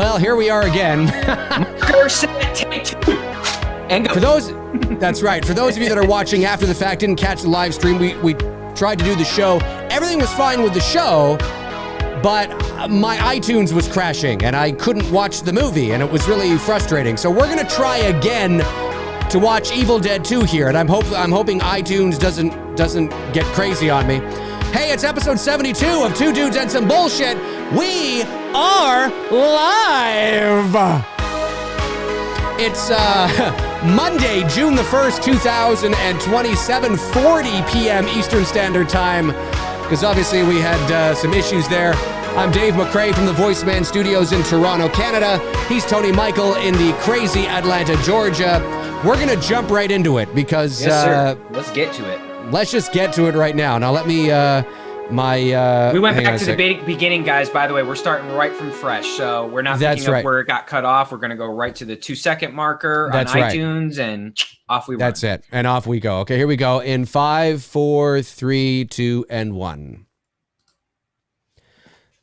Well, here we are again. And go. For those, that's right. For those of you that are watching after the fact, didn't catch the live stream, we tried to do the show. Everything was fine with the show, but my iTunes was crashing and I couldn't watch the movie, and it was really frustrating. So we're gonna try again to watch Evil Dead 2 here, and I'm hoping iTunes doesn't get crazy on me. Hey, it's episode 72 of Two Dudes and Some Bullshit. We are live. It's Monday, June the 1st, 2020, 7:40 p.m. Eastern Standard Time, because obviously we had some issues there. I'm Dave McRae from the VoiceMann Studios in Toronto, Canada. He's Tony Michael in the crazy Atlanta, Georgia. We're going to jump right into it because... Yes, sir. Let's get to it. Let's just get to it right now. Now let me... we went back to the beginning, guys. By the way, we're starting right from fresh, so we're not picking up where it got cut off. We're going to go right to the 2-second marker on iTunes, and off we run. That's it, and off we go. Okay, here we go. In 5, 4, 3, 2, and 1.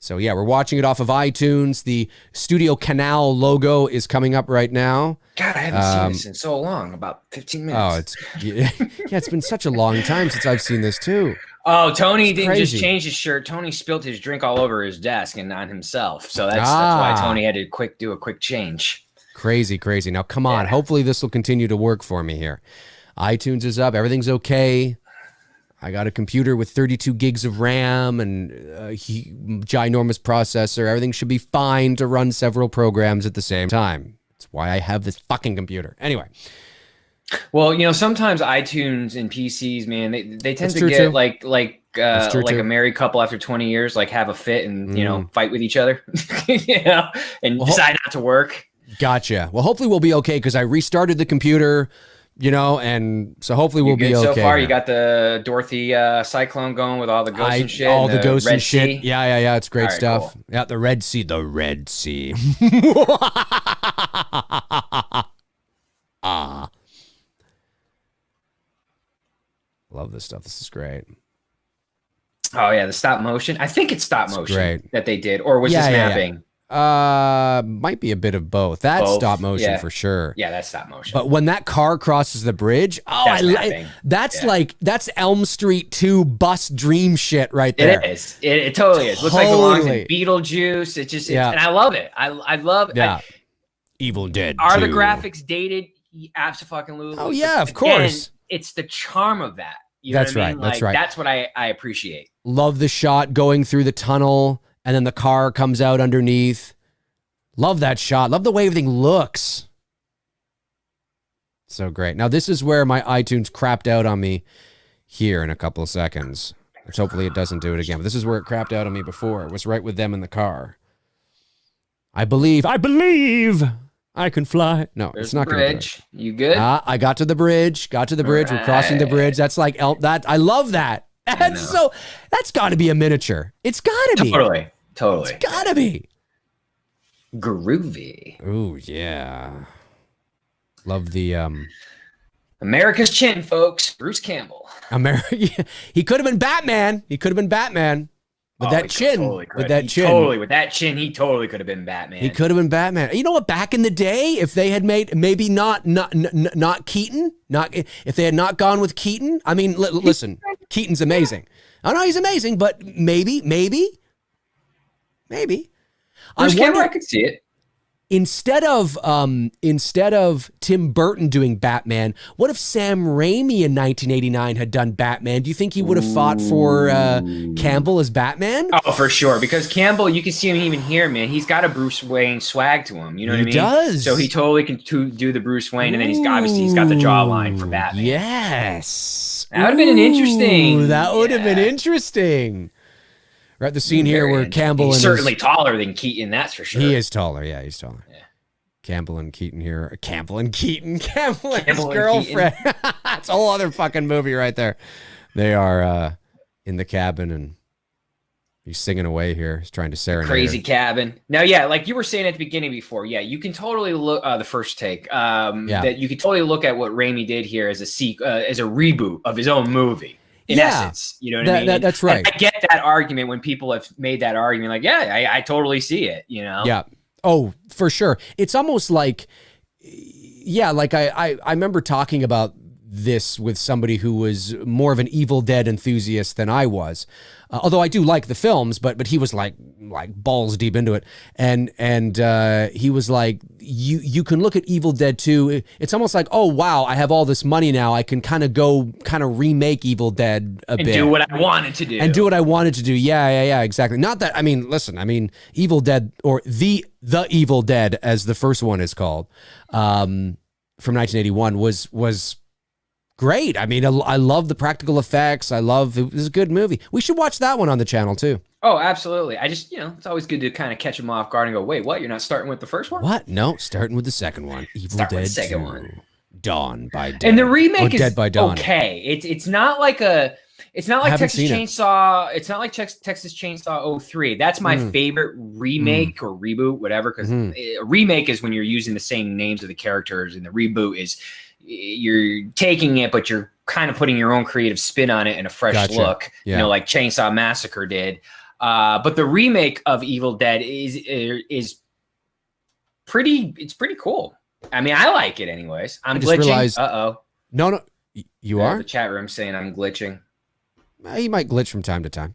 So yeah, we're watching it off of iTunes. The Studio Canal logo is coming up right now. God, I haven't seen this in so long, about 15 minutes. It's been such a long time since I've seen this too. Oh, Tony didn't just change his shirt. Tony spilled his drink all over his desk and on himself. So that's why Tony had to do a quick change. Crazy. Now, come on. Yeah. Hopefully this will continue to work for me here. iTunes is up. Everything's okay. I got a computer with 32 gigs of RAM and a ginormous processor. Everything should be fine to run several programs at the same time. That's why I have this fucking computer. Anyway. Well, you know, sometimes iTunes and PCs, man, they tend to get like a married couple after 20 years, like have a fit and, you know, fight with each other, you know, and decide not to work. Gotcha. Well, hopefully we'll be okay because I restarted the computer, you know, and so hopefully we'll be okay. So far, you got the Dorothy cyclone going with all the ghosts and shit. All the ghosts and shit. Sea. Yeah. It's great stuff. Cool. Yeah, the Red Sea. Love this stuff. This is great. Oh yeah, the stop motion. I think it's stop motion that they did, or was this mapping? Might be a bit of both. That's stop motion for sure. Yeah, that's stop motion. But when that car crosses the bridge, that's Elm Street 2 bus dream shit right there. It is. It totally is. Looks like it belongs in Beetlejuice. It just, and I love it. I love it. Yeah. Evil Dead. Are the graphics dated? Absolutely. Oh yeah, of course. Again, it's the charm of that. You know what I mean? That's right. That's what I appreciate. Love the shot going through the tunnel and then the car comes out underneath. Love that shot. Love the way everything looks. So great. Now this is where my iTunes crapped out on me here in a couple of seconds. Which hopefully it doesn't do it again. But this is where it crapped out on me before. It was right with them in the car. I believe I can fly. No, There's it's not going to do it. You good? I got to the bridge. Right. We're crossing the bridge. That's like that. I love that. That's got to be a miniature. It's got to be. Totally. It's got to be. Groovy. Ooh, yeah. Love the America's chin, folks. Bruce Campbell. He could have been Batman. With that chin. With that chin, he totally could have been Batman. He could have been Batman. You know what? Back in the day, if they had made maybe not Keaton, if they had not gone with Keaton. I mean, listen, Keaton's amazing. I know he's amazing, but maybe. Bruce Campbell, I could see it. Instead of Tim Burton doing Batman, what if Sam Raimi in 1989 had done Batman? Do you think he would have fought for Campbell as Batman? Oh, for sure. Because Campbell, you can see him even here, man. He's got a Bruce Wayne swag to him. You know what I mean? He does. So he totally can do the Bruce Wayne, and then he's got the jawline for Batman. Yes. That would have been interesting. That would have been interesting. We're at the scene here where Campbell he's certainly taller than Keaton, that's for sure. He is taller, yeah, he's taller. Yeah. Campbell and Keaton here. Campbell and his girlfriend. That's a whole other fucking movie right there. They are in the cabin and he's singing away here. He's trying to serenade Crazy cabin. Now, yeah, like you were saying at the beginning before, yeah, you can totally look the first take. That you can totally look at what Raimi did here as a reboot of his own movie. In essence, you know what I mean? That's right. I get that argument when people have made that argument, like, I totally see it, you know? Yeah. Oh, for sure. It's almost like, yeah, like I remember talking about this with somebody who was more of an Evil Dead enthusiast than I was. Although I do like the films, but he was like balls deep into it. And he was like, you can look at Evil Dead 2. It's almost like, oh, wow, I have all this money now. I can kind of remake Evil Dead a bit. And do what I wanted to do. And do what I wanted to do. Yeah, exactly. Not that, I mean, listen, I mean, Evil Dead, or the Evil Dead, as the first one is called, from 1981 was great. I mean, I love the practical effects. It was a good movie. We should watch that one on the channel too. Oh, absolutely. I just, it's always good to kind of catch them off guard and go, wait, what? You're not starting with the first one? What? No, starting with the second one. Evil Dead 2. Dawn by Dead. And the remake is Dead by Dawn. Okay. It's not like Texas Chainsaw. It's not like Texas Chainsaw 03. That's my favorite remake or reboot, whatever. Because a remake is when you're using the same names of the characters, and the reboot is you're taking it, but you're kind of putting your own creative spin on it and a fresh look. Yeah. Like Chainsaw Massacre did. But the remake of Evil Dead is pretty. It's pretty cool. I mean, I like it anyways. I'm glitching. Uh-oh. No. You are? The chat room saying I'm glitching. He might glitch from time to time.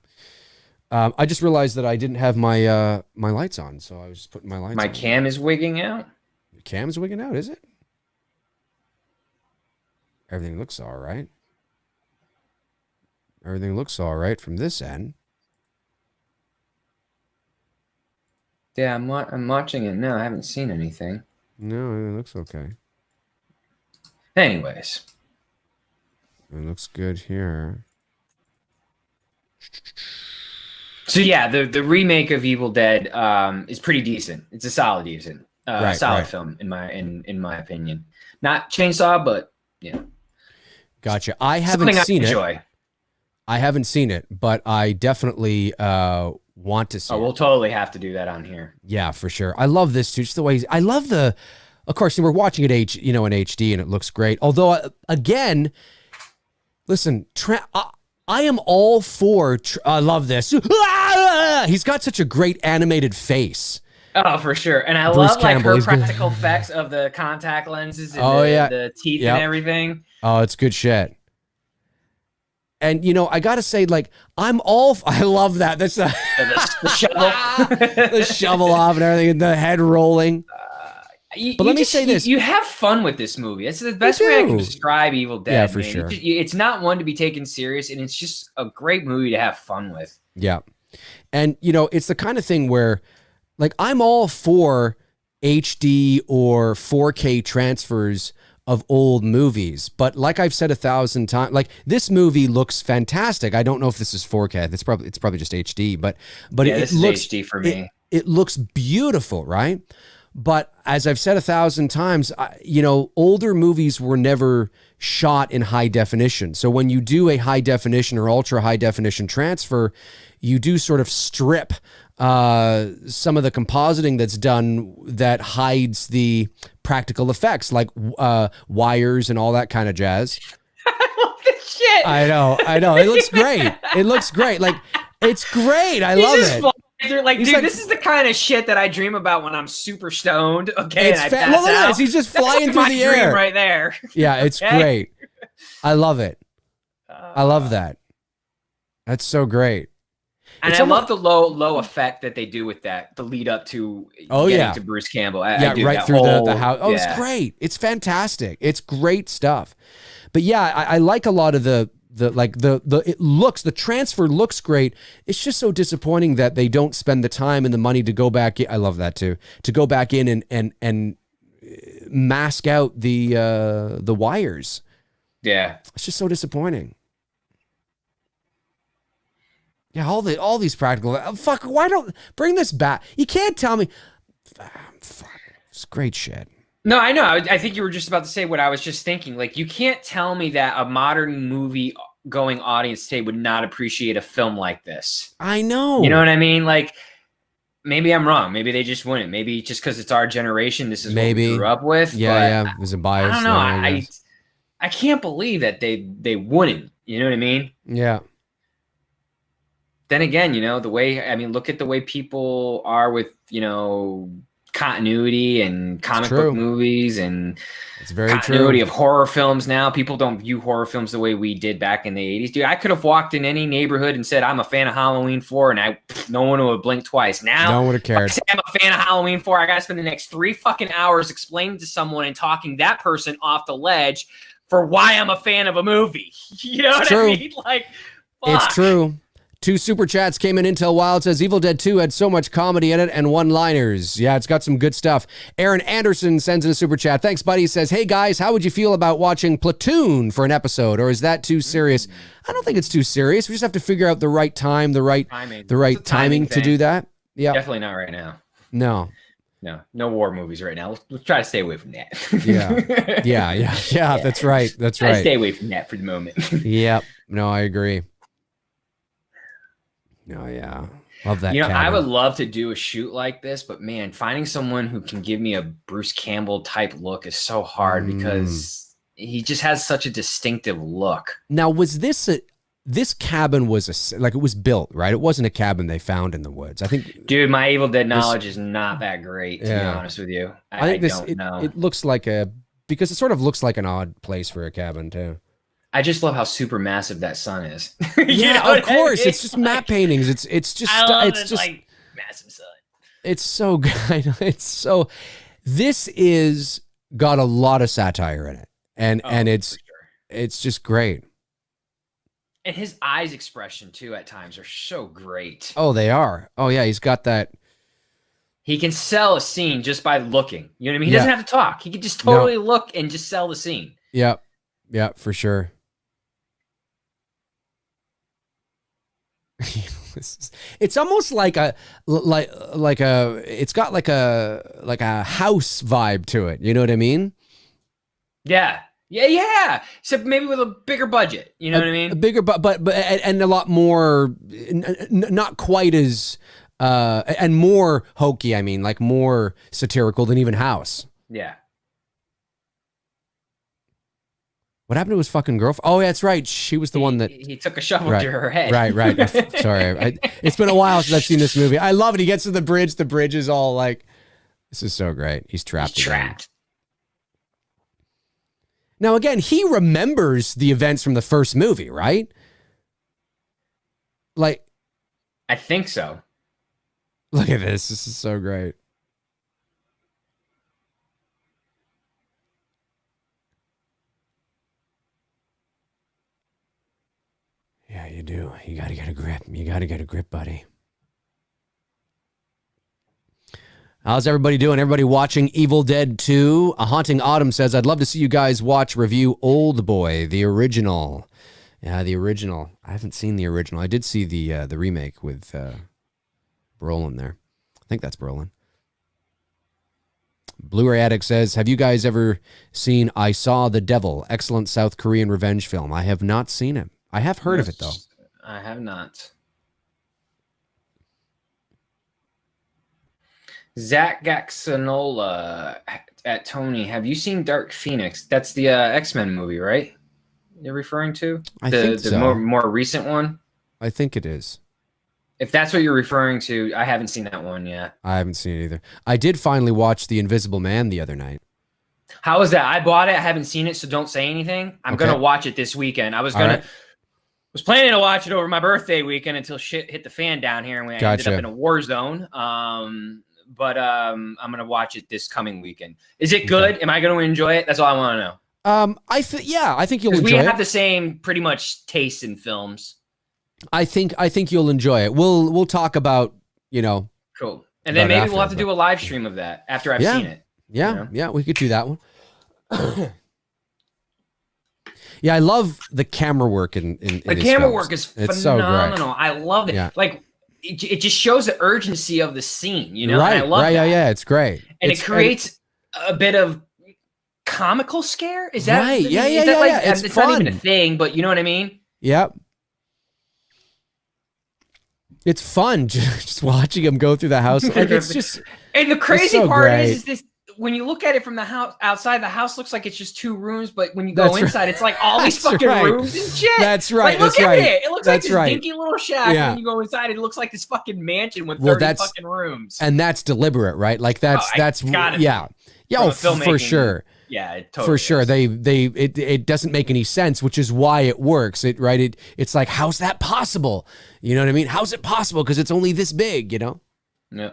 I just realized that I didn't have my my lights on, so I was just putting my lights on. My cam is wigging out? The cam is wigging out, is it? Everything looks all right. Everything looks all right from this end. Yeah, I'm watching it now. I haven't seen anything. No, it looks okay. Anyways. It looks good here. So yeah, the remake of Evil Dead is pretty decent. It's a solid film in my opinion. Not Chainsaw, but yeah. Gotcha. I haven't seen it. I haven't seen it, but I definitely want to see it. We'll totally have to do that on here. Yeah, for sure. I love this too. Just the way I love of course, we're watching it in HD and it looks great. Although again, listen, I am all for. I love this. He's got such a great animated face. Oh, for sure. And I love her practical effects of the contact lenses and the teeth and everything. Oh, it's good shit. And, I got to say, I love that. That's the shovel. The shovel off and everything, and the head rolling. But let me say this. You have fun with this movie. It's the best way I can describe Evil Dead. Yeah, for sure. It's not one to be taken serious, and it's just a great movie to have fun with. Yeah. And, it's the kind of thing where, I'm all for HD or 4K transfers of old movies, but like I've said 1,000 times, this movie looks fantastic. I don't know if this is 4K. It's probably just HD, but it looks HD for me. It looks beautiful, right? But as I've said 1,000 times, older movies were never shot in high definition. So when you do a high definition or ultra high definition transfer, you do sort of strip some of the compositing that's done that hides the practical effects, like wires and all that kind of jazz. I love this shit. I know. It looks great. It's great. I love it. This is the kind of shit that I dream about when I'm super stoned. Okay, it's look at this. He's just flying through the air right there. Yeah, it's great. I love it. I love that. That's so great. And I love the low effect that they do with that, the lead up to getting to Bruce Campbell. Right through the house. Oh, it's great. It's fantastic. It's great stuff. But yeah, I like a lot of the transfer looks great. It's just so disappointing that they don't spend the time and the money to go back in. I love that too. To go back in and mask out the wires. Yeah. It's just so disappointing. Yeah, all these practical. Fuck, why don't bring this back? You can't tell me. Fuck, it's great shit. No, I know. I think you were just about to say what I was just thinking. You can't tell me that a modern movie going audience today would not appreciate a film like this. I know. You know what I mean? Maybe I'm wrong. Maybe they just wouldn't. Maybe just because it's our generation, this is what we grew up with. Yeah. It was a bias. I don't know. I can't believe that they wouldn't. You know what I mean? Yeah. Then again, the way, look at the way people are with, continuity and comic book movies and it's very continuity true. of horror films now. People don't view horror films the way we did back in the 80s. Dude, I could have walked in any neighborhood and said, I'm a fan of Halloween 4, and no one would have blinked twice. Now, no one would have cared. If I say I'm a fan of Halloween 4, I got to spend the next 3 fucking hours explaining to someone and talking that person off the ledge for why I'm a fan of a movie. You know what I mean? Like, fuck. It's true. 2 super chats came in. Intel Wild says Evil Dead 2 had so much comedy in it and one-liners. Yeah, it's got some good stuff. Aaron Anderson sends in a super chat. Thanks, buddy. He says, hey, guys, how would you feel about watching Platoon for an episode? Or is that too serious? I don't think it's too serious. We just have to figure out the right time, the right timing to do that. Yeah, definitely not right now. No war movies right now. Let's try to stay away from that. Yeah. That's right. Stay away from that for the moment. Yep. No, I agree. Oh, yeah. Love that. I would love to do a shoot like this, but man, finding someone who can give me a Bruce Campbell type look is so hard because he just has such a distinctive look. Now, was this cabin it was built, right? It wasn't a cabin they found in the woods. I think. Dude, my Evil Dead knowledge is not that great, to be honest with you. I don't know. It looks like because it sort of looks like an odd place for a cabin too. I just love how super massive that sun is. Of course. It's just matte paintings. It's just like massive sun. It's so good. This is got a lot of satire in it. And it's just great. And his eyes expression too at times are so great. Oh, they are. Oh yeah, he's got that. He can sell a scene just by looking. You know what I mean? He doesn't have to talk. He can just totally look and just sell the scene. Yep. Yeah, for sure. It's almost like it's got like a house vibe to it. You know what I mean? Yeah. Except maybe with a bigger budget. You know what I mean? A bigger, but and a lot more, not quite as and more hokey. I mean, like more satirical than even House. Yeah. What happened to his fucking girlfriend? Oh, that's right. She was the one that... He took a shovel to her head. Right. Sorry. It's been a while since I've seen this movie. I love it. He gets to the bridge. The bridge is all like... This is so great. He's trapped. Now, again, he remembers the events from the first movie, right? Like... I think so. Look at this. This is so great. Yeah, you do. You got to get a grip. Buddy. How's everybody doing? Everybody watching Evil Dead 2? A Haunting Autumn says, I'd love to see you guys review Old Boy, the original. Yeah, the original. I haven't seen the original. I did see the remake with Brolin there. I think that's Brolin. Blu-ray Addict says, have you guys ever seen I Saw the Devil? Excellent South Korean revenge film. I have not seen it. I have heard of it, though. I have not. Zach Gaxonola at Tony. Have you seen Dark Phoenix? That's the X-Men movie, right? You're referring to? I think so. The more recent one? I think it is. If that's what you're referring to, I haven't seen that one yet. I haven't seen it either. I did finally watch The Invisible Man the other night. How was that? I bought it. I haven't seen it, so don't say anything. I'm going to watch it this weekend. I was planning to watch it over my birthday weekend until shit hit the fan down here and we ended up in a war zone. But I'm going to watch it this coming weekend. Is it good? Am I going to enjoy it? That's all I want to know. I think you'll enjoy it. We have the same pretty much taste in films. I think you'll enjoy it. We'll talk about, Cool. And then maybe we'll have to do a live stream of that after I've seen it. Yeah, we could do that one. Yeah, I love the camera work in the camera work is phenomenal. So I love it. Yeah. Like it just shows the urgency of the scene, Right, and I love that. Yeah, it's great. And it creates a bit of comical scare. Is that right? Yeah. It's fun. Not even a thing, but you know what I mean? Yep. It's fun just watching him go through the house. Like, it's just and the crazy part is this when you look at it from the house outside, the house looks like it's just 2 rooms, but when you go inside, it's like all these fucking rooms and shit. That's right. Like, look at it. It looks like this right. dinky little shack. Yeah. When you go inside, it looks like this fucking mansion with 30 fucking rooms. And that's deliberate, right? Like that's yeah. Yeah, for sure. Yeah, it totally for sure. It doesn't make any sense, which is why it works. It's like, how's that possible? You know what I mean? How's it possible? Because it's only this big, you know? Yeah.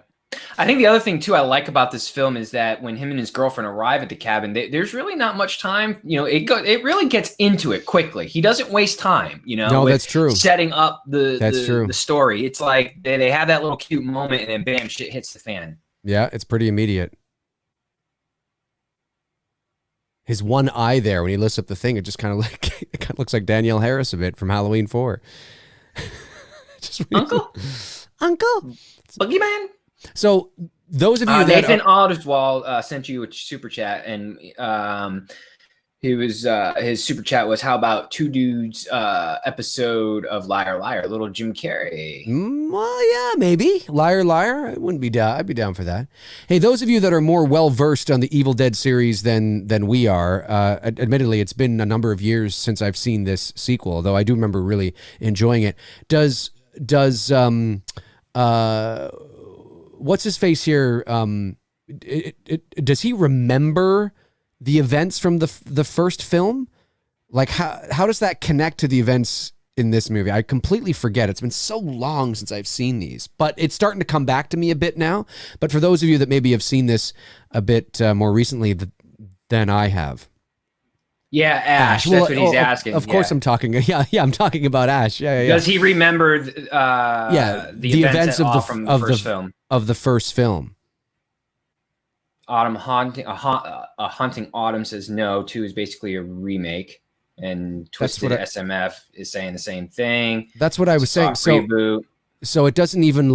I think the other thing too I like about this film is that when him and his girlfriend arrive at the cabin, there's really not much time. You know, it really gets into it quickly. He doesn't waste time. You know, no, that's true. Setting up the story. It's like they have that little cute moment, and then bam, shit hits the fan. Yeah, it's pretty immediate. His one eye there when he lifts up the thing, it just kind of looks like Danielle Harris a bit from Halloween 4. Uncle, Boogeyman. So those of you that Nathan Oswald sent you a super chat, and he was his super chat was, how about Two Dudes episode of Liar Liar, little Jim Carrey? Well, yeah, maybe Liar Liar. I wouldn't be down. I'd be down for that. Hey, those of you that are more well versed on the Evil Dead series than we are, admittedly, it's been a number of years since I've seen this sequel, though I do remember really enjoying it. Does what's his face here? Does he remember the events from the first film? Like how does that connect to the events in this movie? I completely forget. It's been so long since I've seen these, but it's starting to come back to me a bit now. But for those of you that maybe have seen this a bit more recently than I have. Yeah, Ash. That's what he's asking. Of course, I'm talking. Yeah, I'm talking about Ash. Yeah. Does he remember? The events of the first film. Of the first film. Hunting Autumn says no. 2 is basically a remake, and Twisted SMF is saying the same thing. That's what I was saying. So it doesn't even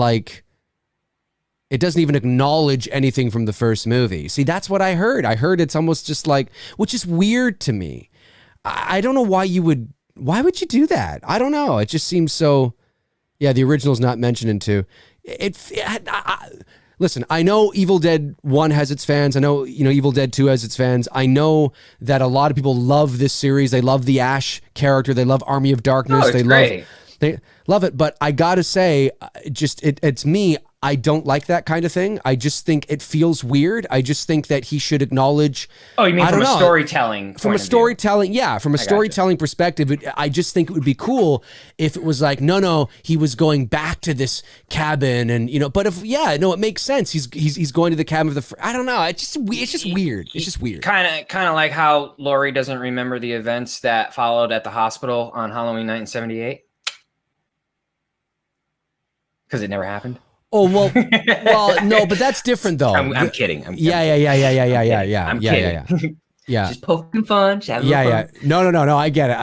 acknowledge anything from the first movie. See, that's what I heard. I heard it's almost just like, which is weird to me. I don't know why would you do that? I don't know. It just seems so. Yeah, the original's not mentioned in 2. Listen, I know Evil Dead 1 has its fans. I know, Evil Dead 2 has its fans. I know that a lot of people love this series. They love the Ash character. They love Army of Darkness. They love it. But I gotta say, it's me. I don't like that kind of thing. I just think it feels weird. I just think that he should acknowledge. Oh, you mean from a storytelling? From a storytelling perspective, I just think it would be cool if it was like, no, he was going back to this cabin, and But it makes sense. He's going to the cabin of the. I don't know. It's just weird. It's just weird. Kind of like how Laurie doesn't remember the events that followed at the hospital on Halloween night in '78 because it never happened. Oh, well, no, but that's different though. I'm kidding. Yeah. I'm kidding. Yeah. Just poking fun. Fun. No. I get it.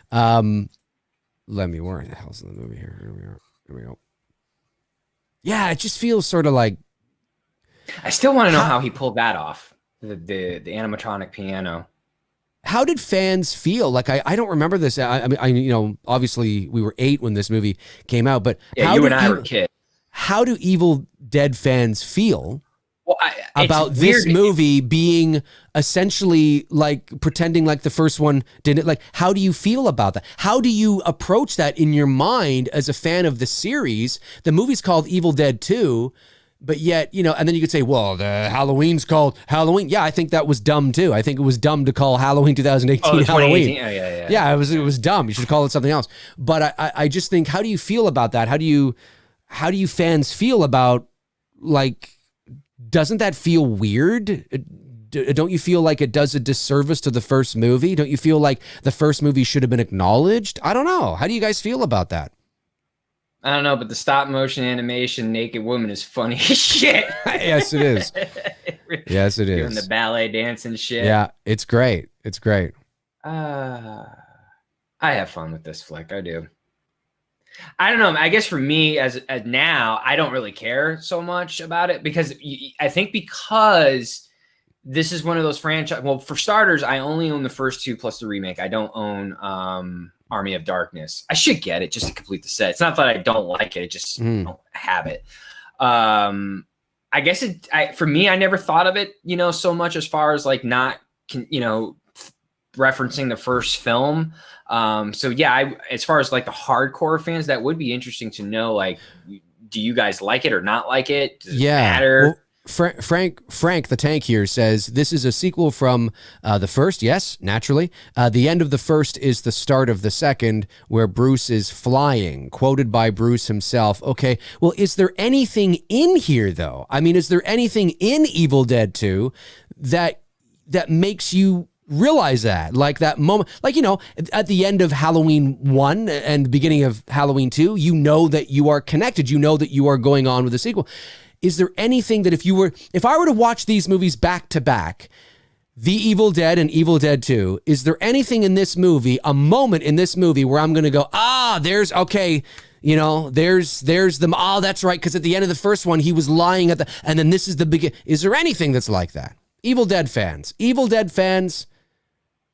Where the hell's the movie here? Here we go. Yeah, it just feels sort of like. I still want to know how he pulled that off. The animatronic piano. How did fans feel? Like, I don't remember this. I mean, obviously we were 8 when this movie came out, but you and I were kids. How do Evil Dead fans feel about this weird. movie being essentially like pretending like the first one didn't? Like, how do you feel about that? How do you approach that in your mind as a fan of the series? The movie's called Evil Dead 2, but yet, and then you could say, well, the Halloween's called Halloween. Yeah, I think that was dumb too. I think it was dumb to call Halloween 2018 Halloween. Yeah, it was dumb. You should call it something else. But I just think, how do you feel about that? How do you fans feel about, like, doesn't that feel weird? Don't you feel like it does a disservice to the first movie? Don't you feel like the first movie should have been acknowledged? I don't know. How do you guys feel about that? I don't know, but the stop motion animation naked woman is funny as shit. Yes, it is. Yes, it is. Doing the ballet dance and shit. Yeah, it's great. It's great. I have fun with this flick. I do. I don't know. I guess for me, as now, I don't really care so much about it because I think because this is one of those franchise. Well, for starters, I only own the first 2 plus the remake. I don't own Army of Darkness. I should get it just to complete the set. It's not that I don't like it. I just don't have it. I guess for me, I never thought of it, so much as far as like not, referencing the first film. So yeah, as far as like the hardcore fans, that would be interesting to know. Like, do you guys like it or not like it? Does it matter? Well, Frank the Tank here says this is a sequel from the first. Yes, naturally. The end of the first is the start of the second, where Bruce is flying, quoted by Bruce himself. Okay, well, is there anything in here, though? I mean, is there anything in Evil Dead 2 that makes you realize that? Like that moment, like, at the end of Halloween 1 and the beginning of Halloween 2, you know that you are connected. You know that you are going on with the sequel. Is there anything that if I were to watch these movies back to back, The Evil Dead and Evil Dead 2, is there anything in this movie, a moment in this movie where I'm going to go, there's them. Oh, that's right. Because at the end of the first one, he was lying and then this is the beginning. Is there anything that's like that? Evil Dead fans,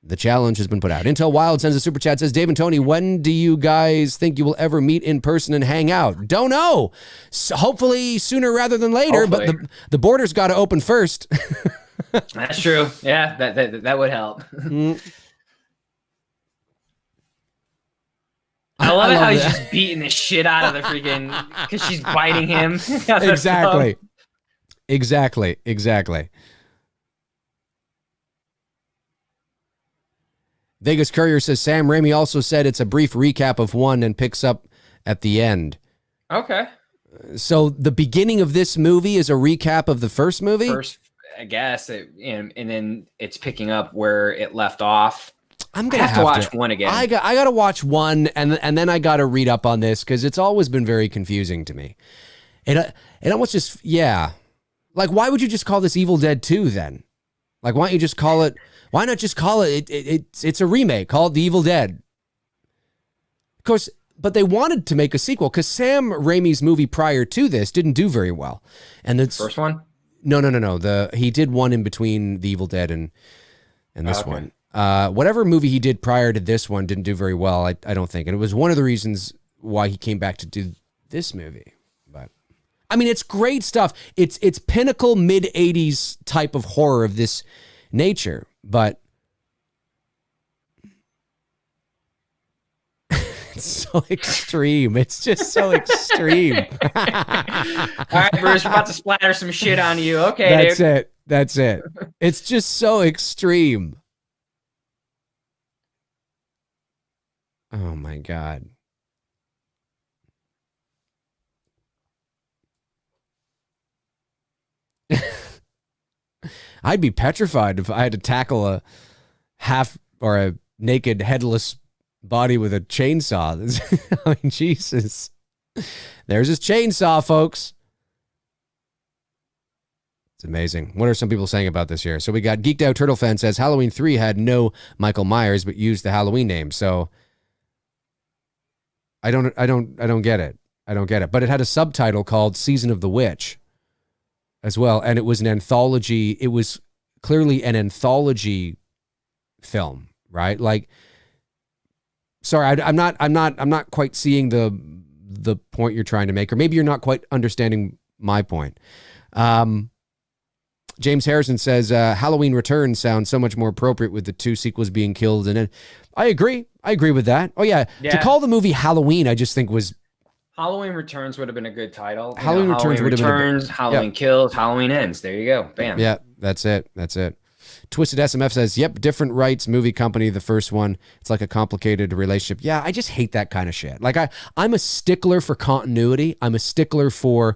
the challenge has been put out. Intel Wild sends a super chat, says, Dave and Tony, when do you guys think you will ever meet in person and hang out? Don't know. So hopefully sooner rather than later, but the border's got to open first. That's true. Yeah, that would help. I love it how he's just beating the shit out of the freaking, because she's biting him. Exactly. Vegas Courier says Sam Raimi also said it's a brief recap of 1 and picks up at the end. Okay. So the beginning of this movie is a recap of the first movie? I guess. And then it's picking up where it left off. I'm going to have to watch 1 again. I got to watch 1 and then I got to read up on this because it's always been very confusing to me. It almost just, yeah. Like, why would you just call this Evil Dead 2 then? Like, why don't you just call it... Why not just call it's a remake? Call it The Evil Dead. Of course, but they wanted to make a sequel because Sam Raimi's movie prior to this didn't do very well. And the first one? No. He did one in between The Evil Dead and this one. Whatever movie he did prior to this one didn't do very well, I don't think. And it was one of the reasons why he came back to do this movie. But I mean, it's great stuff. It's pinnacle mid-'80s type of horror of this nature. But it's so extreme. It's just so extreme. All right, Bruce, we're about to splatter some shit on you. Okay, That's it. It's just so extreme. Oh, my God. I'd be petrified if I had to tackle a half or a naked headless body with a chainsaw. I mean, Jesus. There's his chainsaw, folks. It's amazing. What are some people saying about this here? So we got Geeked Out Turtle Fan says Halloween 3 had no Michael Myers but used the Halloween name. So I don't get it. But it had a subtitle called Season of the Witch as well, and it was an anthology. It was clearly an anthology film, right? Like, sorry, I'm not quite seeing the point you're trying to make, or maybe you're not quite understanding my point. James Harrison says Halloween Returns sounds so much more appropriate with the 2 sequels being killed, and I agree with that. Oh yeah, to call the movie Halloween, I just think was. Halloween Returns would have been a good title. Halloween Returns would have been Halloween Kills, Halloween Ends. There you go. Bam. Yeah, that's it. Twisted SMF says, yep, different rights, movie company, the first one. It's like a complicated relationship. Yeah, I just hate that kind of shit. Like, I'm a stickler for continuity. I'm a stickler for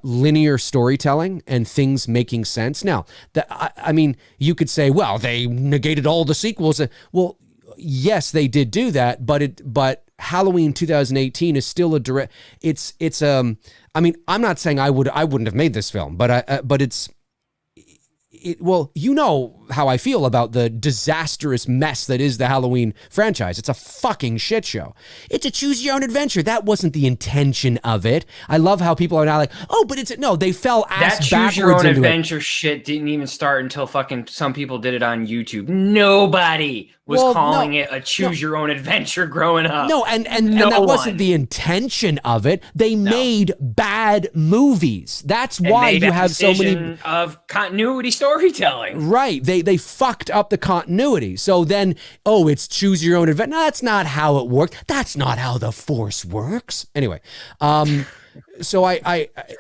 linear storytelling and things making sense. Now, I mean, you could say, well, they negated all the sequels. Well, yes, they did do that, but Halloween 2018 is still a direct. I mean, I'm not saying I wouldn't have made this film, but it's. Well, how I feel about the disastrous mess that is the Halloween franchise. It's a fucking shit show. It's a choose your own adventure. That wasn't the intention of it. I love how people are now like, oh, but no, they fell ass backwards into it. That choose your own adventure shit didn't even start until fucking some people did it on YouTube. Nobody was calling it a choose your own adventure growing up. No, and that wasn't the intention of it. They made bad movies. That's why you have so many of continuity storytelling. Right. They fucked up the continuity. So then, it's choose your own adventure. No, that's not how it worked. That's not how the Force works. Anyway, so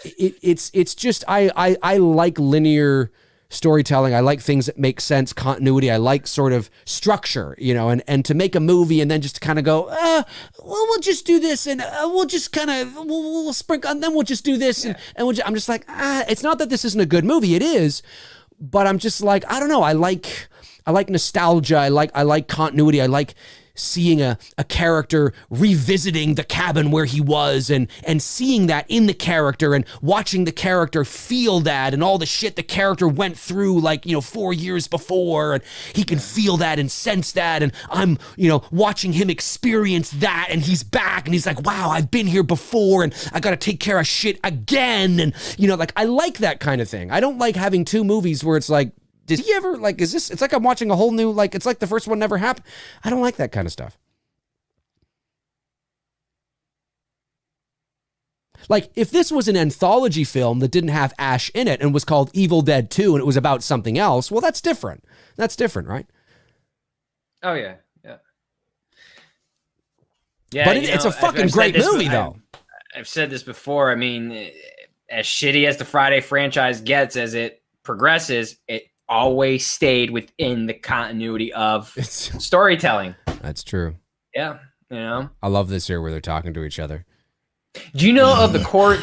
it's just I like linear storytelling. I like things that make sense, continuity. I like sort of structure, and to make a movie and then just kind of go, well, we'll just do this and we'll just kind of, we'll sprinkle, and then we'll just do this. And I'm just like, it's not that this isn't a good movie. It is, but I'm just like, I don't know. I like nostalgia. I like continuity. I like seeing a character revisiting the cabin where he was and seeing that in the character and watching the character feel that and all the shit the character went through 4 years before, and he can feel that and sense that, and I'm watching him experience that, and he's back and he's like, wow, I've been here before and I gotta take care of shit again, and I like that kind of thing. I don't like having two movies where it's like, did he ever, it's like I'm watching a whole new, it's like the first one never happened. I don't like that kind of stuff. If this was an anthology film that didn't have Ash in it and was called Evil Dead 2 and it was about something else, well, that's different. That's different, right? Oh, yeah. Yeah. But it's a fucking great movie, though. I've said this before. I mean, as shitty as the Friday franchise gets as it progresses, it always stayed within the continuity of storytelling. That's true. Yeah, I love this here where they're talking to each other. Do you know of the core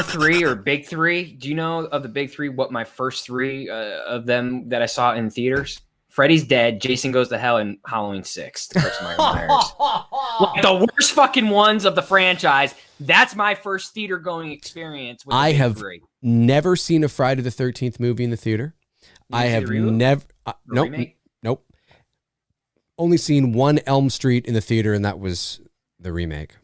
three or big three? Do you know of the big three? What my first three of them that I saw in theaters? Freddy's Dead, Jason Goes to Hell, and Halloween 6. The Curse of Michael Myers. The worst fucking ones of the franchise. That's my first theater going experience. With I have never seen a Friday the 13th movie in the theater. I have never. Nope. Only seen one Elm Street in the theater, and that was the remake.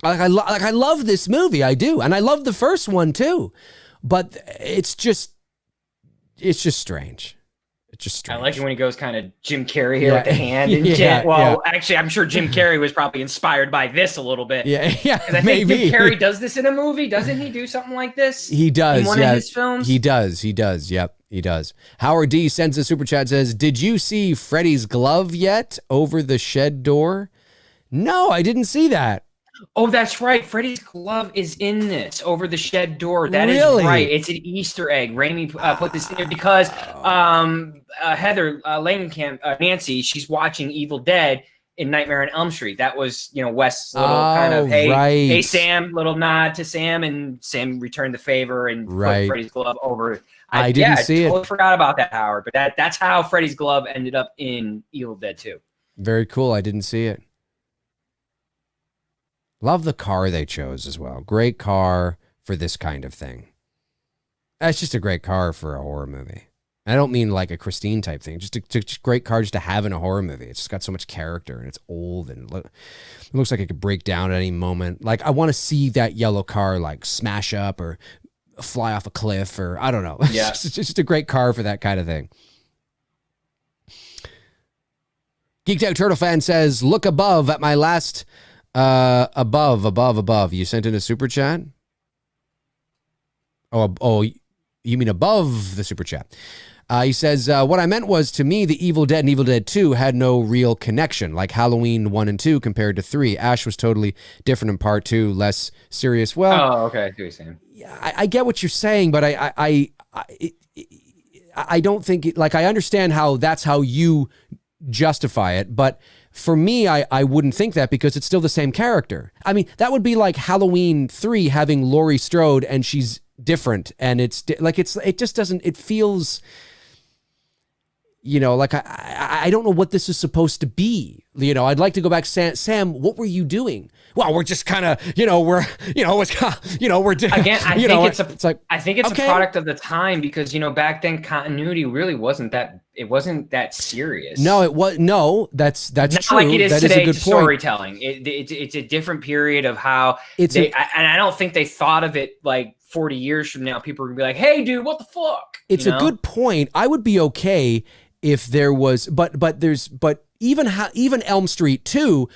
I love this movie. I do, and I love the first one too. But it's just strange. It's just strange. I like it when he goes kind of Jim Carrey here with the hand. And actually, I'm sure Jim Carrey was probably inspired by this a little bit. Yeah. I think Jim Carrey does this in a movie. Doesn't he do something like this? He does. In one of his films? He does. Yep, he does. Howard D sends a super chat, says, did you see Freddy's glove yet over the shed door? No, I didn't see that. Oh, that's right. Freddy's glove is in this over the shed door. That is right. It's an Easter egg. Raimi put this in there because Heather Langenkamp, Nancy, she's watching Evil Dead in Nightmare on Elm Street. That was, Wes's little kind of, hey, Sam, little nod to Sam, and Sam returned the favor and put Freddy's glove over. I didn't see it. I totally forgot about that, Howard. But that's how Freddy's glove ended up in Evil Dead 2. Very cool. I didn't see it. Love the car they chose as well. Great car for this kind of thing. That's just a great car for a horror movie. I don't mean like a Christine type thing. Just a great car just to have in a horror movie. It's just got so much character and it's old and it looks like it could break down at any moment. I want to see that yellow car smash up or fly off a cliff or I don't know. Yeah. It's just a great car for that kind of thing. Geeked Out Turtle Fan says, look above at my last... above. You sent in a super chat? Oh, you mean above the super chat. He says, what I meant was, to me, the Evil Dead and Evil Dead 2 had no real connection, like Halloween 1 and 2 compared to 3. Ash was totally different in part 2, less serious. Well, oh, okay, I see what you're saying. Yeah, I get what you're saying, but I don't think, I understand how that's how you justify it, but for me, I wouldn't think that because it's still the same character. I mean, that would be like Halloween 3 having Laurie Strode and she's different, and it just doesn't. It feels, I don't know what this is supposed to be. I'd like to go back. Sam, what were you doing? Well, we're just kind of, we're again. I think it's okay. a product of the time because back then continuity really wasn't that serious. No, it was that's not true. Like it is that today. Is a good storytelling. It's a different period of how and I don't think they thought of it like 40 years from now. People are gonna be like, "Hey, dude, what the fuck?" It's a good point. I would be okay if there was, but even Elm Street 2,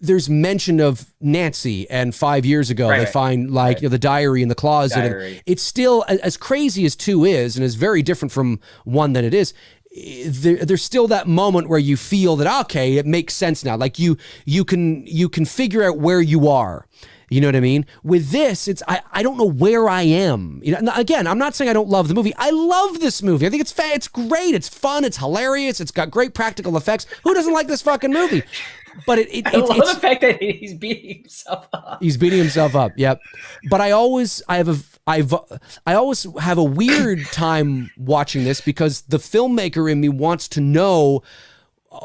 there's mention of Nancy, and 5 years ago they find the diary in the closet. And it's still as crazy as 2 is, and is very different from 1 than it is. There's still that moment where you feel that, okay, it makes sense now. Like you can figure out where you are. You know what I mean? With this, I don't know where I am. Again, I'm not saying I don't love the movie. I love this movie. I think it's great. It's fun. It's hilarious. It's got great practical effects. Who doesn't like this fucking movie? But I love the fact that he's beating himself up. He's beating himself up. Yep. But I always have a weird time watching this because the filmmaker in me wants to know,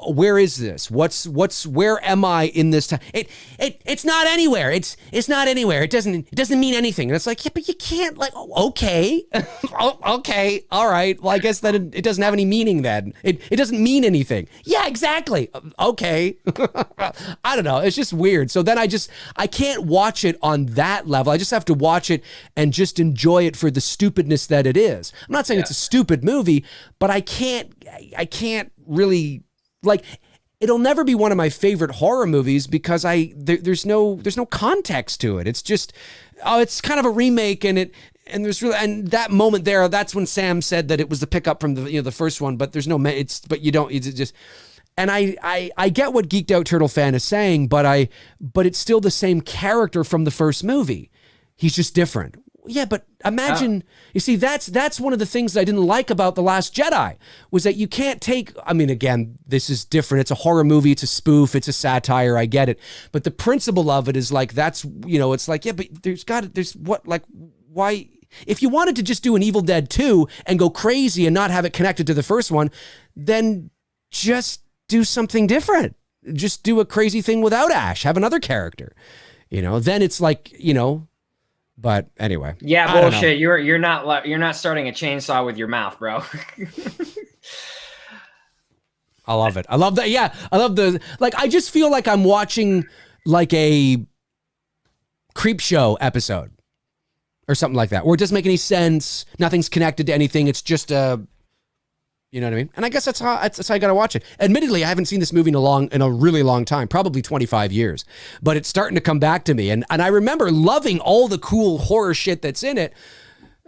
where is this? Where am I in this time? It's not anywhere. It's not anywhere. It doesn't mean anything. And it's like, yeah, but you can't okay. Okay. All right. Well, I guess that it doesn't have any meaning then. It doesn't mean anything. Yeah, exactly. Okay. I don't know. It's just weird. So then I can't watch it on that level. I just have to watch it and just enjoy it for the stupidness that it is. I'm not saying it's a stupid movie, but I can't really, it'll never be one of my favorite horror movies because there's no context to it. It's just, it's kind of a remake, and that moment there, that's when Sam said that it was the pickup from the first one, but there's no, and I get what Geeked Out Turtle Fan is saying, but it's still the same character from the first movie. He's just different. Yeah, but imagine, you see, that's one of the things that I didn't like about The Last Jedi, was that you can't take, again, this is different. It's a horror movie. It's a spoof. It's a satire. I get it. But the principle of it is it's like, yeah, but why, if you wanted to just do an Evil Dead 2 and go crazy and not have it connected to the first one, then just do something different. Just do a crazy thing without Ash. Have another character, then it's like, but anyway. Yeah, bullshit. You're not starting a chainsaw with your mouth, bro. I love it. I love that. Yeah, I love I just feel like I'm watching a creep show episode or something like that, where it doesn't make any sense. Nothing's connected to anything. It's just you know what I mean? And I guess that's how I got to watch it. Admittedly, I haven't seen this movie in a really long time, probably 25 years, but it's starting to come back to me. And I remember loving all the cool horror shit that's in it,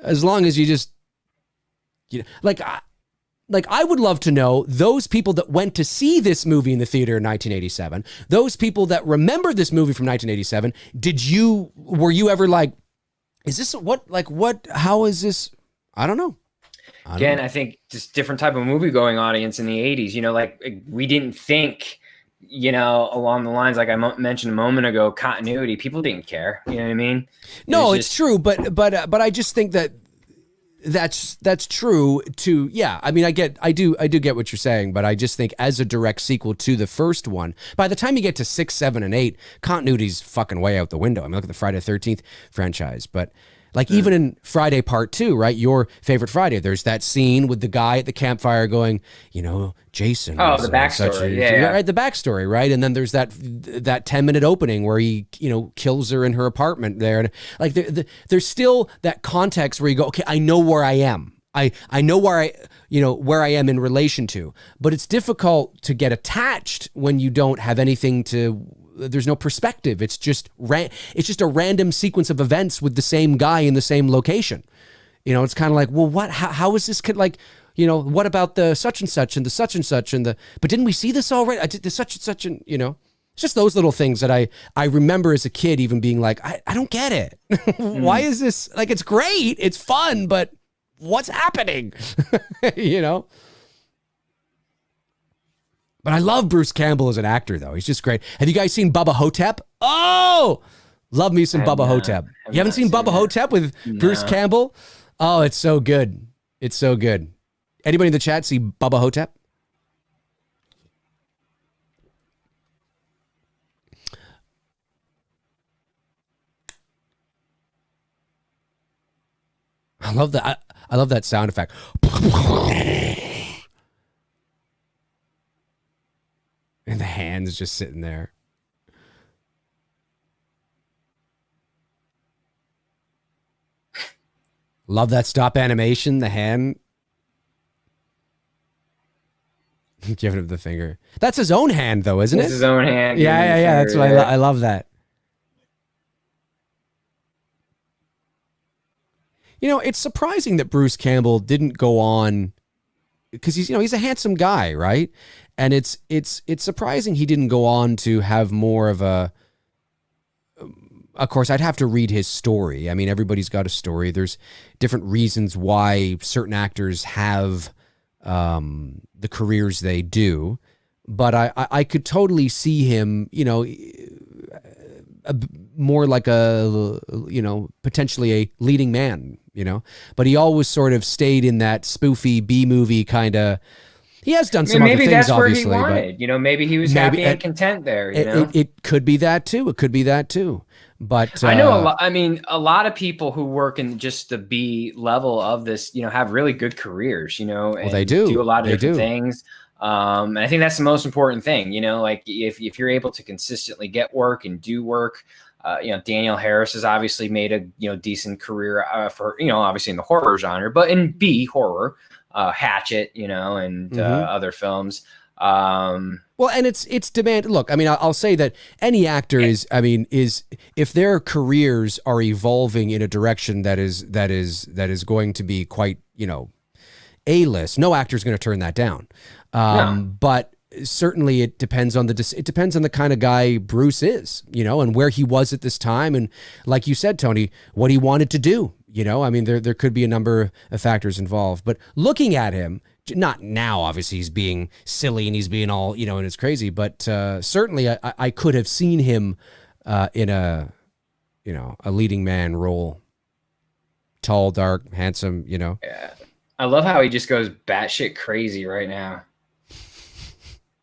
as long as you just, I would love to know those people that went to see this movie in the theater in 1987, those people that remember this movie from 1987. Were you ever like, is this how is this? I don't know. Again, I think just different type of movie going audience in the 80s, we didn't think, along the lines, like I mentioned a moment ago, continuity. People didn't care. You know what I mean? No, it's true. But I just think that's true too. Yeah. I do get what you're saying, but I just think as a direct sequel to the first one, by the time you get to 6, 7, and 8, continuity's fucking way out the window. Look at the Friday the 13th franchise, but even in Friday Part 2, right? Your favorite Friday, there's that scene with the guy at the campfire going, Jason. Oh, the backstory. Right, the backstory, right? And then there's that 10-minute opening where he, kills her in her apartment there. And there's still that context where you go, okay, I know where I am. I know where I am in relation to, but it's difficult to get attached when you don't have anything there's no perspective. It's just a random sequence of events with the same guy in the same location. It's kind of like, well, how is this what about the such and such and the such and such but didn't we see this already? I did the such and such and it's just those little things that I remember as a kid even being like, I don't get it. Why is this it's great, it's fun, but what's happening? But I love Bruce Campbell as an actor, though. He's just great. Have you guys seen Bubba Hotep? Oh, love me some Bubba Hotep. You haven't seen Bubba Hotep with Bruce Campbell? Oh, it's so good. It's so good. Anybody in the chat see Bubba Hotep? love that. I love that sound effect. And the hand's just sitting there. Love that stop animation. The hand giving him the finger. That's his own hand, though, isn't it? It's his own hand. Yeah. That's why I love that. You know, it's surprising that Bruce Campbell didn't go on, because he's a handsome guy, right? And it's surprising he didn't go on to have more of a. Of course, I'd have to read his story. I mean, everybody's got a story. There's different reasons why certain actors have the careers they do, but I could totally see him, more like potentially a leading man, but he always sort of stayed in that spoofy B-movie kind of. He has done some other things, that's obviously. Where he wanted. Maybe he was happy and content there. It could be that too. But I know a lot of people who work in just the B level of this, have really good careers, and they do a lot of different things. And I think that's the most important thing, like if you're able to consistently get work and do work, Daniel Harris has obviously made a, decent career for, obviously in the horror genre, but in B horror, Hatchet, and other films. Well, and it's demand. Look, I mean, I'll say that any actor is if their careers are evolving in a direction that is going to be quite, A-list, no actor's going to turn that down. But certainly it depends on the kind of guy Bruce is, and where he was at this time. And like you said, Tony, what he wanted to do, I mean, there could be a number of factors involved, but looking at him, not now, obviously he's being silly and he's being all, and it's crazy, but certainly I could have seen him in a leading man role. Tall, dark, handsome, Yeah. I love how he just goes batshit crazy right now.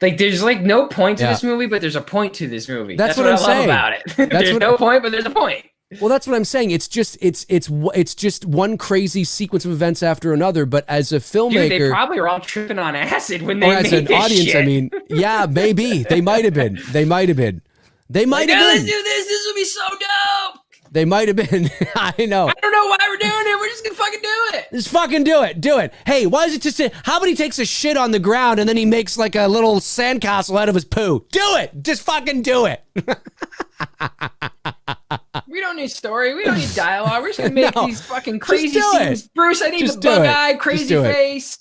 Like, there's no point to this movie, but there's a point to this movie. That's what I love about it. There's no point, but there's a point. Well, that's what I'm saying. It's just one crazy sequence of events after another. But as a filmmaker, dude, they probably are all tripping on acid when they made as an this audience, shit. I mean, yeah, maybe they might have been. Let's do this. This will be so dope. They might have been. I know. I don't know why we're doing it. We're just gonna fucking do it. Just fucking do it. Do it. Hey, why is it just? How about he takes a shit on the ground and then he makes like a little sandcastle out of his poo? Do it. Just fucking do it. We don't need story. We don't need dialogue. We're just gonna make these fucking crazy scenes. Bruce, I need just the bug eye, crazy face.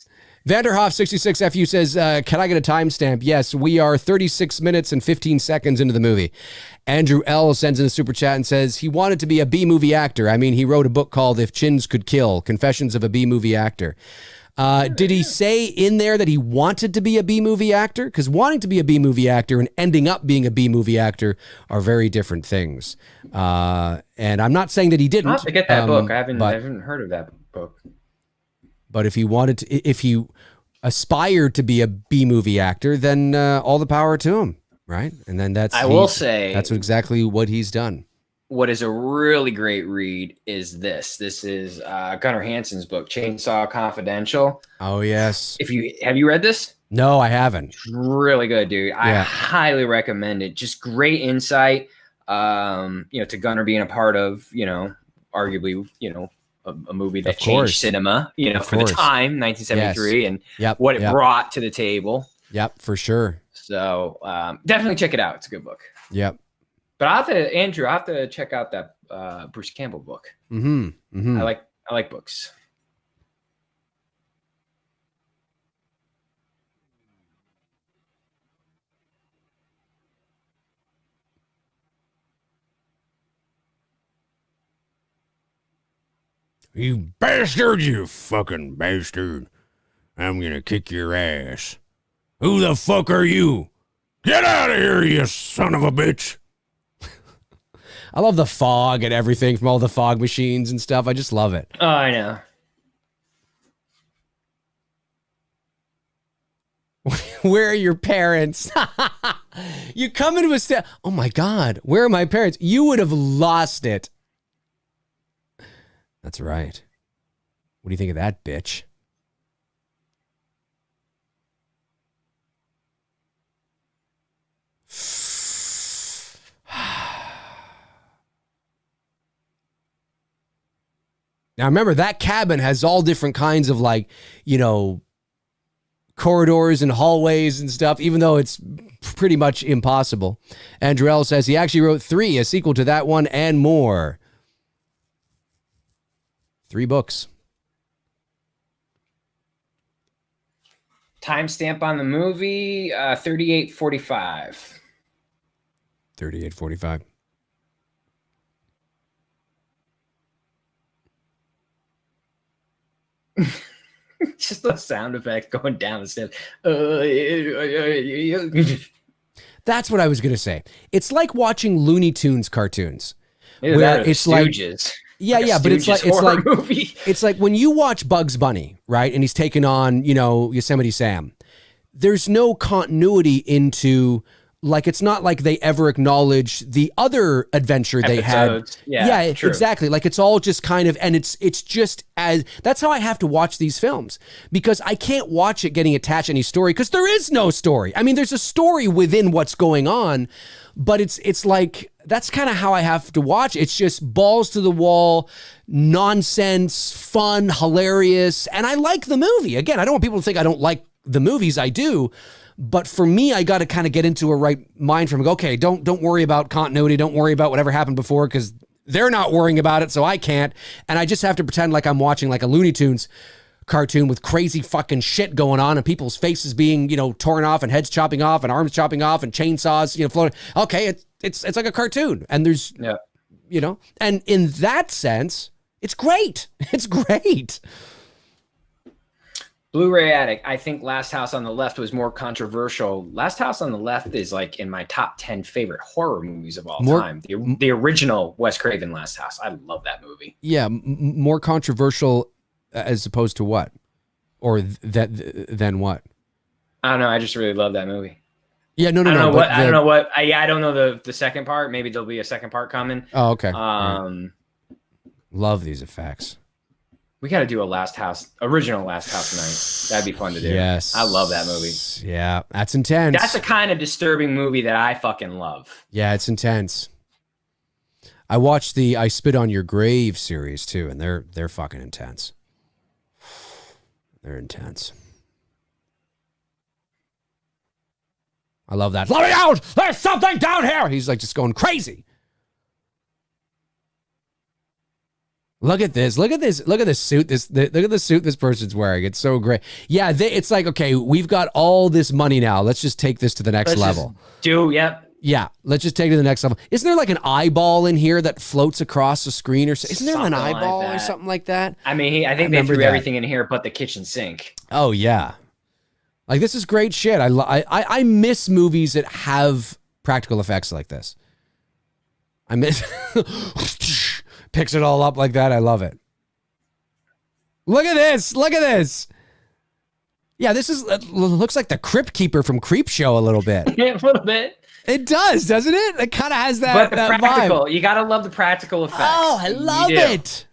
Vanderhoff66FU says, can I get a timestamp? Yes, we are 36 minutes and 15 seconds into the movie. Andrew L. sends in a super chat and says he wanted to be a B-movie actor. I mean, he wrote a book called If Chins Could Kill, Confessions of a B-Movie Actor. Did he say in there that he wanted to be a B-movie actor? Because wanting to be a B-movie actor and ending up being a B-movie actor are very different things. And I'm not saying that he didn't. I'll have to get that book. I haven't heard of that book. But if he wanted to, if he aspired to be a B-movie actor, then all the power to him, right? And then that's that's exactly what he's done. What is a really great read is this. This is Gunnar Hansen's book, Chainsaw Confidential. Oh yes. Have you read this? No, I haven't. It's really good, dude. I highly recommend it. Just great insight. To Gunnar being a part of, arguably, a movie that changed cinema, for the time, 1973, and what it brought to the table. Yep, for sure. So definitely check it out. It's a good book. Yep. But I'll have to check out that Bruce Campbell book. Mm-hmm. Mm-hmm. I like books. You bastard, you fucking bastard. I'm gonna kick your ass. Who the fuck are you? Get out of here, you son of a bitch. I love the fog and everything from all the fog machines and stuff. I just love it. Oh, I know. Where are your parents? You come into a oh my God, where are my parents? You would have lost it. That's right. What do you think of that, bitch? Now remember, that cabin has all different kinds of like, corridors and hallways and stuff, even though it's pretty much impossible. Andrell says he actually wrote 3, a sequel to that one and more. 3 books. Timestamp on the movie, 38:45. 38:45. Just the sound effect going down the steps. That's what I was going to say. It's like watching Looney Tunes cartoons. Either where it's Stooges. But it's like when you watch Bugs Bunny, right? And he's taking on, Yosemite Sam. There's no continuity into, like, it's not like they ever acknowledge the other adventure they had. Yeah, true. Exactly. Like, it's all just kind of, and it's just as, that's how I have to watch these films, because I can't watch it getting attached to any story, because there is no story. I mean, there's a story within what's going on, but it's like, that's kind of how I have to watch. It's just balls to the wall, nonsense, fun, hilarious. And I like the movie. Again, I don't want people to think I don't like the movies. I do. But for me, I got to kind of get into a right mind frame. Okay, don't worry about continuity. Don't worry about whatever happened before, because they're not worrying about it, so I can't. And I just have to pretend like I'm watching like a Looney Tunes cartoon with crazy fucking shit going on and people's faces being, torn off and heads chopping off and arms chopping off and chainsaws, floating. Okay, it's like a cartoon, and there's, and in that sense, it's great. It's great. Blu-ray Addict, I think Last House on the Left was more controversial. Last House on the Left is like in my top 10 favorite horror movies of all time. The original Wes Craven Last House. I love that movie. Yeah, more controversial as opposed to what? Or than what? I don't know. I just really love that movie. Yeah, no. I don't know what. I don't know the second part. Maybe there'll be a second part coming. Oh, okay. Love these effects. We got to do original Last House night. That'd be fun to do. Yes. I love that movie. Yeah, that's intense. That's the kind of disturbing movie that I fucking love. Yeah, it's intense. I watched the I Spit on Your Grave series too, and they're fucking intense. They're intense. I love that. Let me out! There's something down here! He's like just going crazy. Look at this. Look at this. Look at this suit. Look at the suit this person's wearing. It's so great. Yeah, it's like, okay, we've got all this money now. Let's just take this to the next level. Yeah, let's just take it to the next level. Isn't there like an eyeball in here that floats across the screen, or isn't there an eyeball or something like that? I mean, I think they threw everything in here but the kitchen sink. Oh yeah, like this is great shit. I miss movies that have practical effects like this. I miss picks it all up like that. I love it. Look at this. Look at this. Yeah, it looks like the Crypt Keeper from Creepshow a little bit. Yeah, a little bit. It does, doesn't it? It kind of has that, but practical vibe. You gotta love the practical effects. Oh, I love it.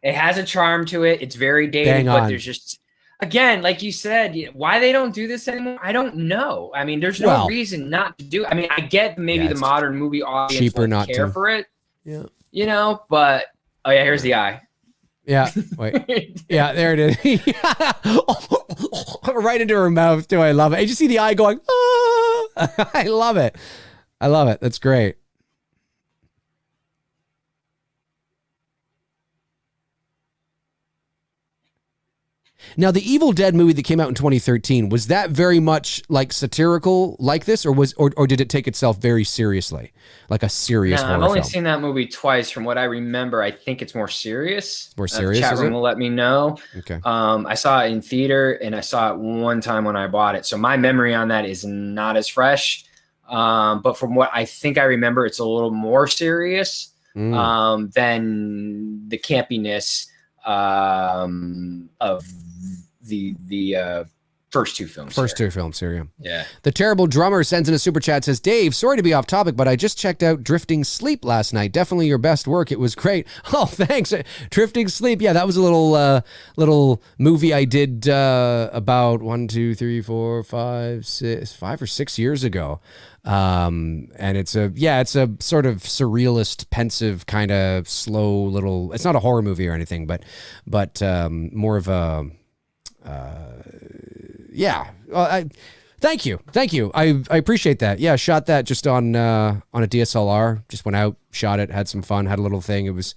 It has a charm to it. It's very dated, but there's just, again, like you said, why they don't do this anymore, I don't know. I mean, there's no reason not to do. I mean, I get maybe the modern movie audience cheaper not care to for it. Yeah. But oh yeah, here's the eye. Yeah. Wait. Yeah, there it is. Right into her mouth too. I love it. You just see the eye going, ah! I love it. I love it. That's great. Now, the Evil Dead movie that came out in 2013, was that very much like satirical like this, or did it take itself very seriously? Like a serious horror film? I've only seen that movie twice. From what I remember, I think it's more serious. More serious, the chat room will let me know. Okay. I saw it in theater, and I saw it one time when I bought it. So my memory on that is not as fresh. But from what I think I remember, it's a little more serious than the campiness of the first two films. First two films here, yeah. Yeah. The Terrible Drummer sends in a super chat, says, Dave, sorry to be off topic, but I just checked out Drifting Sleep last night. Definitely your best work. It was great. Oh, thanks. Drifting Sleep. Yeah, that was a little movie I did about 5 or 6 years ago. And it's a sort of surrealist, pensive, kind of slow little, it's not a horror movie or anything, but more of a, thank you. I appreciate that. Yeah, shot that just on a DSLR. Just went out, shot it, had some fun, had a little thing. It was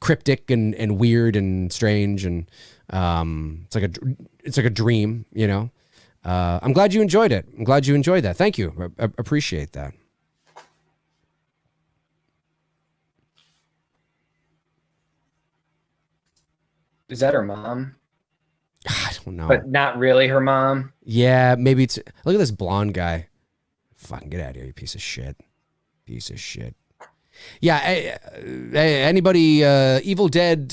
cryptic and weird and strange, and it's like a dream, you know. I'm glad you enjoyed it. I'm glad you enjoyed that. Thank you. I appreciate that. Is that her mom? I don't know. But not really her mom. Yeah, maybe it's... Look at this blonde guy. Fucking get out of here, you piece of shit. Piece of shit. Yeah, anybody... Evil Dead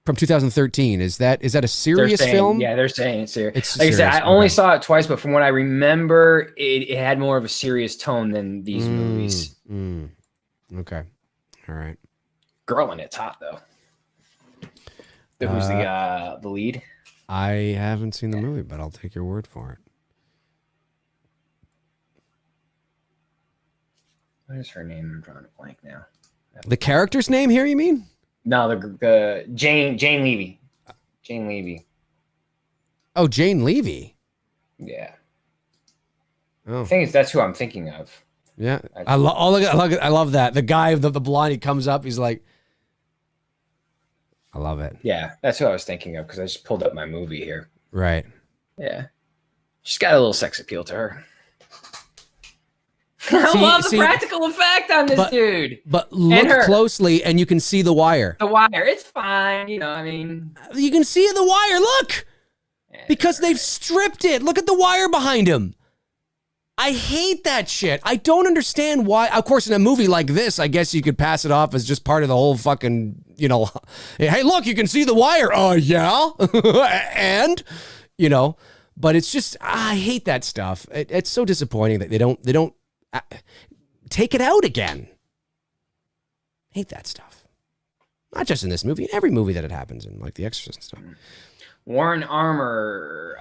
from 2013, is that a serious film? Yeah, they're saying it's serious. It's like serious. I said, I only saw it twice, but from what I remember, it had more of a serious tone than these movies. Okay. All right. Girl in it's hot, though. Who's the lead? I haven't seen the movie, but I'll take your word for it. What is her name? I'm drawing a blank now. The character's name here, you mean? No, the Jane Levy. Jane Levy. Oh, Jane Levy. Yeah. Oh. I think that's who I'm thinking of. Yeah. I love that. The guy, the blonde, he comes up, he's like, I love it. Yeah, that's who I was thinking of because I just pulled up my movie here. Right. Yeah. She's got a little sex appeal to her. I love the practical effect on this dude. But look closely and you can see the wire. The wire. It's fine. You know, I mean. You can see the wire. Look. Yeah, because they've stripped it. Look at the wire behind him. I hate that shit. I don't understand why. Of course, in a movie like this, I guess you could pass it off as just part of the whole fucking, you know, hey, look, you can see the wire. Oh, yeah. And, you know, but it's just, I hate that stuff. It's so disappointing that they don't take it out again. Hate that stuff. Not just in this movie, in every movie that it happens in, like The Exorcist and stuff. Warren Armour,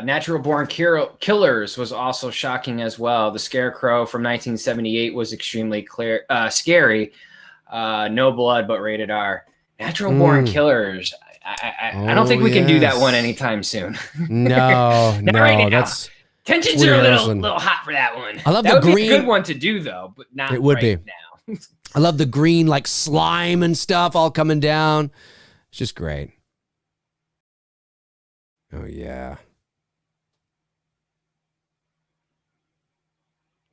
Natural Born Killers was also shocking as well. The Scarecrow from 1978 was extremely scary. No blood, but rated R. Natural Born Killers. I don't think we can do that one anytime soon. No, no, right now. That's tensions are a little hot for that one. I love that the would green. Be a good one to do though, but not. It would right be now. I love the green, like slime and stuff, all coming down. It's just great. Oh, yeah.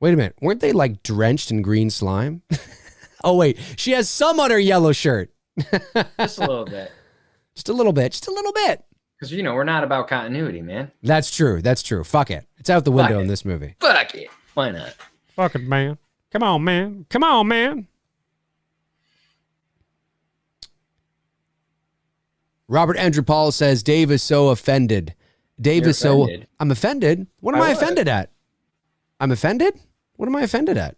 Wait a minute. Weren't they like drenched in green slime? Oh, wait. She has some on her yellow shirt. Just a little bit. Just a little bit. Just a little bit. Because, you know, we're not about continuity, man. That's true. That's true. Fuck it. It's out the window in this movie. Fuck it. Why not? Fuck it, man. Come on, man. Come on, man. Robert Andrew Paul says, Dave is so offended. You're offended. I'm offended? What am I offended at? I'm offended? What am I offended at?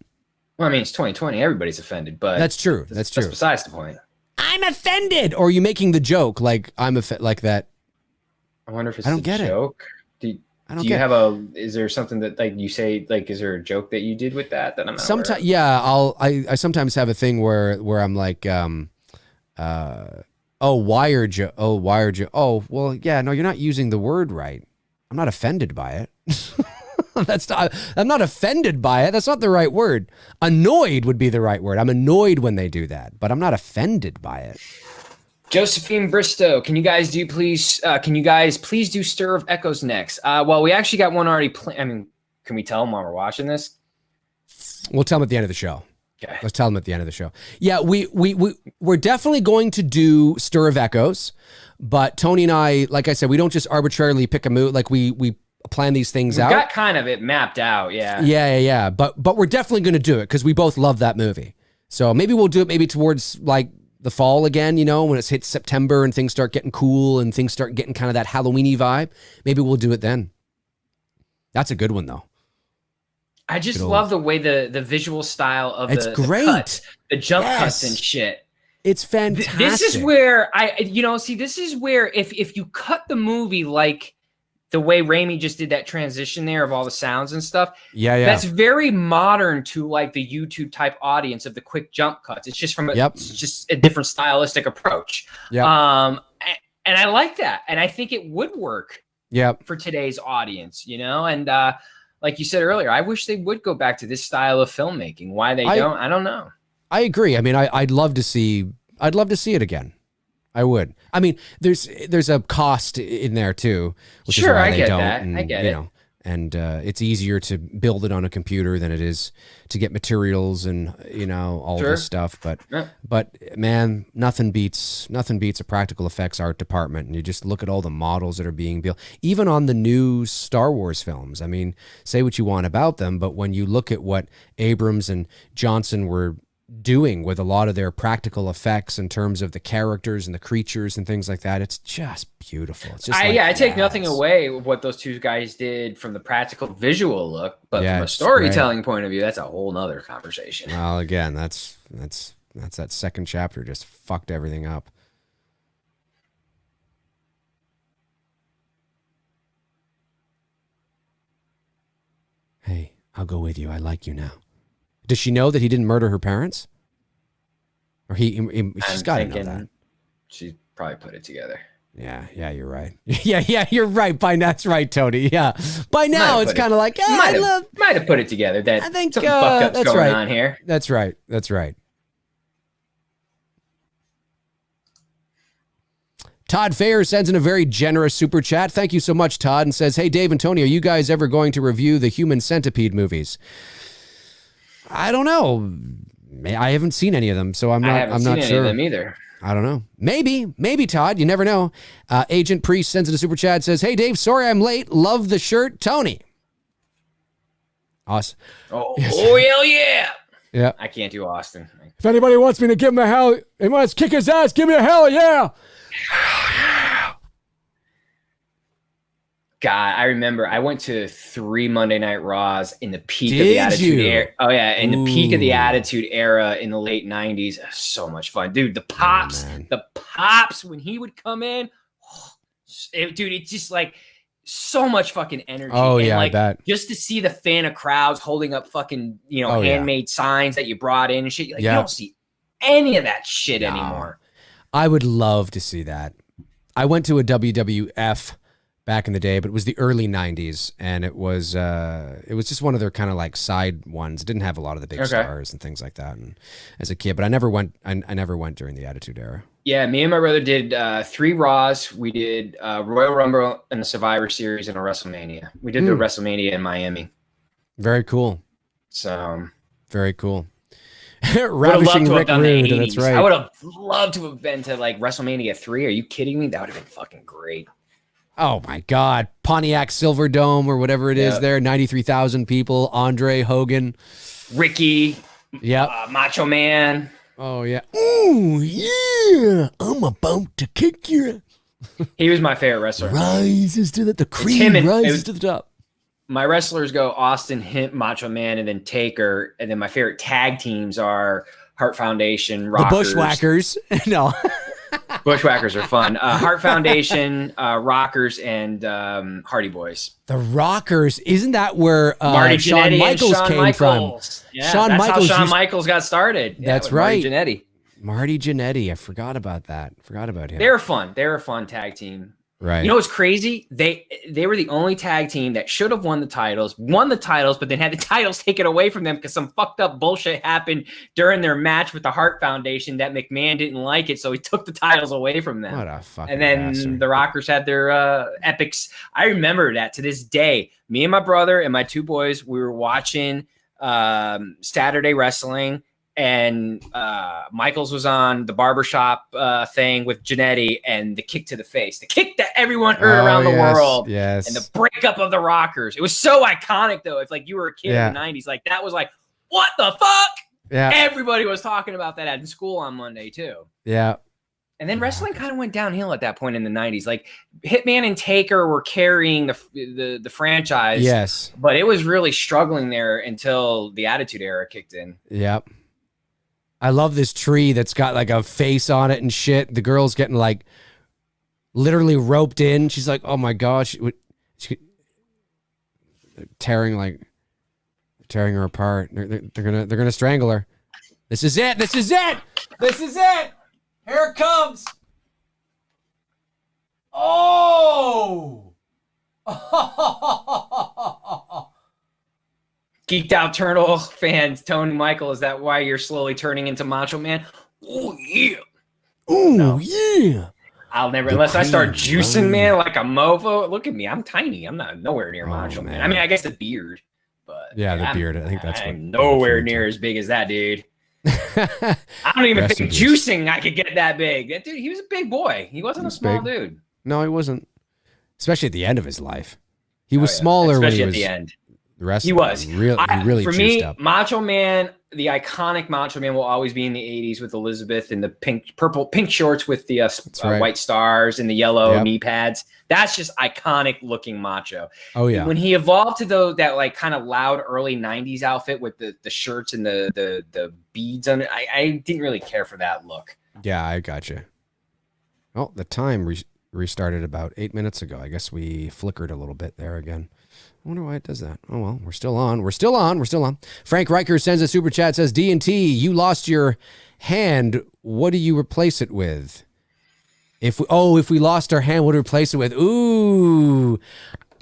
Well, I mean, it's 2020. Everybody's offended, but... That's true. That's true. That's besides the point. I'm offended! Or are you making the joke like I'm like that? I wonder if it's a joke. Is there something that like you say, like, is there a joke that you did with that I'm not sometimes? Yeah, I sometimes have a thing where I'm like, wire joke. Oh, well, yeah, no, you're not using the word right. I'm not offended by it. I'm not offended by it. That's not the right word. Annoyed would be the right word. I'm annoyed when they do that, but I'm not offended by it. Josephine Bristow, can you guys please do Stir of Echoes next? Well, we actually got one already planned. I mean, can we tell them while we're watching this? We'll tell them at the end of the show. Okay. Let's tell them at the end of the show. Yeah, we're definitely going to do Stir of Echoes, but Tony and I, like I said, we don't just arbitrarily pick a movie. Like we plan these things out. We've got kind of it mapped out, yeah. Yeah. But we're definitely going to do it because we both love that movie. So maybe we'll do it maybe towards like the fall again, you know, when it's hit September and things start getting cool and things start getting kind of that Halloween-y vibe, maybe we'll do it then. That's a good one, though. I just love the way the visual style of it's great. The cuts, the jump cuts and shit. It's fantastic. This is where this is where if you cut the movie like the way Raimi just did that transition there of all the sounds and stuff. Yeah. That's very modern to like the YouTube type audience of the quick jump cuts. It's just it's just a different stylistic approach. And I like that. And I think it would work for today's audience, you know? And like you said earlier, I wish they would go back to this style of filmmaking. Why they don't, I don't know. I agree. I mean, I'd love to see it again. I would. I mean, there's a cost in there too. Which is why I get don't, that. and, I get it. And it's easier to build it on a computer than it is to get materials and all this stuff. But man, nothing beats a practical effects art department. And you just look at all the models that are being built, even on the new Star Wars films. I mean, say what you want about them, but when you look at what Abrams and Johnson were doing with a lot of their practical effects in terms of the characters and the creatures and things like that, it's just beautiful. It's just I take nothing away with what those two guys did from the practical visual look, but from a storytelling point of view, that's a whole nother conversation. Well, again, that's that second chapter just fucked everything up. Hey, I'll go with you. I like you now. Does she know that he didn't murder her parents? Or she's got to know that. She probably put it together. Yeah, you're right. Yeah, you're right. That's right, Tony. Yeah. By now, it's kind of like, might have put it together. I think something fucked up's going on here. That's right. Todd Fayer sends in a very generous super chat. Thank you so much, Todd, and says, hey, Dave and Tony, are you guys ever going to review the Human Centipede movies? I don't know. I haven't seen any of them, so I'm not sure. I haven't seen any of them either. I don't know. Maybe Todd. You never know. Agent Priest sends in a super chat, says, hey, Dave, sorry I'm late. Love the shirt. Tony. Awesome. Oh, hell yeah. Yeah. I can't do Austin. If anybody wants me to give him a hell, he wants to kick his ass, give me a hell yeah. God, I remember I went to 3 Monday Night Raws in the peak of the Attitude Era. Oh yeah, in the peak of the Attitude Era in the late 90s. So much fun, dude. The pops when he would come in, dude, it's just like so much fucking energy. Oh yeah, like, I bet. Just to see the fan of crowds holding up fucking handmade signs that you brought in and shit. Like, you don't see any of that shit anymore. I would love to see that. I went to a WWF back in the day, but it was the early 90s, and it was just one of their kind of like side ones. It didn't have a lot of the big stars and things like that. And as a kid, but I never went during the Attitude Era. Yeah, me and my brother did 3 Raws. We did Royal Rumble and the Survivor Series and a WrestleMania. We did the WrestleMania in Miami. Very cool. So very cool. Ravishing Rick Rude, that's right. I would have loved to have been to like WrestleMania 3. Are you kidding me? That would have been fucking great. Oh my God. Pontiac Silverdome or whatever it is there. 93,000 people. Andre Hogan. Ricky. Yeah. Macho Man. Oh yeah. Oh yeah. I'm about to kick you. He was my favorite wrestler. Rises to the cream rises to the top. My wrestlers go Austin, Hint, Macho Man, and then Taker. And then my favorite tag teams are Heart Foundation, Rockers. The Bushwhackers. No. Bushwhackers are fun. Heart Foundation, Rockers, and Hardy Boys. The Rockers, isn't that where Marty Shawn Michaels came from? Yeah, that's how Shawn Michaels got started. That's right. Marty Jannetty. I forgot about that. Forgot about him. They were fun. They were a fun tag team. Right. You know what's crazy? They were the only tag team that should have won the titles, but then had the titles taken away from them because some fucked up bullshit happened during their match with the Hart Foundation that McMahon didn't like it, so he took the titles away from them. What a fucking And then bastard. The Rockers had their epics. I remember that to this day. Me and my brother and my 2 boys, we were watching Saturday wrestling. And Michaels was on the barbershop thing with Jannetty and the kick to the face, the kick that everyone heard around the world, and the breakup of the Rockers. It was so iconic, though. If like you were a kid in the 90s, like that was like, what the fuck? Yeah. Everybody was talking about that at school on Monday too. Yeah. And then wrestling kind of went downhill at that point in the 90s. Like Hitman and Taker were carrying the franchise. Yes. But it was really struggling there until the Attitude Era kicked in. Yep. I love this tree that's got like a face on it and shit. The girl's getting like literally roped in. She's like, oh my gosh. She tearing her apart. They're gonna strangle her. This is it. This is it. This is it. Here it comes. Oh. Geeked Out Turtle fans, Tony Michael, is that why you're slowly turning into Macho Man? Oh yeah. Oh no. Yeah. I'll never, unless I start juicing, man, like a mofo. Look at me, I'm tiny. I'm not nowhere near Macho Man. I mean, I guess the beard, but yeah, the beard. I think that's I'm nowhere near as big as that dude. I don't even think juicing I could get that big. That dude, he was a big boy. He wasn't a small dude. No, he wasn't. Especially at the end of his life, he was smaller. Especially when he was at the end. The rest he was really for juiced me. Up. Macho Man, the iconic Macho Man, will always be in the '80s with Elizabeth in the pink shorts with the white stars and the yellow knee pads. That's just iconic looking Macho. Oh yeah. When he evolved to that like kind of loud early '90s outfit with the shirts and the beads on it, I didn't really care for that look. Yeah, I got you. Oh, the time restarted about 8 minutes ago. I guess we flickered a little bit there again. I wonder why it does that. Oh, well, we're still on. We're still on. We're still on. Frank Riker sends a super chat, says, D&T, you lost your hand. What do you replace it with? If we lost our hand, what do we replace it with? Ooh,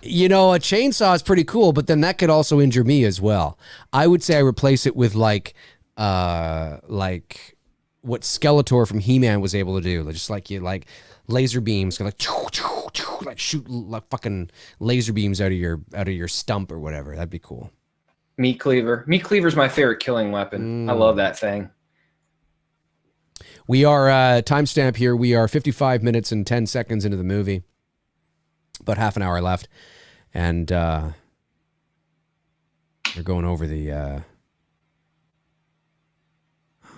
you know, a chainsaw is pretty cool, but then that could also injure me as well. I would say I replace it with like what Skeletor from He-Man was able to do. Just like laser beams, like shoot like fucking laser beams out of your stump or whatever. That'd be cool. Meat cleaver. Meat cleaver's my favorite killing weapon. I love that thing. We are timestamp here. We are 55 minutes and 10 seconds into the movie. About half an hour left, and we're going over the.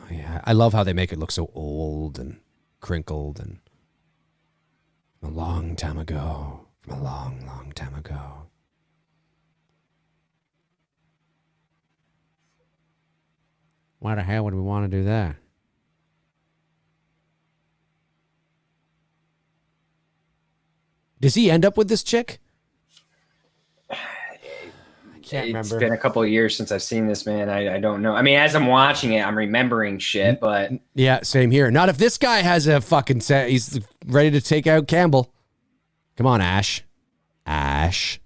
Yeah, I love how they make it look so old and crinkled and. A long time ago. From a long, long time ago. Why the hell would we want to do that? Does he end up with this chick? I can't remember. It's been a couple of years since I've seen this, man. I don't know. I mean, as I'm watching it, I'm remembering shit, but... Yeah, same here. Not if this guy has a fucking set. He's ready to take out Campbell. Come on, Ash. Ash.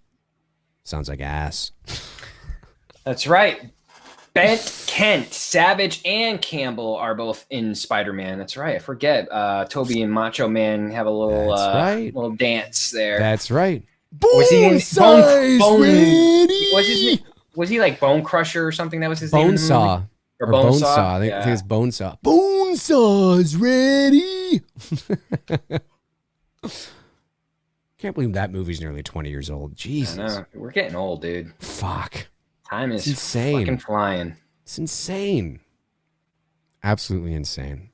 Sounds like ass. That's right. Bent, Kent, Savage, and Campbell are both in Spider-Man. That's right. I forget. Toby and Macho Man have a little little dance there. That's right. Was he in Bone? Was he like Bone Crusher or something? That was his name. Bonesaw. Or Bonesaw. I think it's Bonesaw. Bonesaw's ready. Can't believe that movie's nearly 20 years old. Jesus. I know. We're getting old, dude. Fuck. Time is insane. Fucking flying. It's insane. Absolutely insane.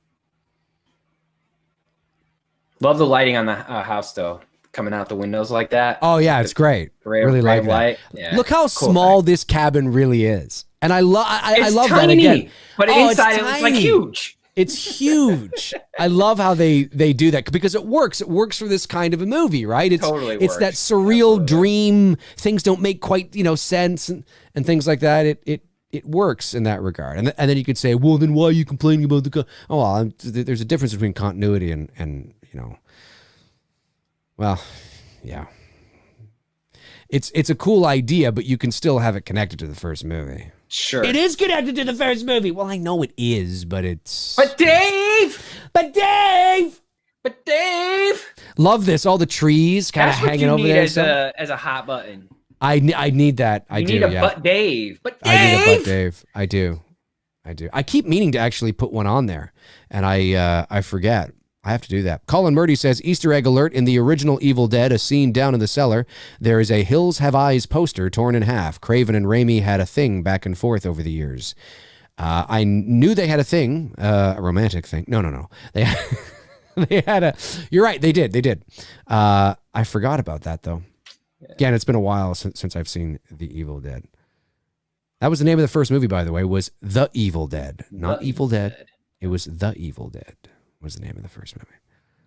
Love the lighting on the house, though. Coming out the windows like that. Oh, yeah, it's great. Really like that. Yeah. Look how small this cabin really is. And I love that again. But inside it's like huge. It's huge. I love how they do that because it works. It works for this kind of a movie, right? It's totally it's that surreal dream. Things don't make quite, sense and things like that. It works in that regard. And then you could say, well, then why are you complaining about the there's a difference between continuity and well, yeah. It's a cool idea, but you can still have it connected to the first movie. Sure. It is connected to the first movie. Well, I know it is, but it's... But Dave! Love this. All the trees kind of hanging over there. That's what you need as a hot button. I need that. You need a Butt Dave. But Dave! I need a Butt Dave. I do. I keep meaning to actually put one on there, and I forget. I have to do that. Colin Murdy says, Easter egg alert, in the original Evil Dead, a scene down in the cellar, there is a Hills Have Eyes poster torn in half. Craven and Raimi had a thing back and forth over the years. I knew they had a thing, a romantic thing. No. They they had a. You're right. They did. I forgot about that though. Again, it's been a while since I've seen The Evil Dead. That was the name of the first movie, by the way, was The Evil Dead. Not Evil Dead. It was The Evil Dead was the name of the first movie.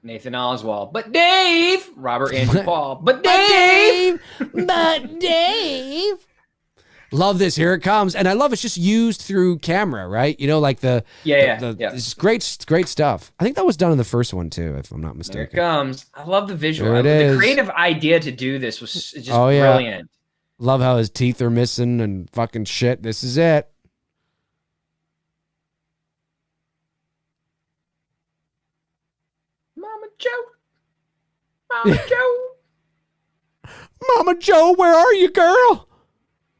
Nathan Oswald. But Dave! Robert Andrew Paul. But Dave! But Dave! Love this. Here it comes. And I love it's just used through camera, right? You know, like the... Yeah. It's great stuff. I think that was done in the first one, too, if I'm not mistaken. Here it comes. I love the visual. There it is. The creative idea to do this was just brilliant. Love how his teeth are missing and fucking shit. This is it. Mama Joe. Mama Joe. Mama Joe, where are you, girl?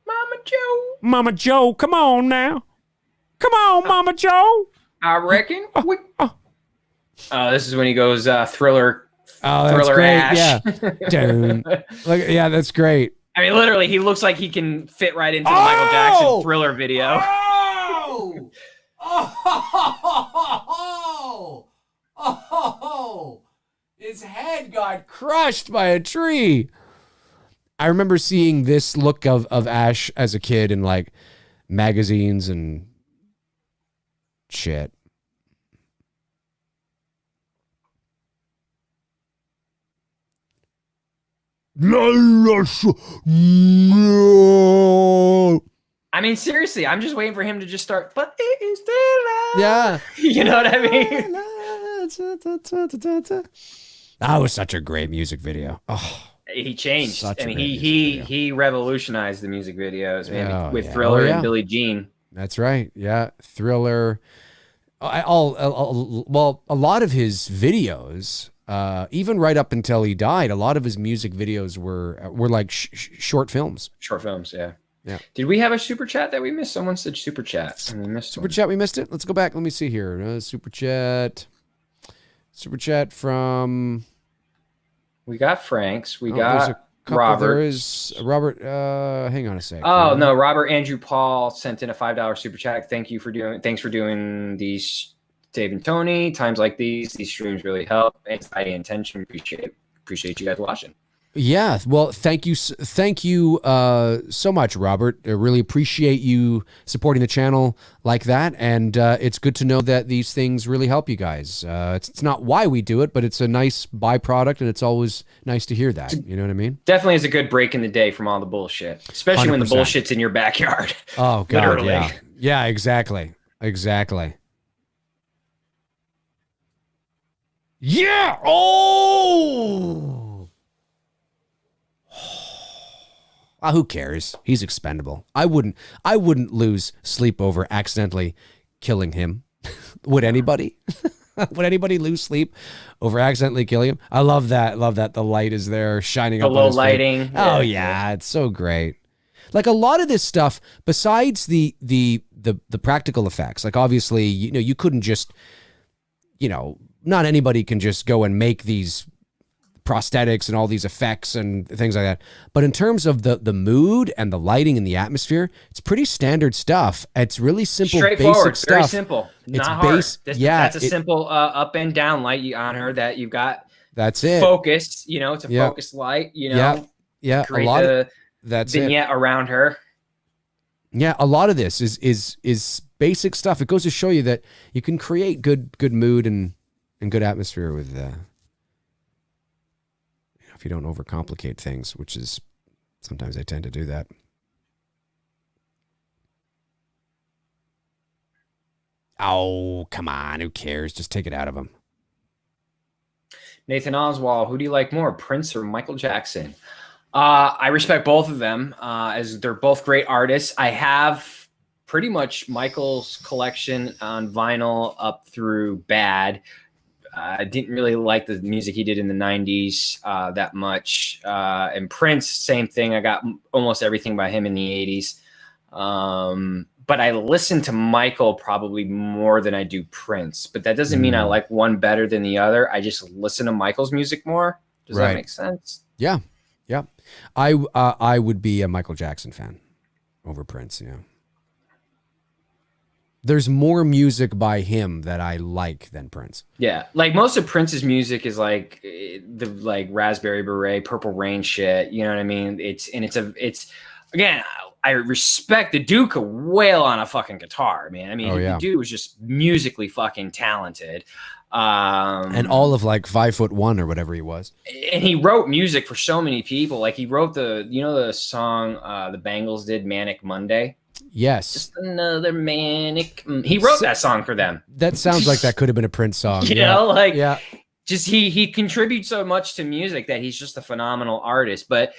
Mama Joe. Mama Joe, come on now. Come on, Mama Joe. I reckon. This is when he goes thriller. Oh, that's thriller great. Ash. Yeah. Dude. Yeah, that's great. I mean, literally, he looks like he can fit right into the Michael Jackson Thriller video. His head got crushed by a tree. I remember seeing this look of Ash as a kid in like magazines and shit. I mean, seriously, I'm just waiting for him to just start. But it is still Yeah. You know what I mean? That was such a great music video. Oh, he changed. Such I a mean, great he revolutionized the music videos, man, with yeah. Thriller and Billie Jean. That's right. Yeah, Thriller. A lot of his videos, even right up until he died, a lot of his music videos were like short films. Short films, yeah. Yeah. Did we have a super chat that we missed? Someone said super chat, and we missed super chat. We missed it. Let's go back. Let me see here. Super chat from. We got Frank's. We got Robert. There is Robert. Hang on a sec. Oh no, Robert Andrew Paul sent in a $5 super chat. Thanks for doing these, Dave and Tony. Times like these streams really help. Anxiety and tension. Appreciate you guys watching. Yeah, well, thank you so much, Robert. I really appreciate you supporting the channel like that, and it's good to know that these things really help you guys. It's not why we do it, but it's a nice byproduct, and it's always nice to hear that. You know what I mean? Definitely is a good break in the day from all the bullshit, especially 100%. When the bullshit's in your backyard. Oh, God, literally. Yeah, exactly. Yeah! Oh! Who cares? He's expendable. I wouldn't lose sleep over accidentally killing him. Would anybody? Would anybody lose sleep over accidentally killing him? I love that. The light is there shining up. The low lighting. Oh yeah, it's so great. Like a lot of this stuff, besides the practical effects, like obviously, you couldn't just, not anybody can just go and make these prosthetics and all these effects and things like that. But in terms of the mood and the lighting and the atmosphere, it's pretty standard stuff. It's really simple, straightforward, basic stuff. very simple, not hard. That's a simple up and down light on her that you've got. That's it. Focused, it's a focused light. Yeah. Create a lot that's vignette around her. Yeah, a lot of this is basic stuff. It goes to show you that you can create good mood and good atmosphere with. If you don't overcomplicate things, which is sometimes I tend to do that. Oh, come on. Who cares? Just take it out of them. Nathan Oswald, who do you like more, Prince or Michael Jackson? I respect both of them as they're both great artists. I have pretty much Michael's collection on vinyl up through Bad. I didn't really like the music he did in the 90s that much. And Prince, same thing. I got almost everything by him in the 80s. But I listen to Michael probably more than I do Prince. But that doesn't mean I like one better than the other. I just listen to Michael's music more. Does that make sense? Yeah. Yeah. I would be a Michael Jackson fan over Prince, There's more music by him that I like than Prince. Yeah, like most of Prince's music is like the like Raspberry Beret, Purple Rain shit. You know what I mean? It's again. I respect the dude could wail on a fucking guitar, man. I mean, the dude was just musically fucking talented. And all of like 5'1" or whatever he was. And he wrote music for so many people. Like he wrote the song the Bangles did, Manic Monday. Yes. Just another manic. He wrote that song for them. That sounds like that could have been a Prince song. You know, like just he contributes so much to music that he's just a phenomenal artist. But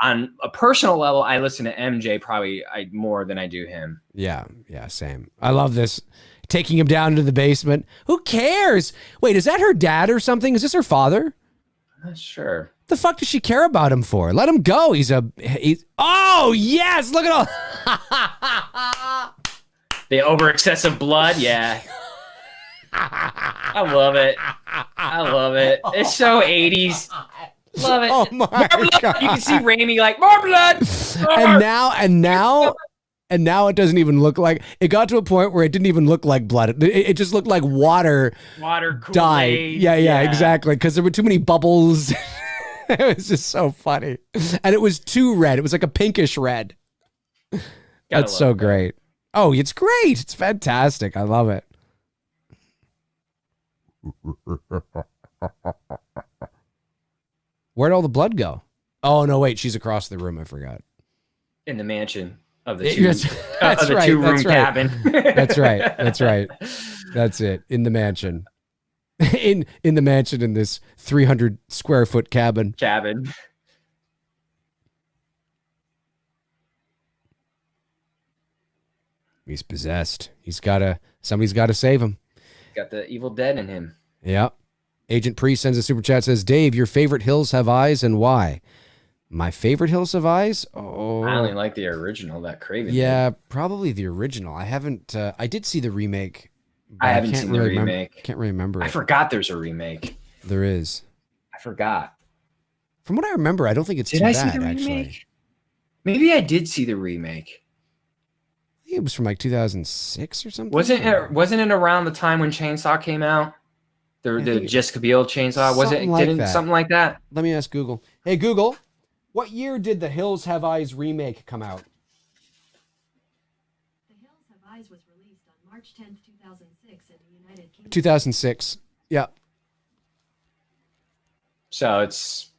on a personal level, I listen to MJ probably more than I do him. Yeah, same. I love this. Taking him down into the basement. Who cares? Wait, is that her dad or something? Is this her father? I'm not sure. The fuck does she care about him for? Let him go. He's oh yes, look at all the over excessive blood. Yeah. I love it. It's so 80s. Love it. Oh my God. You can see Raimi like more blood. And now it doesn't even look like it got to a point where it didn't even look like blood. It just looked like water died. Yeah, exactly. Because there were too many bubbles. It was just so funny. And it was too red. It was like a pinkish red. That's so great. Oh, it's great. It's fantastic. I love it. Where'd all the blood go? Oh, no, wait. She's across the room. I forgot. In the mansion of the two-room cabin. That's right. That's it. In the mansion. In the mansion in this 300 square foot cabin. He's possessed. Somebody's got to save him. Got the Evil Dead in him. Yeah. Agent Priest sends a super chat, says, Dave, your favorite Hills Have Eyes and why? My favorite Hills Have Eyes? Oh, I only like the original, that Craven. Yeah, probably the original. I haven't, I did see the remake. I haven't seen the remake. Can't really remember. I forgot there's a remake. There is. I forgot. From what I remember, I don't think it's too bad, actually. Maybe I did see the remake. I think it was from like 2006 or something. Wasn't it around the time when Chainsaw came out? The Jessica Biel Chainsaw? Was it something like that? Let me ask Google. Hey, Google, what year did The Hills Have Eyes remake come out? The Hills Have Eyes was released on March 10th, 2006 in the United Kingdom. 2006. Yeah. So it's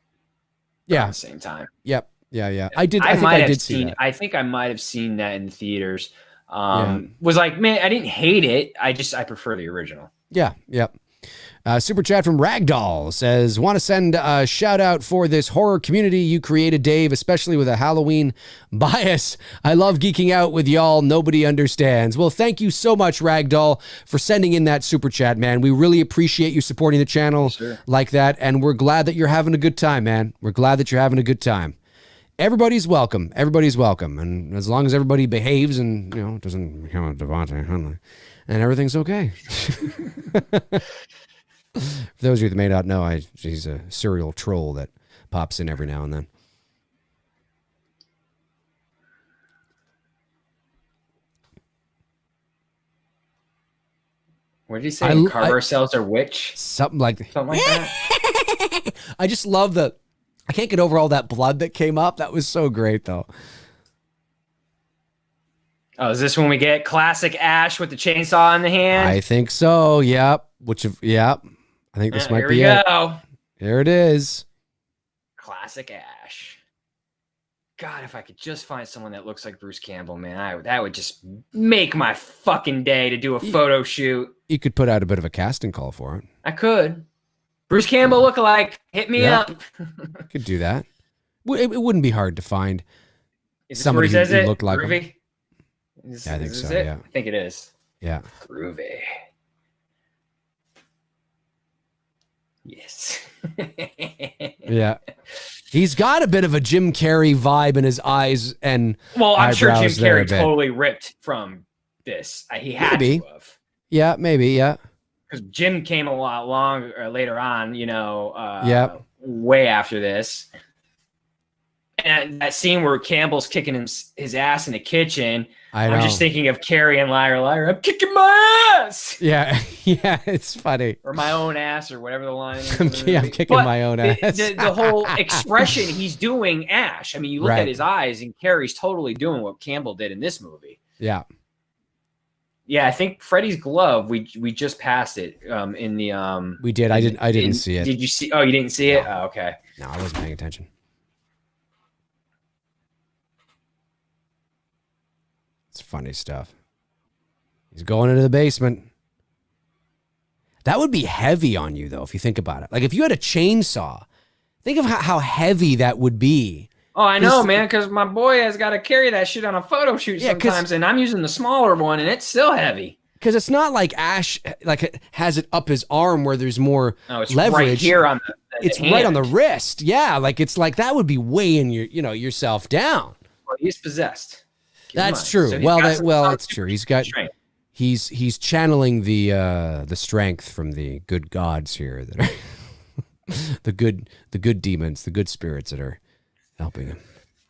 around the same time. Yep. Yeah. I think I did see that. I think I might have seen that in theaters. Was like, man, I didn't hate it. I prefer the original. Yeah. Yep. Super chat from Ragdoll says, want to send a shout out for this horror community you created, Dave, especially with a Halloween bias. I love geeking out with y'all. Nobody understands. Well, thank you so much, Ragdoll, for sending in that super chat, man. We really appreciate you supporting the channel like that. And we're glad that you're having a good time, man. We're glad that you're having a good time. Everybody's welcome. Everybody's welcome. And as long as everybody behaves and, doesn't become a Devontae Hunley, and everything's okay. For those of you that may not know, she's a serial troll that pops in every now and then. What did he say? Carve ourselves a witch? Something like that. I just love I can't get over all that blood that came up. That was so great, though. Oh, is this when we get classic Ash with the chainsaw in the hand? I think so. Yep. I think this might be it. Here we go. There it is. Classic Ash. God, if I could just find someone that looks like Bruce Campbell, man, that would just make my fucking day to do a photo shoot. You could put out a bit of a casting call for it. I could. Bruce Campbell lookalike. Hit me up. Could do that. It wouldn't be hard to find somebody who looked like Groovy? him. I think so, yeah. I think it is. Yeah. Groovy. Yes. Yeah. He's got a bit of a Jim Carrey vibe in his eyes and I'm sure Jim Carrey totally ripped from this. He had to have. Yeah, maybe, yeah. Because Jim came a lot longer later on, way after this. And that scene where Campbell's kicking his ass in the kitchen, I'm just thinking of Carrie and Liar Liar. I'm kicking my ass. Yeah, yeah, it's funny. Or my own ass, or whatever the line is. I'm kicking my own ass. The whole expression he's doing, Ash. I mean, you look at his eyes, and Carrie's totally doing what Campbell did in this movie. Yeah. Yeah, I think Freddy's Glove. We just passed it in the. We did. I didn't see it. Did you see? Oh, you didn't see it? Oh, okay. No, I wasn't paying attention. It's funny stuff. He's going into the basement. That would be heavy on you, though, if you think about it. Like, if you had a chainsaw, think of how heavy that would be. Oh, I know, man, because my boy has got to carry that shit on a photo shoot sometimes, and I'm using the smaller one, and it's still heavy. Because it's not like Ash has it up his arm where there's more it's leverage. Right here on it's hand. Right on the wrist. Yeah, it's like that would be weighing yourself down. Well, he's possessed. That's true. So it's true. He's channeling the strength from the good gods here that are the good demons, the good spirits that are helping him.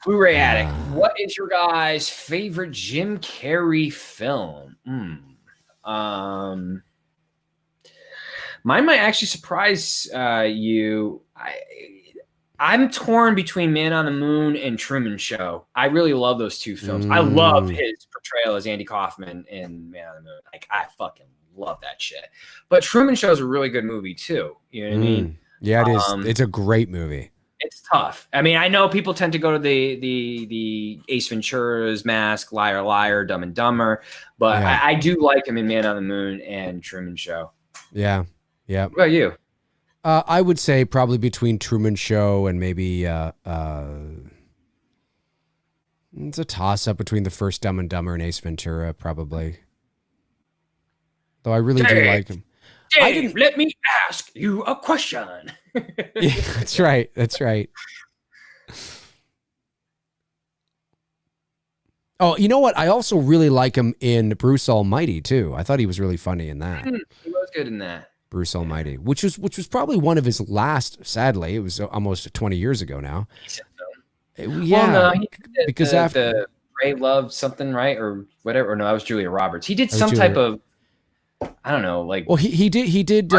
Blu-ray Addict. What is your guys' favorite Jim Carrey film? Mine might actually surprise you. I'm torn between Man on the Moon and Truman Show. I really love those two films. I love his portrayal as Andy Kaufman in Man on the Moon. I fucking love that shit. But Truman Show is a really good movie too. You know what I mean? Yeah, it is. It's a great movie. It's tough. I mean, I know people tend to go to the Ace Ventura's Mask, Liar Liar, Dumb and Dumber, but I do like him in Man on the Moon and Truman Show. Yeah. Yeah. What about you? I would say probably between Truman Show and maybe it's a toss-up between the first Dumb and Dumber and Ace Ventura, probably. Though I really do like him. Dave, let me ask you a question. Yeah, that's right. That's right. Oh, you know what? I also really like him in Bruce Almighty, too. I thought he was really funny in that. He was good in that. Bruce Almighty, which was probably one of his last, sadly. It was almost 20 years ago now. Yeah. Well, no, because after Ray loved something, right? Or whatever. Or no, that was Julia Roberts. He did some type of, I don't know, like. Well, he did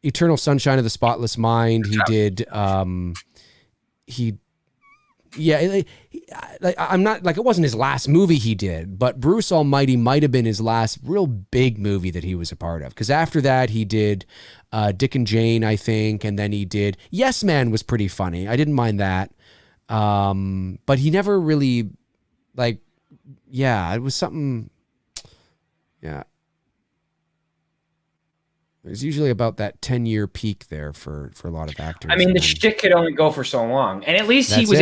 Eternal Sunshine of the Spotless Mind. He did, I'm not like, it wasn't his last movie he did, but Bruce Almighty might have been his last real big movie that he was a part of. Because after that, he did Dick and Jane, I think, and then he did Yes Man was pretty funny. I didn't mind that, but he never really it was something. Yeah, there's usually about that 10-year peak there for a lot of actors. I mean, the shtick could only go for so long, and at least he was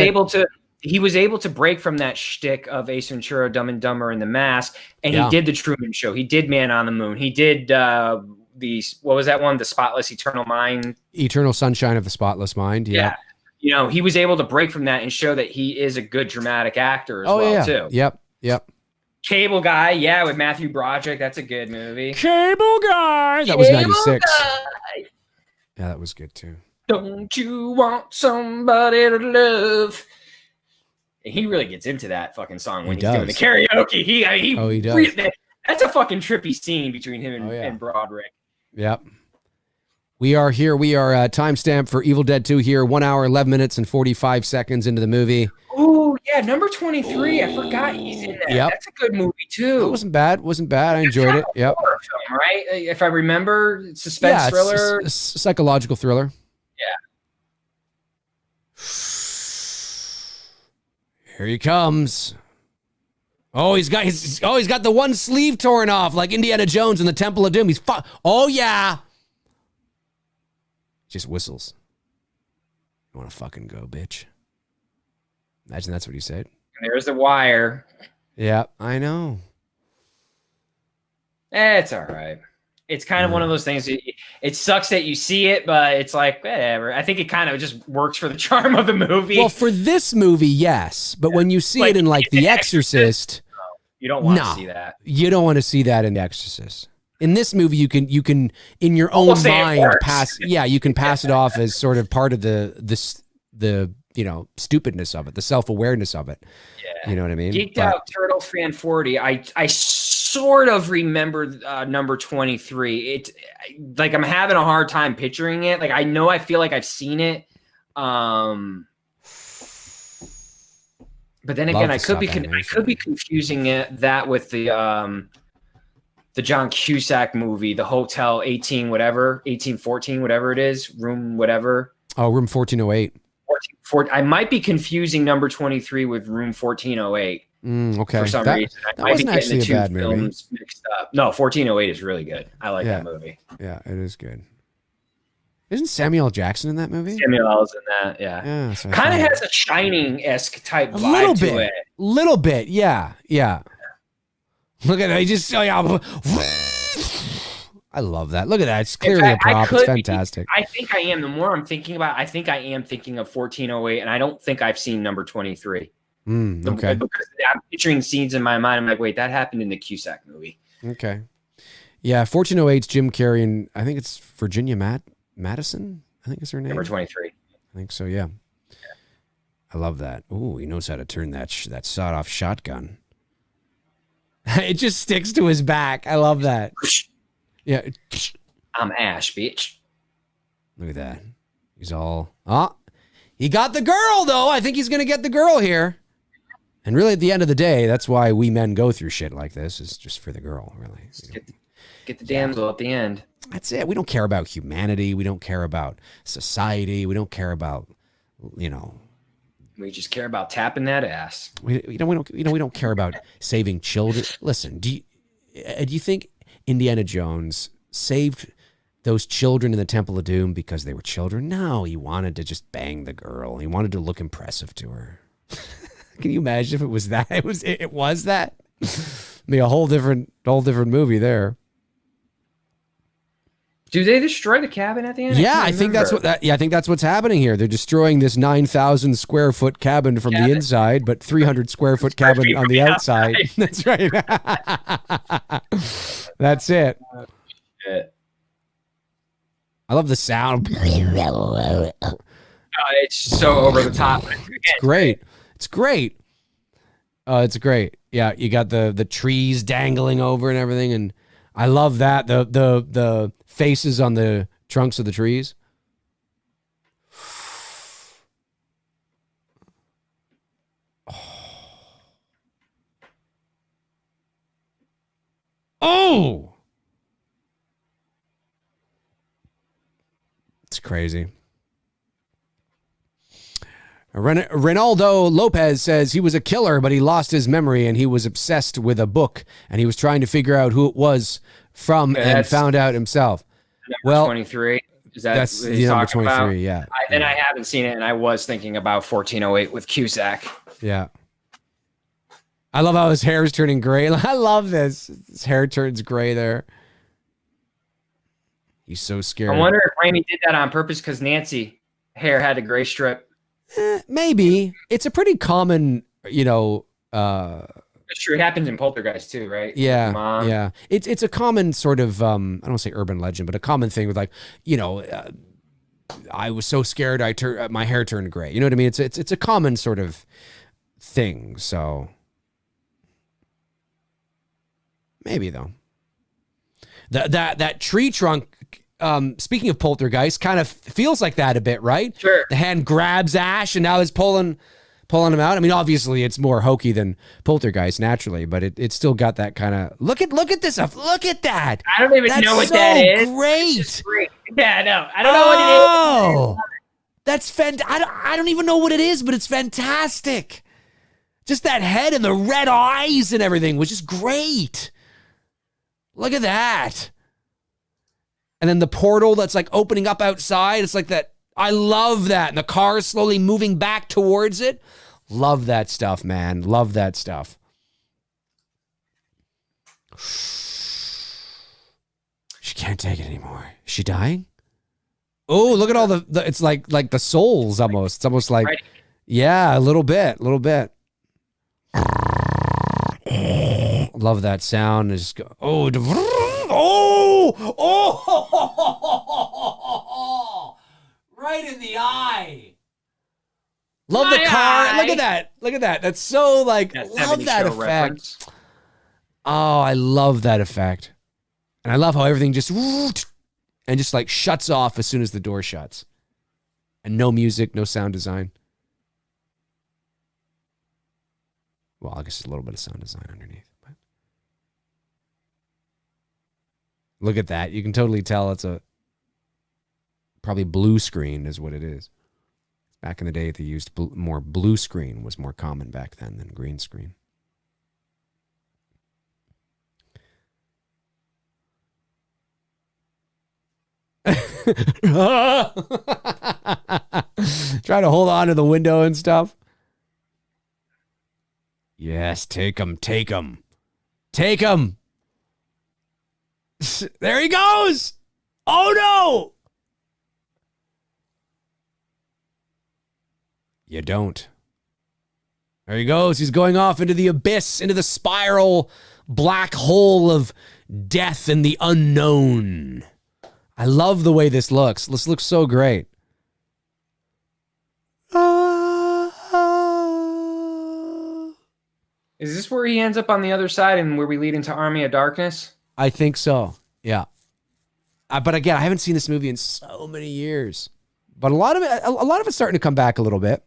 able to break from that shtick of Ace Ventura, Dumb and Dumber, and The Mask, and he did the Truman Show. He did Man on the Moon. He did what was that one? The Spotless Eternal Mind, Eternal Sunshine of the Spotless Mind. Yeah. You know, he was able to break from that and show that he is a good dramatic actor as too. Yep. Cable Guy, with Matthew Broderick. That's a good movie. Cable Guy. That was 96. Yeah, that was good too. Don't you want somebody to love? And he really gets into that fucking song when he's doing the karaoke. He does. That's a fucking trippy scene between him and Broderick. Yep. We are here. We are timestamp for Evil Dead 2 here. 1 hour, 11 minutes, and 45 seconds into the movie. Oh, yeah. Number 23. I forgot he's in that. Yep. That's a good movie, too. It wasn't bad. I enjoyed it. Yep. Horror film, right? If I remember, suspense thriller. It's a psychological thriller. Yeah. Here he comes. Oh, he's got the one sleeve torn off like Indiana Jones in the Temple of Doom. Oh, yeah. Just whistles. You want to fucking go, bitch? Imagine that's what he said. And there's the wire. Yeah, I know. It's all right. It's kind of one of those things. It sucks that you see it, but it's like, whatever. I think it kind of just works for the charm of the movie. Well, for this movie, yes. But when you see it in like The Exorcist, you don't want to see that. You don't want to see that in The Exorcist. In this movie, you can in your own mind pass. Yeah, you can pass it off as sort of part of the stupidness of it, the self-awareness of it. Yeah. You know what I mean? Geeked Out Turtle Fan 40. I sort of remember number 23. It's like I'm having a hard time picturing it. Like I feel like I've seen it. But then again, I could be confusing that with the John Cusack movie, the Hotel 1814, whatever it is, room whatever. Oh, room 1408. I might be confusing number 23 with room 1408. Okay. For some reason. I might wasn't be getting actually the two a bad movie. films mixed up. No, 1408 is really good. I like that movie. Yeah, it is good. Isn't Samuel L. Jackson in that movie? Samuel L. is in that, yeah. Kind of has a Shining-esque type vibe to it. Little bit, yeah. Look at that. He just, I love that. Look at that. It's clearly a prop. It's fantastic. I think I am. The more I'm thinking about it, I think I am thinking of 1408, and I don't think I've seen number 23. Okay. Because I'm picturing scenes in my mind. I'm like, wait, that happened in the Cusack movie. Okay. Yeah, 1408's Jim Carrey, and I think it's Virginia Madison, I think is her name. Number 23. I think so, yeah. I love that. Ooh, he knows how to turn that sawed-off shotgun. It just sticks to his back. I love that. Yeah. I'm Ash, bitch. Look at that. He's all... he got the girl, though. I think he's going to get the girl here. And really, at the end of the day, that's why we men go through shit like this, is just for the girl, really. Get the damsel at the end. That's it. We don't care about humanity. We don't care about society. We don't care about, We just care about tapping that ass. We don't care about saving children. Listen, do you think Indiana Jones saved those children in the Temple of Doom because they were children? No, he wanted to just bang the girl. He wanted to look impressive to her. Can you imagine if it was that? It was that. I mean, a whole different movie there. Do they destroy the cabin at the end? Yeah, I think that's what's happening here. They're destroying this 9,000 square foot cabin from the inside, but 300 square foot cabin on the outside. That's right. That's it. I love the sound. It's so over the top. It's great. It's great. It's great. Yeah, you got the trees dangling over and everything, and I love that the faces on the trunks of the trees. Oh, it's crazy. Ronaldo Lopez says he was a killer, but he lost his memory and he was obsessed with a book and he was trying to figure out who it was from and found out himself. Number 23. That's the number 23, about? Yeah. I haven't seen it, and I was thinking about 1408 with Cusack. Yeah. I love how his hair is turning gray. I love this. His hair turns gray there. He's so scared. I wonder if Raimi did that on purpose because Nancy hair had a gray strip. Maybe. It's a pretty common, It's true. It happens in Poltergeist too, right? Yeah. Yeah. It's a common sort of, I don't want to say urban legend, but a common thing with I was so scared my hair turned gray. You know what I mean? It's a common sort of thing. So maybe though. That tree trunk, speaking of Poltergeist, kind of feels like that a bit, right? Sure. The hand grabs Ash and now is pulling him out. I mean, obviously it's more hokey than Poltergeist naturally, but it's still got that kind of look at this stuff. Look at that. I don't even know what that is. Great. Yeah, no. I don't know what it is. That's fantastic. I don't even know what it is, but it's fantastic. Just that head and the red eyes and everything was just great. Look at that. And then the portal that's like opening up outside. It's like that. I love that. And the car is slowly moving back towards it. Love that stuff, man. Love that stuff. She can't take it anymore. Is she dying? Oh, look at all the it's like the souls almost. It's almost like, yeah, a little bit. Love that sound. Just go, right in the eye. Love the car. Look at that. Look at that. That's so like, love that effect. Reference. Oh, I love that effect. And I love how everything just, and just like shuts off as soon as the door shuts. And no music, no sound design. Well, I guess a little bit of sound design underneath. But look at that. You can totally tell it's probably blue screen is what it is. Back in the day, they used more blue screen was more common back then than green screen. Try to hold on to the window and stuff. Yes, take him, take him. Take him. There he goes. Oh, no. You don't. There he goes. He's going off into the abyss, into the spiral black hole of death and the unknown. I love the way this looks. This looks so great. Is this where he ends up on the other side and where we lead into Army of Darkness? I think so. Yeah. But again, I haven't seen this movie in so many years. But a lot of it's starting to come back a little bit.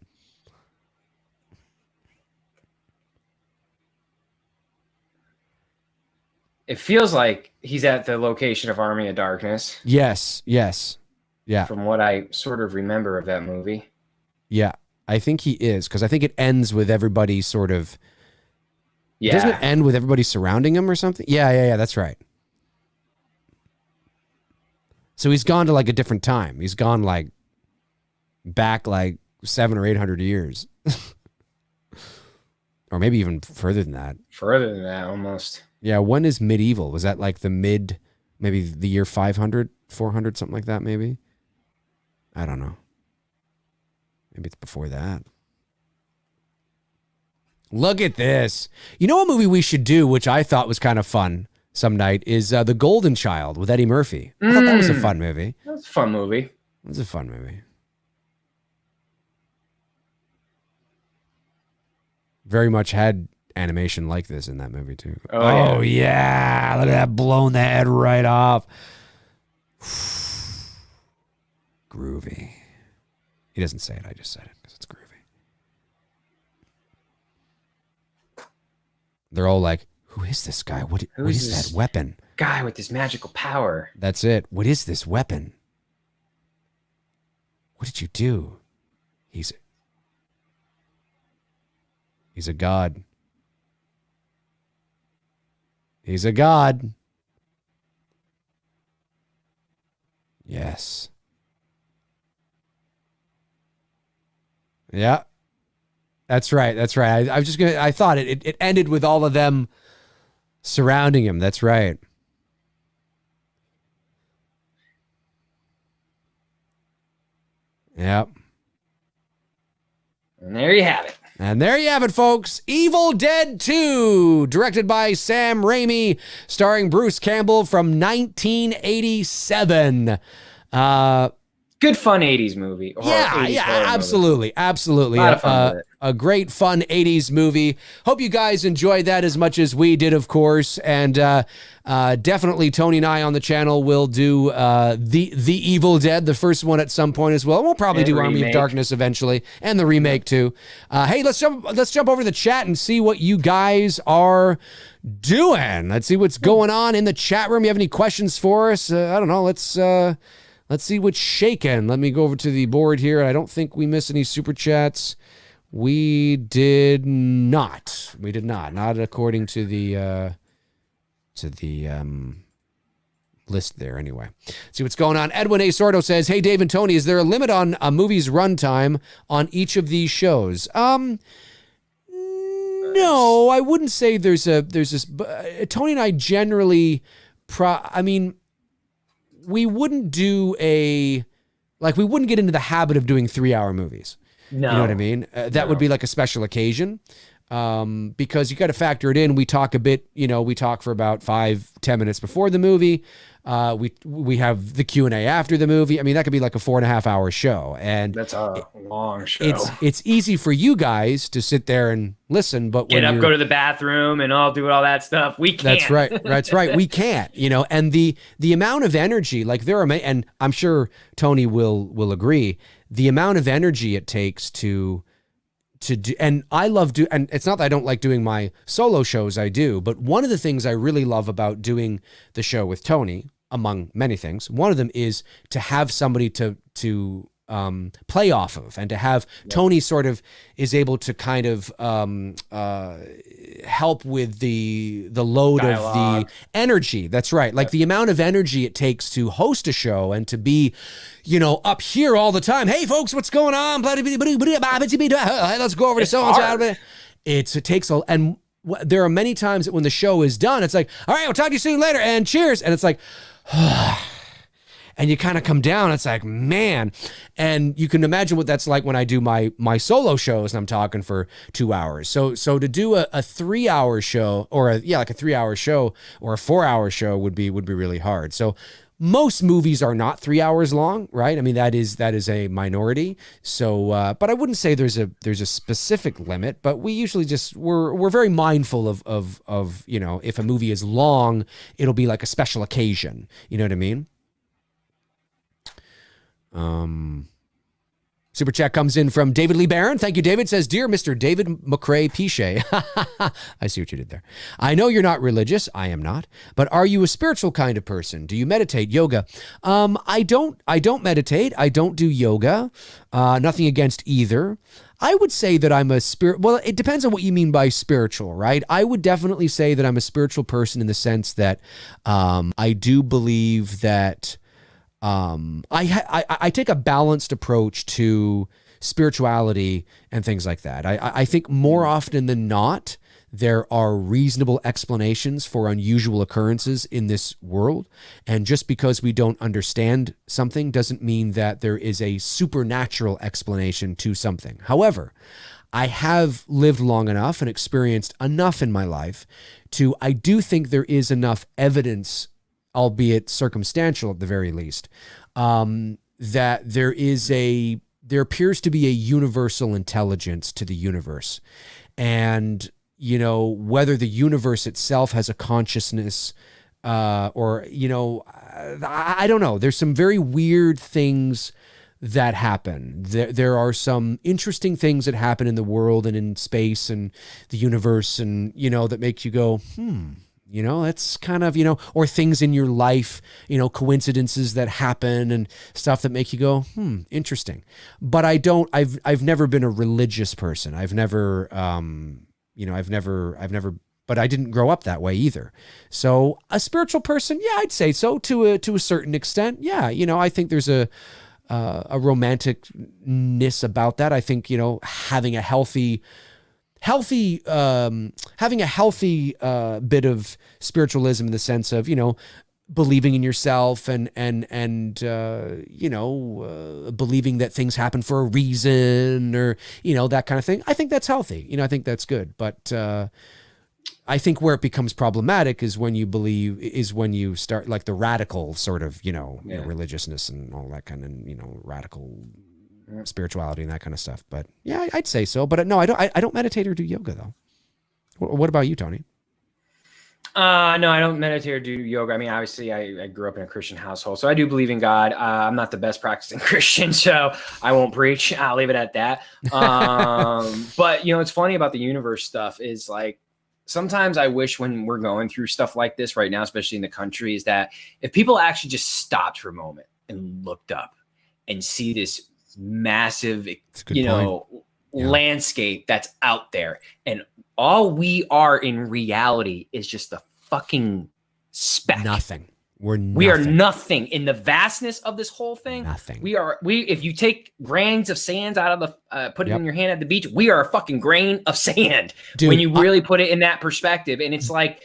It feels like he's at the location of Army of Darkness. Yes, yes. Yeah. From what I sort of remember of that movie. Yeah, I think he is, because I think it ends with everybody sort of... Yeah. Doesn't it end with everybody surrounding him or something? Yeah, that's right. So he's gone to like a different time. He's gone like back like 700 or 800 years. Or maybe even further than that. Further than that, almost. Yeah, when is medieval? Was that like maybe the year 500, 400, something like that maybe? I don't know. Maybe it's before that. Look at this. You know what movie we should do, which I thought was kind of fun some night, is The Golden Child with Eddie Murphy. I thought that was a fun movie. That was a fun movie. It was a fun movie. Very much had animation like this in that movie too. Oh yeah. Look at that, blown the head right off. Groovy. He doesn't say it, I just said it because it's groovy. They're all like, who is this guy? What is that weapon? Guy with this magical power. That's it. What is this weapon? What did you do? He's a god. He's a god. Yes. Yeah. That's right. That's right. I thought it ended with all of them surrounding him. That's right. Yep. And there you have it. And there you have it, folks. Evil Dead 2, directed by Sam Raimi, starring Bruce Campbell from 1987. Good fun 80s movie. Absolutely. Absolutely. A lot of fun with it. A great fun 80s movie. Hope you guys enjoyed that as much as we did, of course. And definitely Tony and I on the channel will do the Evil Dead, the first one at some point as well. We'll probably do Army of Darkness eventually, and the remake too. Hey, let's jump over to the chat and see what you guys are doing. Let's see what's going on in the chat room. You have any questions for us? I don't know. Let's see what's shaking. Let me go over to the board here. I don't think we missed any super chats. We did not. We did not. Not according to the list there anyway. See what's going on. Edwin A. Sordo says, hey, Dave and Tony, is there a limit on a movie's runtime on each of these shows? No, I wouldn't say there's this. Tony and I generally, we wouldn't do we wouldn't get into the habit of doing 3-hour movies. No. You know what I mean? That would be like a special occasion. because you got to factor it in. We talk a bit, we talk for about 5-10 minutes before the movie. We have the Q&A after the movie. I mean, that could be like a 4.5 hour show. And that's a long show. It's easy for you guys to sit there and listen, but get up, go to the bathroom and all do all that stuff. We can't. That's right. That's right. We can't, and the amount of energy, like there are, and I'm sure Tony will agree, the amount of energy it takes to do, and I love and it's not that I don't like doing my solo shows, I do, but one of the things I really love about doing the show with Tony, among many things, one of them is to have somebody to play off of, and to have Tony sort of is able to kind of help with the load dialogue. Of the energy. That's right. Like the amount of energy it takes to host a show and to be, up here all the time. Hey folks, what's going on? Let's go over to so-and-so. It takes and there are many times that when the show is done, it's like, all right, we'll talk to you soon later and cheers. And it's like, and you kind of come down. It's like, man. And you can imagine what that's like when I do my solo shows and I'm talking for 2 hours. So to do a 3-hour show or like a 3-hour show or a 4-hour show would be really hard. So most movies are not 3 hours long, right? I mean, that is a minority. So, but I wouldn't say there's a specific limit, but we usually we're very mindful of, if a movie is long, it'll be like a special occasion. You know what I mean? Super chat comes in from David Lee Barron. Thank you, David. Says, "Dear Mr. David McRae Pichet." I see what you did there. "I know you're not religious. I am not. But are you a spiritual kind of person? Do you meditate, yoga?" I don't meditate. I don't do yoga. Nothing against either. I would say that I'm a well, it depends on what you mean by spiritual, right? I would definitely say that I'm a spiritual person in the sense that I do believe that I take a balanced approach to spirituality and things like that. I think more often than not, there are reasonable explanations for unusual occurrences in this world. And just because we don't understand something doesn't mean that there is a supernatural explanation to something. However, I have lived long enough and experienced enough in my life I do think there is enough evidence, albeit circumstantial at the very least, that there appears to be a universal intelligence to the universe. And, whether the universe itself has a consciousness or, I don't know. There's some very weird things that happen. There are some interesting things that happen in the world and in space and the universe and, that make you go, that's kind of, or things in your life, coincidences that happen and stuff that make you go, interesting. But I've never been a religious person. I've never, but I didn't grow up that way either. So a spiritual person, yeah, I'd say so to a certain extent. Yeah. I think there's a romanticness about that. I think, having a healthy bit of spiritualism in the sense of, believing in yourself and believing that things happen for a reason or, that kind of thing. I think that's healthy. I think that's good. But I think where it becomes problematic is when you start like the radical sort of, religiousness and all that kind of, radical spirituality and that kind of stuff. But yeah, I'd say so. But no, I don't meditate or do yoga though. What about you, Tony? No, I don't meditate or do yoga. I mean, obviously I grew up in a Christian household, so I do believe in God. I'm not the best practicing Christian, so I won't preach. I'll leave it at that. But it's funny about the universe stuff is like, sometimes I wish when we're going through stuff like this right now, especially in the country, is that if people actually just stopped for a moment and looked up and see this massive, landscape that's out there, and all we are in reality is just a fucking speck. Nothing. We are nothing in the vastness of this whole thing. Nothing. If you take grains of sand out of the, put it in your hand at the beach, we are a fucking grain of sand. Dude, when you really put it in that perspective. And it's like,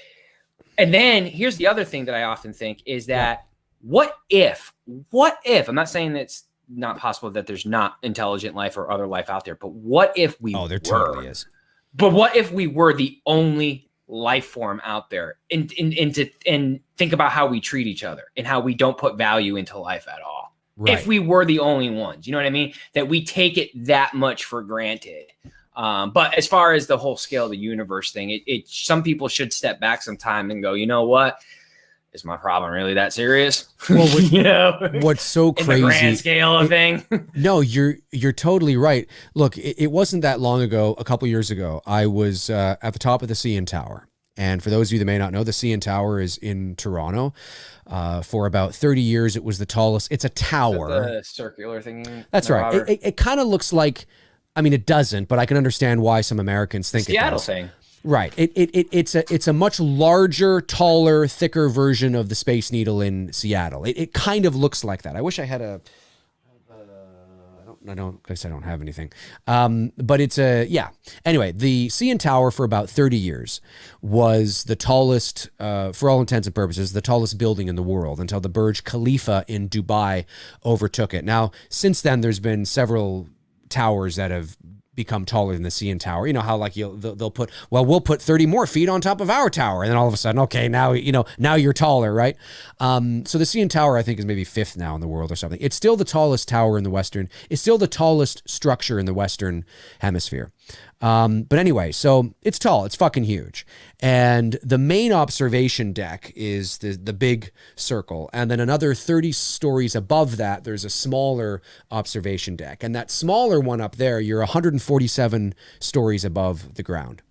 and then here's the other thing that I often think is that what if, I'm not saying that it's not possible that there's not intelligent life or other life out there, but what if we there totally is. But what if we were the only life form out there, and think about how we treat each other and how we don't put value into life at all. Right. If we were the only ones, you know what I mean? That we take it that much for granted. But as far as the whole scale of the universe thing, some people should step back sometime and go, you know what? Is my problem really that serious? Well, what's so crazy in the grand scale of thing? No, you're totally right. Look, it wasn't that long ago, a couple years ago, I was at the top of the CN Tower. And for those of you that may not know, the CN Tower is in Toronto. For about 30 years, it was the tallest. It's a tower. The circular thing. That's right. It kind of looks like, I mean, it doesn't, but I can understand why some Americans think it does. Seattle thing. Right. It's a much larger, taller, thicker version of the Space Needle in Seattle. It kind of looks like that. I wish I had I guess I don't have anything. But it's yeah. Anyway, the CN Tower for about 30 years was the tallest, for all intents and purposes, the tallest building in the world until the Burj Khalifa in Dubai overtook it. Now, since then, there's been several towers that have become taller than the CN Tower. You know how like they'll put, well, we'll put 30 more feet on top of our tower, and then all of a sudden, okay, now you're taller, right? So the CN Tower, I think, is maybe 5th now in the world or something. It's still the tallest tower in the Western. It's still the tallest structure in the Western Hemisphere. But anyway, so it's tall. It's fucking huge. And the main observation deck is the big circle. And then another 30 stories above that, there's a smaller observation deck. And that smaller one up there, you're 147 stories above the ground.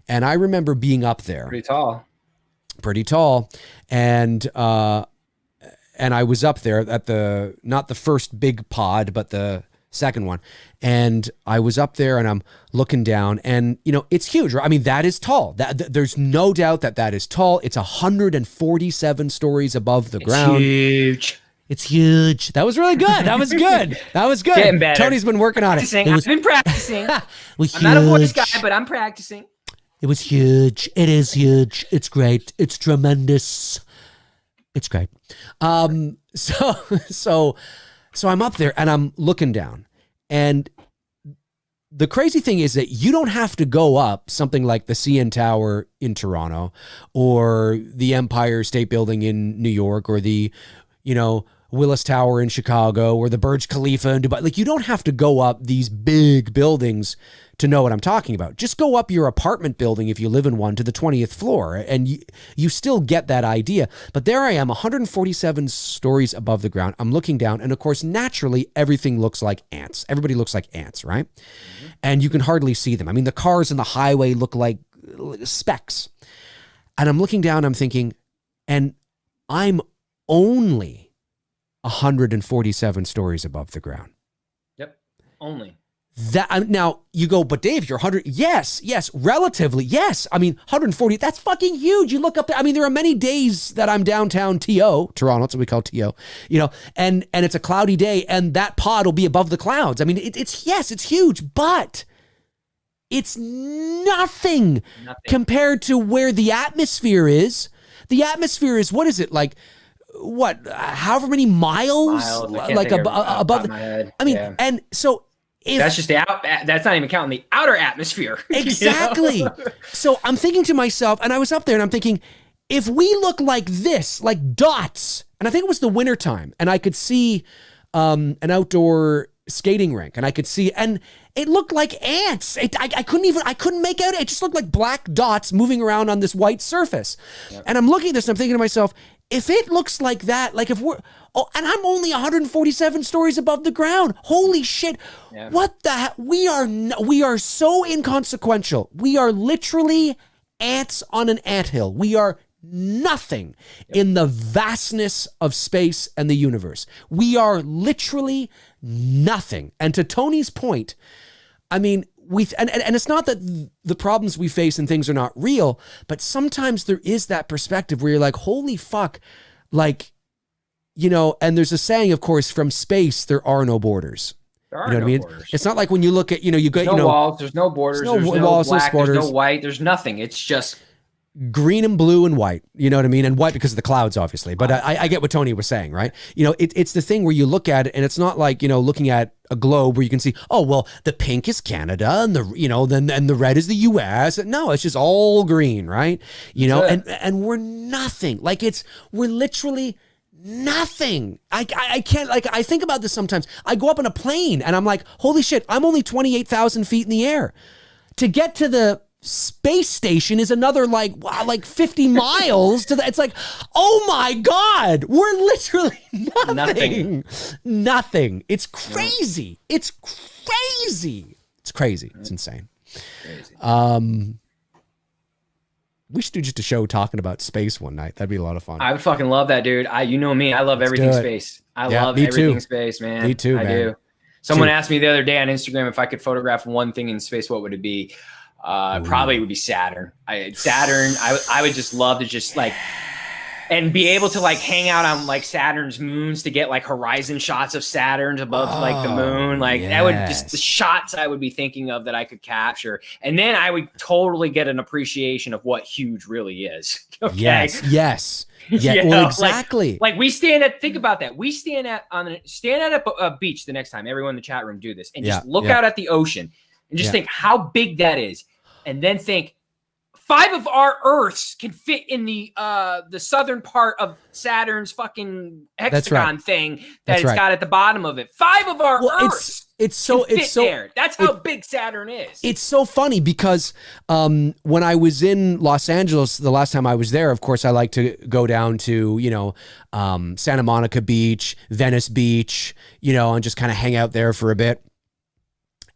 And I remember being up there. Pretty tall. And I was up there at not the first big pod, but the second one. And I was up there and I'm looking down and, it's huge, right? I mean, that is tall. There's no doubt that is tall. It's 147 stories above the ground. Huge. It's huge. That was really good. That was good. That was good. Getting better. Tony's been working on it. I've been practicing. I'm huge. not a voice guy, but I'm practicing. It was huge. It is huge. It's great. It's tremendous. It's great. So I'm up there and I'm looking down, and the crazy thing is that you don't have to go up something like the CN Tower in Toronto or the Empire State Building in New York or the, Willis Tower in Chicago or the Burj Khalifa in Dubai. Like, you don't have to go up these big buildings to know what I'm talking about. Just go up your apartment building, if you live in one, to the 20th floor, and you still get that idea. But there I am, 147 stories above the ground. I'm looking down, and of course, naturally, everything looks like ants. Everybody looks like ants, right? Mm-hmm. And you can hardly see them. I mean, the cars on the highway look like specks. And I'm looking down, I'm thinking, and I'm only 147 stories above the ground. Yep, only. That now you go, but Dave, you're 100. Yes, relatively. Yes. I mean, 140, that's fucking huge. You look up there. I mean, there are many days that I'm downtown Toronto, that's what we call TO, and it's a cloudy day and that pod will be above the clouds. I mean, it's huge, but it's nothing compared to where the atmosphere is. The atmosphere is, what is it? Like, however many miles like above my head. I mean, yeah. And so that's just that's not even counting the outer atmosphere. Exactly. So I'm thinking to myself, and I was up there and I'm thinking, if we look like this, like dots, and I think it was the wintertime, and I could see an outdoor skating rink, and I could see, and it looked like ants. I couldn't make out. It just looked like black dots moving around on this white surface. Yep. And I'm looking at this and I'm thinking to myself, if it looks like that, like if we're, and I'm only 147 stories above the ground. Holy shit. Yeah. What the heck? We are so inconsequential. We are literally ants on an anthill. We are nothing in the vastness of space and the universe. We are literally nothing. And to Tony's point, I mean, and it's not that the problems we face and things are not real, but sometimes there is that perspective where you're like, holy fuck, like, and there's a saying, of course, from space, there are no borders. There are no borders. It's not like when you look at, you get, no walls, there's no borders, there's no walls, black, there's no white, there's nothing. It's just green and blue and white, you know what I mean? And white because of the clouds, obviously. But I get what Tony was saying, right? You know, it's the thing where you look at it and it's not like, you know, looking at a globe where you can see, oh, well, the pink is Canada and the, you know, then and the red is the US. No, it's just all green, right? You know, and we're nothing. Like we're literally nothing. I can't, like, I think about this sometimes. I go up in a plane and I'm like, holy shit, I'm only 28,000 feet in the air. To get to the space station is another like 50 miles to it's like, oh my God, we're literally nothing. It's crazy. It's crazy. It's insane. We should do just a show talking about space one night. That'd be a lot of fun. I would fucking love that, dude. You know me, I love everything space. I love everything space, man. Me too, I do. Someone asked me the other day on Instagram if I could photograph one thing in space, what would it be? Probably it would be Saturn. I would just love to just like, and be able to like hang out on like Saturn's moons to get like horizon shots of Saturn above like the moon. Like that would just the shots I would be thinking of that I could capture. And then I would totally get an appreciation of what huge really is. Okay? Yes. Yeah, well, exactly. Like we think about that. We stand at a beach the next time. Everyone in the chat room do this and just look out at the ocean and just think how big that is. And then think 5 of our Earths can fit in the southern part of Saturn's fucking hexagon thing that got at the bottom of it. 5 of our Earths. It's so there. That's how big Saturn is. It's so funny because when I was in Los Angeles the last time I was there, of course I like to go down to, you know, Santa Monica Beach, Venice Beach, you know, and just kind of hang out there for a bit.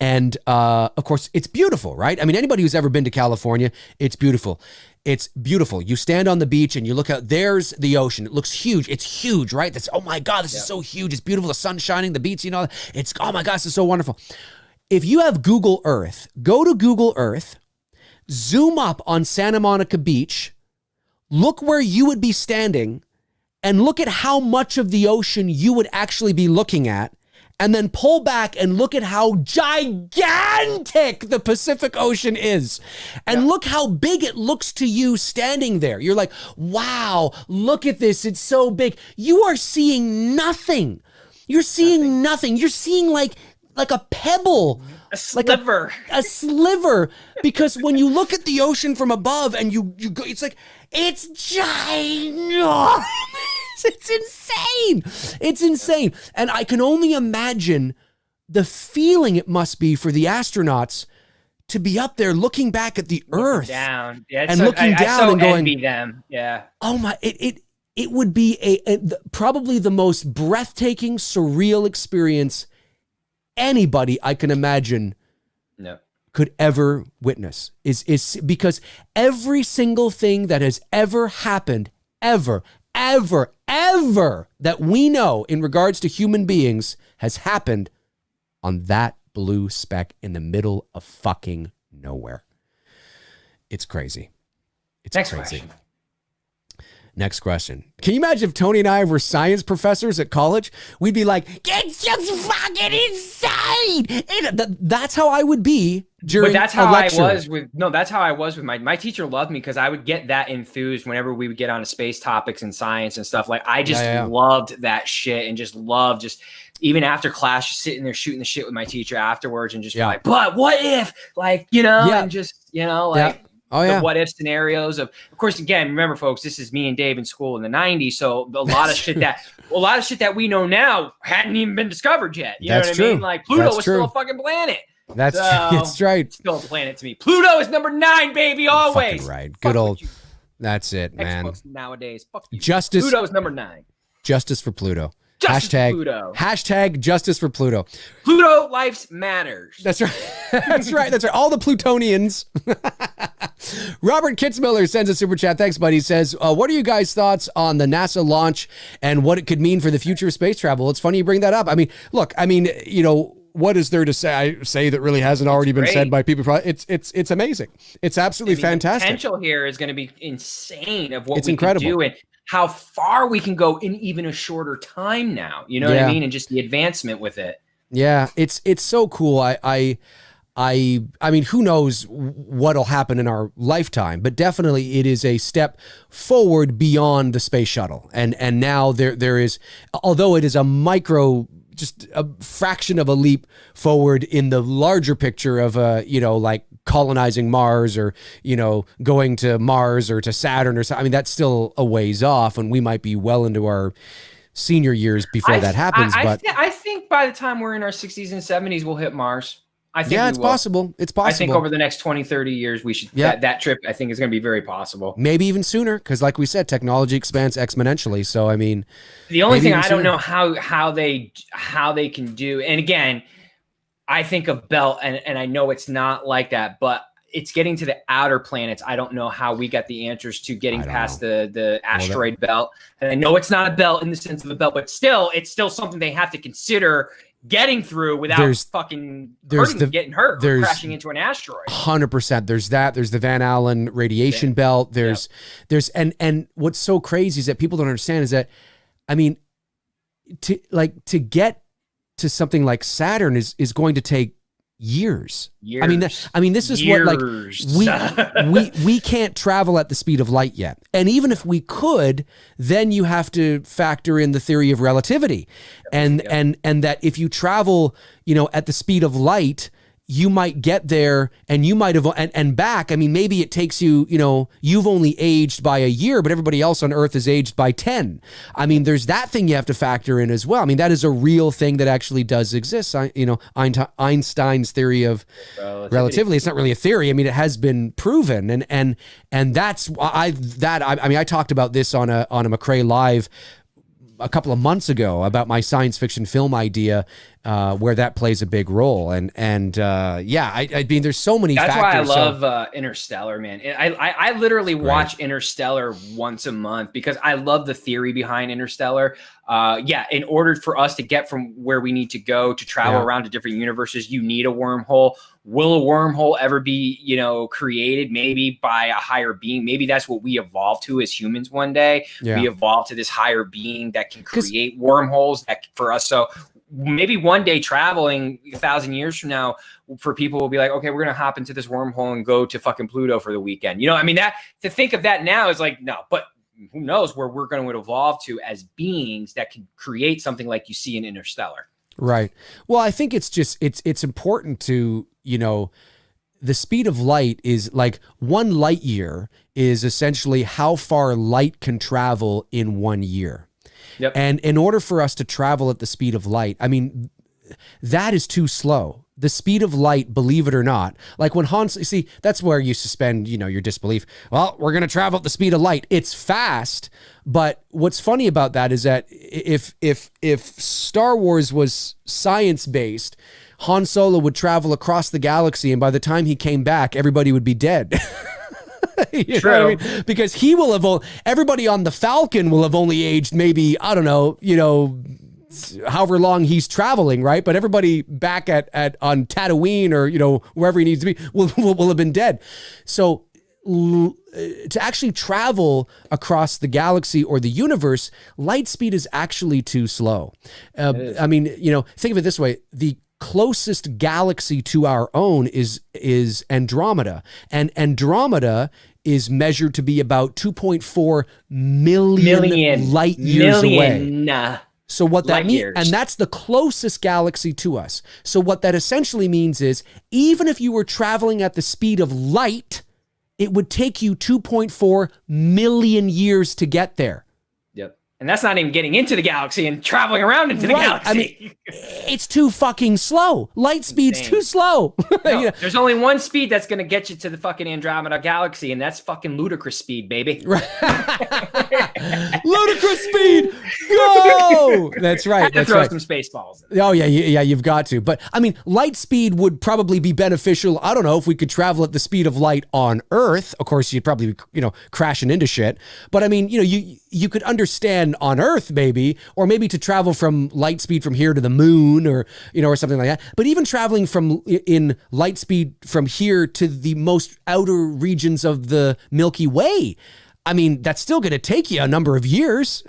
And of course, it's beautiful, right? I mean, anybody who's ever been to California, it's beautiful. It's beautiful. You stand on the beach and you look out, there's the ocean. It looks huge. It's huge, right? That's, oh my God, this is so huge. It's beautiful. The sun's shining, the beach, you know, it's, oh my God, this is so wonderful. If you have Google Earth, go to Google Earth, zoom up on Santa Monica Beach, look where you would be standing, and look at how much of the ocean you would actually be looking at. And then pull back and look at how gigantic the Pacific Ocean is. And look how big it looks to you standing there. You're like, wow, look at this. It's so big. You are seeing nothing. You're seeing nothing. You're seeing like a pebble. A sliver. Like a sliver. Because when you look at the ocean from above and you go, it's like, it's ginormous. It's insane. It's insane. And I can only imagine the feeling it must be for the astronauts to be up there looking back at the Earth. Down. And looking down and going, envy them. Yeah. Oh my, it would be probably the most breathtaking, surreal experience anybody I can imagine could ever witness. Is because every single thing that has ever happened, ever that we know in regards to human beings has happened on that blue speck in the middle of fucking nowhere. It's crazy. It's crazy. Next question. Can you imagine if Tony and I were science professors at college? We'd be like, it's just fucking insane. That's how I would be during that's how a lecture. That's how I was with my teacher loved me because I would get that enthused whenever we would get onto space topics and science and stuff. Like I just loved that shit and just loved even after class, just sitting there shooting the shit with my teacher afterwards and just be like, but what if, like, you know, and just, you know, like, the what if scenarios of course, again, remember folks, this is me and Dave in school in the 90s. So a lot of shit that we know now hadn't even been discovered yet. You know what I mean? Like Pluto was still a fucking planet. That's right. Still a planet to me. Pluto is number 9, baby, always. Fucking right. Good old. That's it, man. Xbox nowadays. Fuck you. Justice. Pluto is number 9. Justice for Pluto. Pluto. Hashtag justice for Pluto. Pluto lives matters. That's right. That's right. That's right. All the Plutonians. Robert Kitzmiller sends a super chat. Thanks, buddy. He says, what are you guys' thoughts on the NASA launch and what it could mean for the future of space travel? It's funny you bring that up. I mean, look, you know, what is there to say that really hasn't already been said by people? It's amazing. It's absolutely fantastic. The potential here is going to be insane of what we can do and how far we can go in even a shorter time now. You know what I mean? And just the advancement with it. Yeah, it's so cool. I mean, who knows what'll happen in our lifetime, but definitely it is a step forward beyond the space shuttle. And now there is, although it is a micro, just a fraction of a leap forward in the larger picture of like colonizing Mars or, going to Mars or to Saturn or something. I mean, that's still a ways off, and we might be well into our senior years before that happens. I think by the time we're in our 60s and 70s, we'll hit Mars. I think it's possible. It's possible. I think over the next 20, 30 years, we should, that trip, I think, is going to be very possible. Maybe even sooner, because like we said, technology expands exponentially. So, I mean, the only thing I don't know how they can do, and again, I think of Belt, and I know it's not like that, but it's getting to the outer planets. I don't know how we got the answers to getting past the asteroid belt. And I know it's not a belt in the sense of a belt, but it's still something they have to consider getting through without getting hurt or crashing into an asteroid. 100%. There's that. There's the Van Allen radiation belt. There's and what's so crazy is that people don't understand is that, I mean, to get to something like Saturn is going to take years. I mean, this is what, like, we can't travel at the speed of light yet. And even if we could, then you have to factor in the theory of relativity, and that if you travel, at the speed of light, you might get there and you might have, and back. I mean, maybe it takes you, you've only aged by a year, but everybody else on Earth is aged by 10. I mean, there's that thing you have to factor in as well. I mean, that is a real thing that actually does exist. Einstein's theory of relativity. It's not really a theory. I mean, it has been proven. And that's I talked about this on a McRae Live a couple of months ago about my science fiction film idea, where that plays a big role. I mean, there's so many factors. That's why I love Interstellar, man. I literally watch Interstellar once a month because I love the theory behind Interstellar. In order for us to get from where we need to go to travel around to different universes, you need a wormhole. Will a wormhole ever be, created? Maybe by a higher being. Maybe that's what we evolve to as humans one day. We evolve to this higher being that can create wormholes for us. So maybe one day traveling 1,000 years from now, for people will be like, okay, we're going to hop into this wormhole and go to fucking Pluto for the weekend. I mean, that to think of that now is like, no, but who knows where we're going to evolve to as beings that can create something like you see in Interstellar. Right. Well, I think it's just, it's important to, the speed of light is like 1 light year is essentially how far light can travel in 1 year. Yep. And in order for us to travel at the speed of light, I mean, that is too slow. The speed of light, believe it or not, like when that's where you suspend, your disbelief. Well, we're going to travel at the speed of light. It's fast. But what's funny about that is that if Star Wars was science-based, Han Solo would travel across the galaxy, and by the time he came back, everybody would be dead. You know what I mean? Because he will have, everybody on the Falcon will have only aged maybe, I don't know, however long he's traveling, right? But everybody back on Tatooine or, wherever he needs to be will have been dead. So to actually travel across the galaxy or the universe, light speed is actually too slow. I mean, think of it this way. The closest galaxy to our own is Andromeda, and Andromeda is measured to be about 2.4 million light years away. So what that means, and that's the closest galaxy to us. So what that essentially means is, even if you were traveling at the speed of light, it would take you 2.4 million years to get there. Yep. And that's not even getting into the galaxy and traveling around into the galaxy. I mean, it's too fucking slow. Light speed's too slow. No, there's only one speed that's going to get you to the fucking Andromeda galaxy, and that's fucking ludicrous speed, baby. Ludicrous speed. Go! That's right. That's throw right. some space balls. Oh, yeah, you've got to. But, I mean, light speed would probably be beneficial. I don't know if we could travel at the speed of light on Earth. Of course, you'd probably be, crashing into shit. But, I mean, you could understand on Earth, maybe, or maybe to travel from light speed from here to the moon or something like that. But even traveling in light speed from here to the most outer regions of the Milky Way, I mean, that's still going to take you a number of years.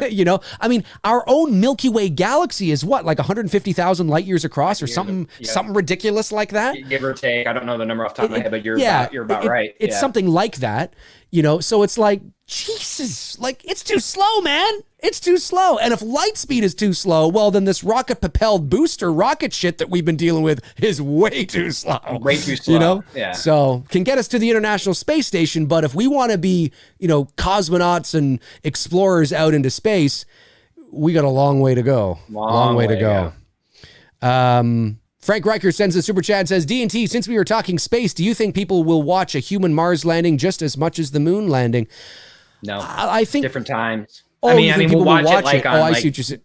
You know, I mean, our own Milky Way galaxy is what, like 150,000 light years across, or something ridiculous like that. Give or take. I don't know the number off the top of my head, but you're about right. It's something like that, you know. So it's like, Jesus, like, it's too slow, man. It's too slow. And if light speed is too slow, well, then this rocket-propelled booster rocket shit that we've been dealing with is way too slow. Way too slow. You know? Yeah. So can get us to the International Space Station, but if we want to be, you know, cosmonauts and explorers out into space, we got a long way to go. Long way to go. Yeah. Frank Riker sends a super chat, says, D&T, since we were talking space, do you think people will watch a human Mars landing just as much as the moon landing? No. I think different times. Oh, I mean, we'll watch it like on, I see what you said.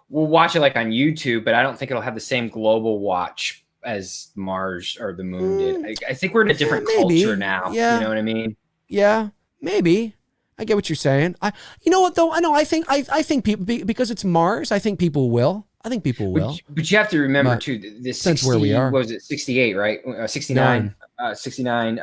We'll watch it like on YouTube, but I don't think it'll have the same global watch as Mars or the moon did. I think we're in a different culture now. Yeah. You know what I mean? Yeah, maybe. I get what you're saying. You know what though? I think people, because it's Mars, I think people will. But you have to remember too, this since where we are. What was it, 68, right? 69. 69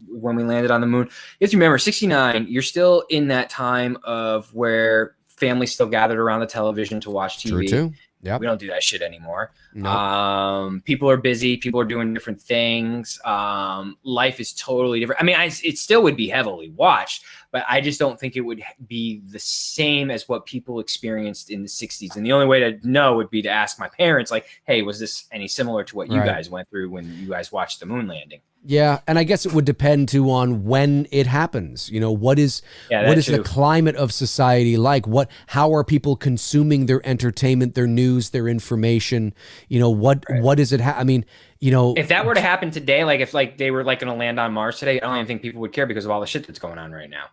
when we landed on the moon. You have to remember 69, you're still in that time of where families still gathered around the television to watch TV. True too. Yep. We don't do that shit anymore. Nope. People are busy. People are doing different things. Life is totally different. I mean, it still would be heavily watched, but I just don't think it would be the same as what people experienced in the 60s. And the only way to know would be to ask my parents, like, hey, was this any similar to what you guys went through when you guys watched the moon landing? Yeah, and I guess it would depend too on when it happens. You know, what is the climate of society like? How are people consuming their entertainment, their news, their information? You know, what is it? I mean, you know, if that were to happen today, like if like they were like going to land on Mars today, I don't even think people would care because of all the shit that's going on right now.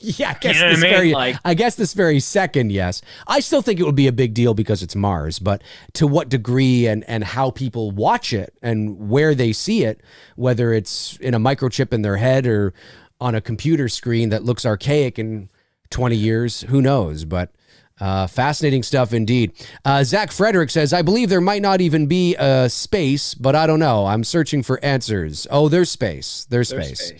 Yeah, I guess this very second, yes. I still think it would be a big deal because it's Mars, but to what degree and how people watch it and where they see it, whether it's in a microchip in their head or on a computer screen that looks archaic in 20 years, who knows? But fascinating stuff indeed. Zach Frederick says, I believe there might not even be a space, but I don't know. I'm searching for answers. Oh, there's space. There's space,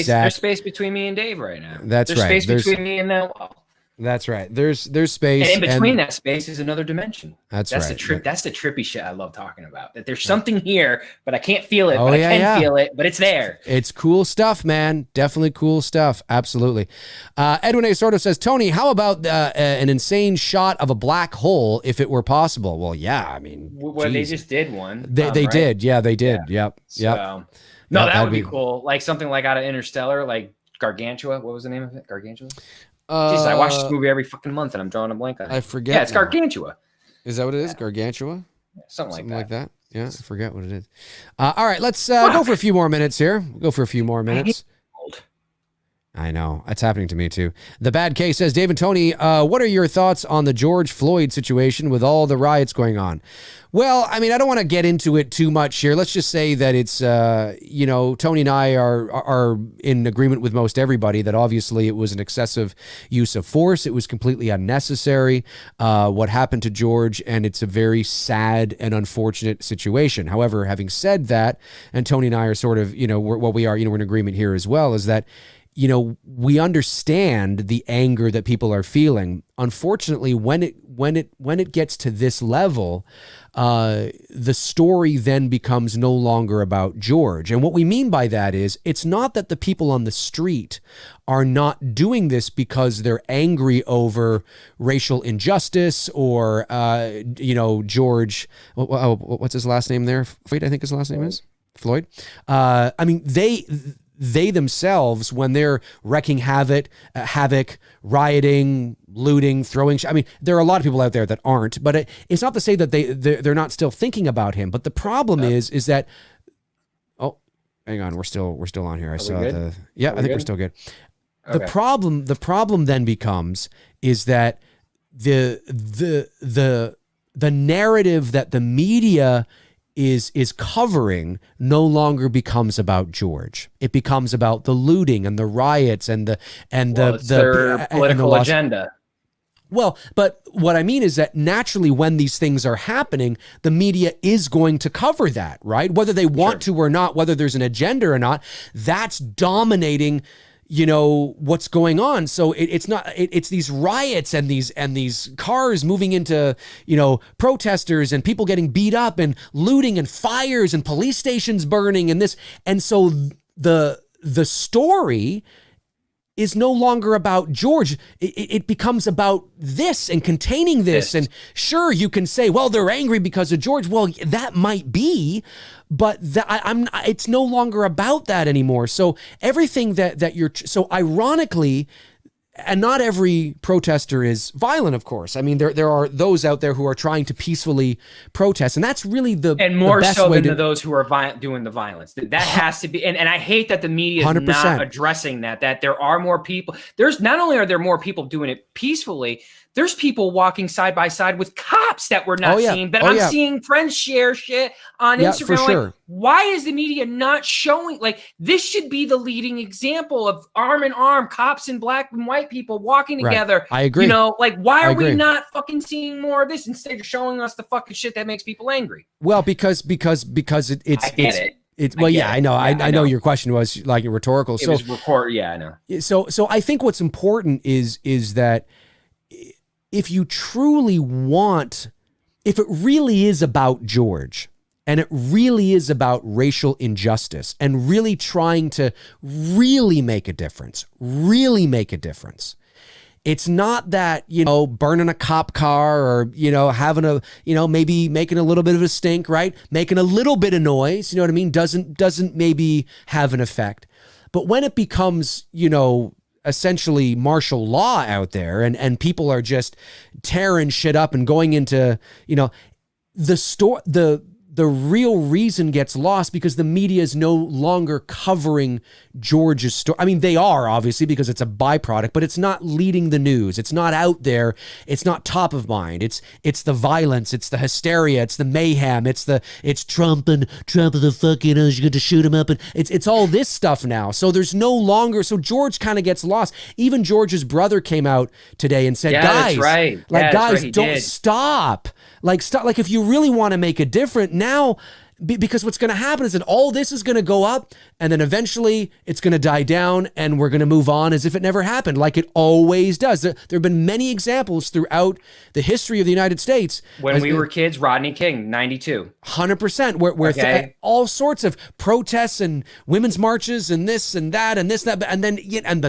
Zach. There's space between me and Dave right now. That's right. There's space between me and that wall. That's right. There's space. And in between that space is another dimension. That's right. That's the trippy shit I love talking about. That there's something here, but I can't feel it. I can feel it, but it's there. It's cool stuff, man. Definitely cool stuff. Absolutely. Edwin A. Sordo says, Tony, how about an insane shot of a black hole if it were possible? Well, yeah. I mean, they just did one. They did. Yeah, they did. Yeah. Yep. So, no, that would be cool. Like something like out of Interstellar, like Gargantua. What was the name of it? Gargantua? Jesus, I watch this movie every fucking month and I'm drawing a blank on it. I forget. Yeah, it's Gargantua. Is that what it is? Gargantua? Something like that. Yeah, I forget what it is. All right, let's go for a few more minutes here. I know. That's happening to me too. The Bad Case says, Dave and Tony, what are your thoughts on the George Floyd situation with all the riots going on? Well, I mean, I don't want to get into it too much here. Let's just say that it's, Tony and I are in agreement with most everybody that obviously it was an excessive use of force. It was completely unnecessary, what happened to George, and it's a very sad and unfortunate situation. However, having said that, and Tony and I are sort of, we're in agreement here as well, is that, we understand the anger that people are feeling. Unfortunately, when it gets to this level, the story then becomes no longer about George. And what we mean by that is, it's not that the people on the street are not doing this because they're angry over racial injustice or, George, what's his last name there? Floyd, I think his last name is Floyd. I mean, they themselves, when they're wrecking havoc, rioting, looting, throwing. I mean, there are a lot of people out there that aren't, but it's not to say that they're not still thinking about him. But the problem is that, oh, hang on, we're still on here. I think we're still good. Okay. The problem then becomes is that the narrative that the media is covering no longer becomes about George. It becomes about the looting and the riots and their political agenda. Well, but what I mean is that naturally when these things are happening, the media is going to cover that, right? Whether they want to or not, whether there's an agenda or not, that's dominating what's going on. So it's not, it's these riots and these cars moving into, protesters and people getting beat up and looting and fires and police stations burning and this. And so the story is no longer about George. It becomes about this and containing this. And sure, you can say, well, they're angry because of George. Well, that might be, but it's no longer about that anymore. So everything so ironically, and not every protester is violent, of course. I mean, there are those out there who are trying to peacefully protest, and that's really the best so way than those who are doing the violence. That has to be, and I hate that the media is 100%. not addressing that there are more people. There's not only are there more people doing it peacefully, there's people walking side by side with cops that we're not seeing, but I'm seeing friends share shit on Instagram. For sure. Like, why is the media not showing? Like, this should be the leading example of arm in arm, cops and black and white people walking together. Right. I agree. Why are we not fucking seeing more of this instead of showing us the fucking shit that makes people angry? Well, because it's I know. I know your question was like rhetorical. It was I know. So I think what's important is that if you truly if it really is about George and it really is about racial injustice and really trying to really make a difference, it's not that, burning a cop car or, having maybe making a little bit of a stink, right? Making a little bit of noise, you know what I mean? Doesn't maybe have an effect. But when it becomes, essentially martial law out there and people are just tearing shit up and going into, the real reason gets lost because the media is no longer covering George's story. I mean, they are obviously because it's a byproduct, but it's not leading the news. It's not out there. It's not top of mind. It's the violence. It's the hysteria. It's the mayhem. It's Trump and the fucking, you're going to shoot him up. And it's all this stuff now. So there's no longer, so George kind of gets lost. Even George's brother came out today and said, guys, don't stop. Stop. If you really want to make a difference now, because what's going to happen is that all this is going to go up and then eventually it's going to die down and we're going to move on as if it never happened, like it always does. There have been many examples throughout the history of the United States. When we were kids, Rodney King, 92. 100%, where all sorts of protests and women's marches and this and that and this, that, but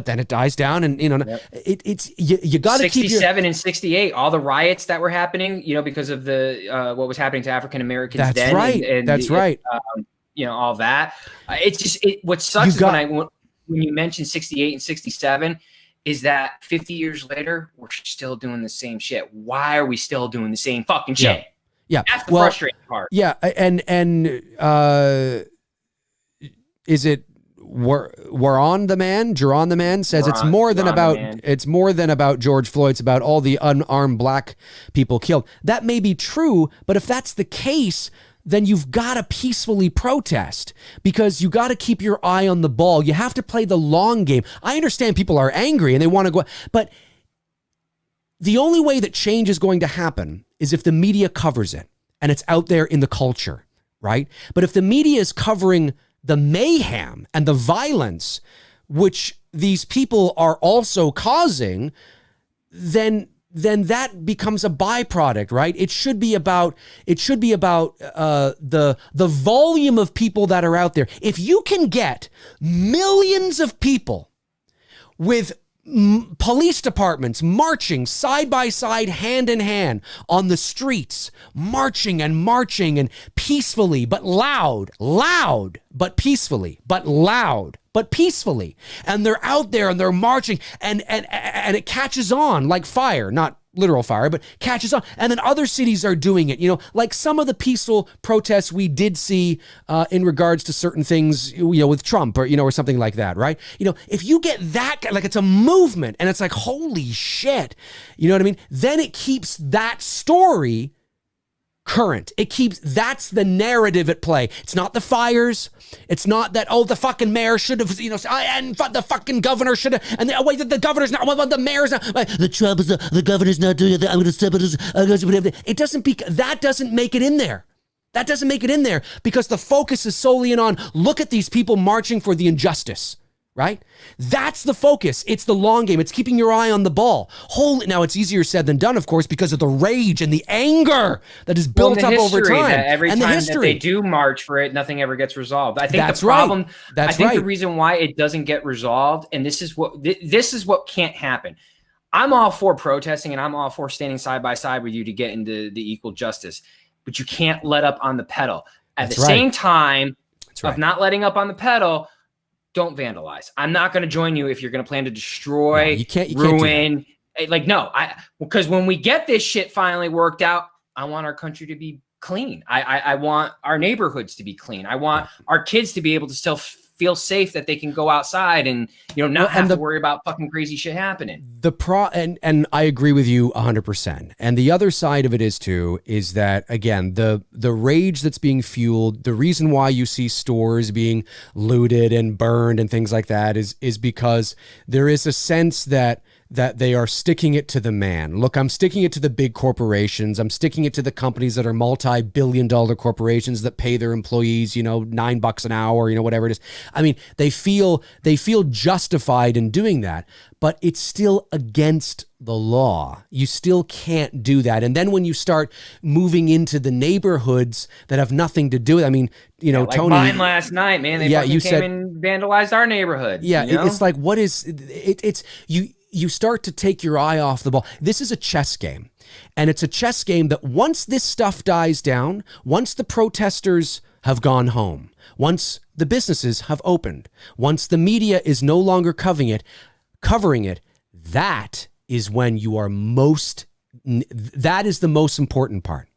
then it dies down and, you got to keep 67 and 68, all the riots that were happening, because of the, what was happening to African Americans then. That's right. That's right. All that. It's just what sucks is when you mention 68 and 67 is that 50 years later we're still doing the same shit. Why are we still doing the same fucking shit? Yeah. That's the frustrating part. Yeah, and is it Jaron the man says it's more than about George Floyd. It's about all the unarmed black people killed. That may be true, but if that's the case, then you've got to peacefully protest because you got to keep your eye on the ball. You have to play the long game. I understand people are angry and they want to go, but the only way that change is going to happen is if the media covers it and it's out there in the culture, right? But if the media is covering the mayhem and the violence, which these people are also causing, then that becomes a byproduct, right? It should be about the volume of people that are out there. If you can get millions of people with police departments marching side by side, hand in hand on the streets, marching and peacefully, but loud, but peacefully, but loud, but peacefully. And they're out there and they're marching and it catches on like fire, not literal fire, but catches on. And then other cities are doing it, like some of the peaceful protests we did see in regards to certain things, with Trump or something like that, right? If you get that, like it's a movement and it's like, holy shit, you know what I mean? Then it keeps that story current. That's the narrative at play. It's not the fires. It's not that, the fucking mayor should have, and the fucking governor should have, and the governor's not, the mayor's not, the governor's not doing it, I'm going to step it doesn't, that doesn't make it in there. That doesn't make it in there because the focus is solely on, look at these people marching for the injustice. right? That's the focus. It's the long game. It's keeping your eye on the ball. Now, it's easier said than done, of course, because of the rage and the anger that is built up over time. Every time that they do march for it, nothing ever gets resolved. I think that's the problem, right. That's I think right. the reason why it doesn't get resolved, and this is what can't happen. I'm all for protesting and I'm all for standing side by side with you to get into the equal justice, but you can't let up on the pedal. At the same time of not letting up on the pedal, don't vandalize. I'm not going to join you if you're going to plan to destroy, you can't ruin. Because when we get this shit finally worked out, I want our country to be clean. I want our neighborhoods to be clean. I want our kids to be able to still feel safe that they can go outside and not have to worry about fucking crazy shit happening. And I agree with you 100%. And the other side of it is that, again, the rage that's being fueled, the reason why you see stores being looted and burned and things like that is because there is a sense that they are sticking it to the man. Look, I'm sticking it to the big corporations. I'm sticking it to the companies that are multi-billion-dollar corporations that pay their employees, $9 an hour, whatever it is. I mean, they feel justified in doing that, but it's still against the law. You still can't do that. And then when you start moving into the neighborhoods that have nothing to do with, like Tony, mine last night, man. They came and vandalized our neighborhood. Yeah, it's like, what is it? You start to take your eye off the ball. This is a chess game. And it's a chess game that once this stuff dies down, once the protesters have gone home, once the businesses have opened, once the media is no longer covering it, that is when you are that is the most important part.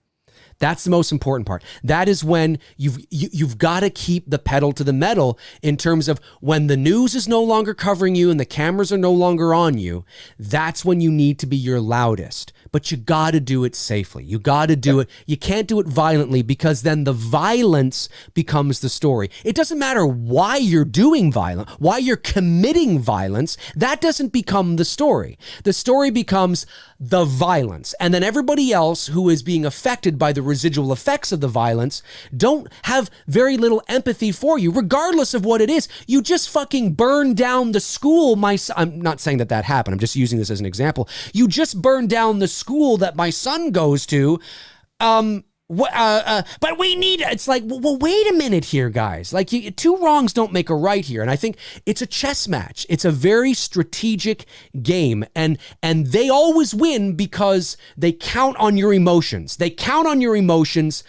That's the most important part. That is when you've got to keep the pedal to the metal in terms of when the news is no longer covering you and the cameras are no longer on you. That's when you need to be your loudest. But you got to do it safely. You got to do it. You can't do it violently, because then the violence becomes the story. It doesn't matter why you're doing violence, why you're committing violence. That doesn't become the story. The story becomes the violence. And then everybody else who is being affected by the residual effects of the violence don't have very little empathy for you, regardless of what it is. You just fucking burned down the school. I'm not saying that happened. I'm just using this as an example. You just burned down the school that my son goes to. But it's like, well, wait a minute here, guys. Like, two wrongs don't make a right here. And I think it's a chess match. It's a very strategic game. And they always win because they count on your emotions. They count on your emotions,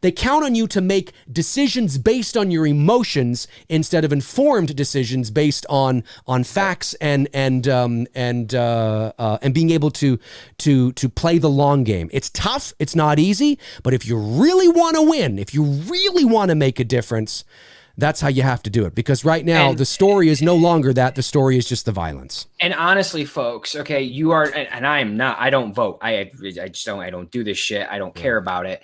they count on you to make decisions based on your emotions instead of informed decisions based on facts and being able to play the long game. It's tough. It's not easy. But if you really want to win, if you really want to make a difference, that's how you have to do it. Because right now, the story is no longer that. The story is just the violence. And honestly, folks, okay, you are, and I am not, I don't vote. I don't do this shit. I don't care about it.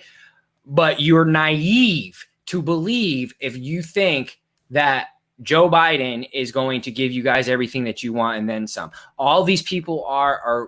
But you're naive to believe if you think that Joe Biden is going to give you guys everything that you want and then some. All these people are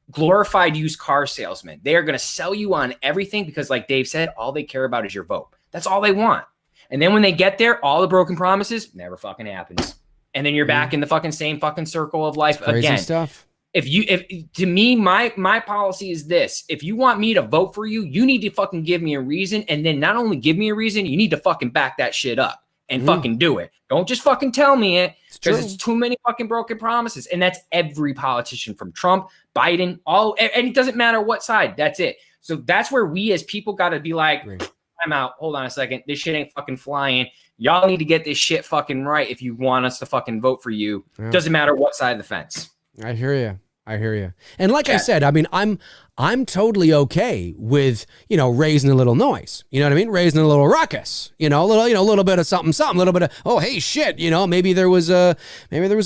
glorified used car salesmen. They are going to sell you on everything because, like Dave said, all they care about is your vote. That's all they want. And then when they get there, all the broken promises never fucking happens. And then you're back in the fucking same fucking circle of life again. Crazy stuff. If to me, my policy is this: if you want me to vote for you, you need to fucking give me a reason. And then not only give me a reason, you need to fucking back that shit up and fucking do it. Don't just fucking tell me it, because it's too many fucking broken promises. And that's every politician, from Trump, Biden, and it doesn't matter what side. That's it. So that's where we as people got to be like, I'm out. Hold on a second. This shit ain't fucking flying. Y'all need to get this shit fucking right if you want us to fucking vote for you. Yeah. Doesn't matter what side of the fence. I hear you. And like I said, I mean, I'm totally okay with, raising a little noise. You know what I mean? Raising a little ruckus, a little bit of something, a little bit of, oh, hey, shit, maybe there was a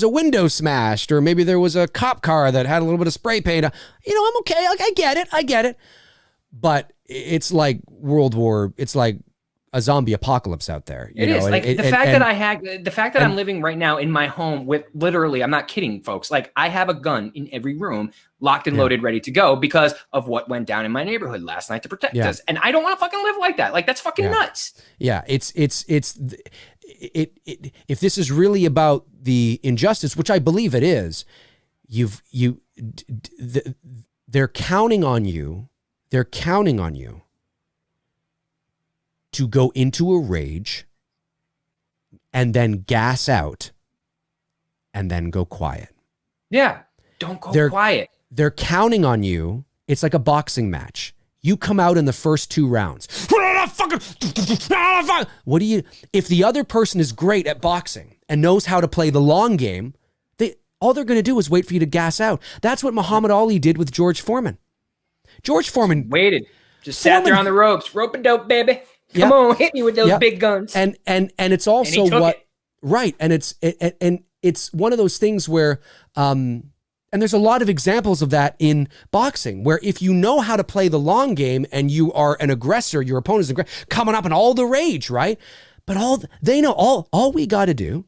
window smashed, or maybe there was a cop car that had a little bit of spray paint. I'm okay. I get it. But it's like it's like a zombie apocalypse out there. It is like the fact that I'm living right now in my home with literally, I'm not kidding, folks. Like, I have a gun in every room, locked and loaded, ready to go because of what went down in my neighborhood last night to protect us. And I don't want to fucking live like that. Like, that's fucking nuts. Yeah. if this is really about the injustice, which I believe it is, they're counting on you. They're counting on you to go into a rage and then gas out and then go quiet. Yeah. Don't go quiet. They're counting on you. It's like a boxing match. You come out in the first 2 rounds. What do you, if the other person is great at boxing and knows how to play the long game, all they're going to do is wait for you to gas out. That's what Muhammad Ali did with George Foreman. George Foreman waited, just sat there on the ropes, rope and dope, baby. Come on, hit me with those big guns. And it's also right. And it's one of those things where, and there's a lot of examples of that in boxing, where if you know how to play the long game and you are an aggressor, your opponent is coming up in all the rage, right? But all we got to do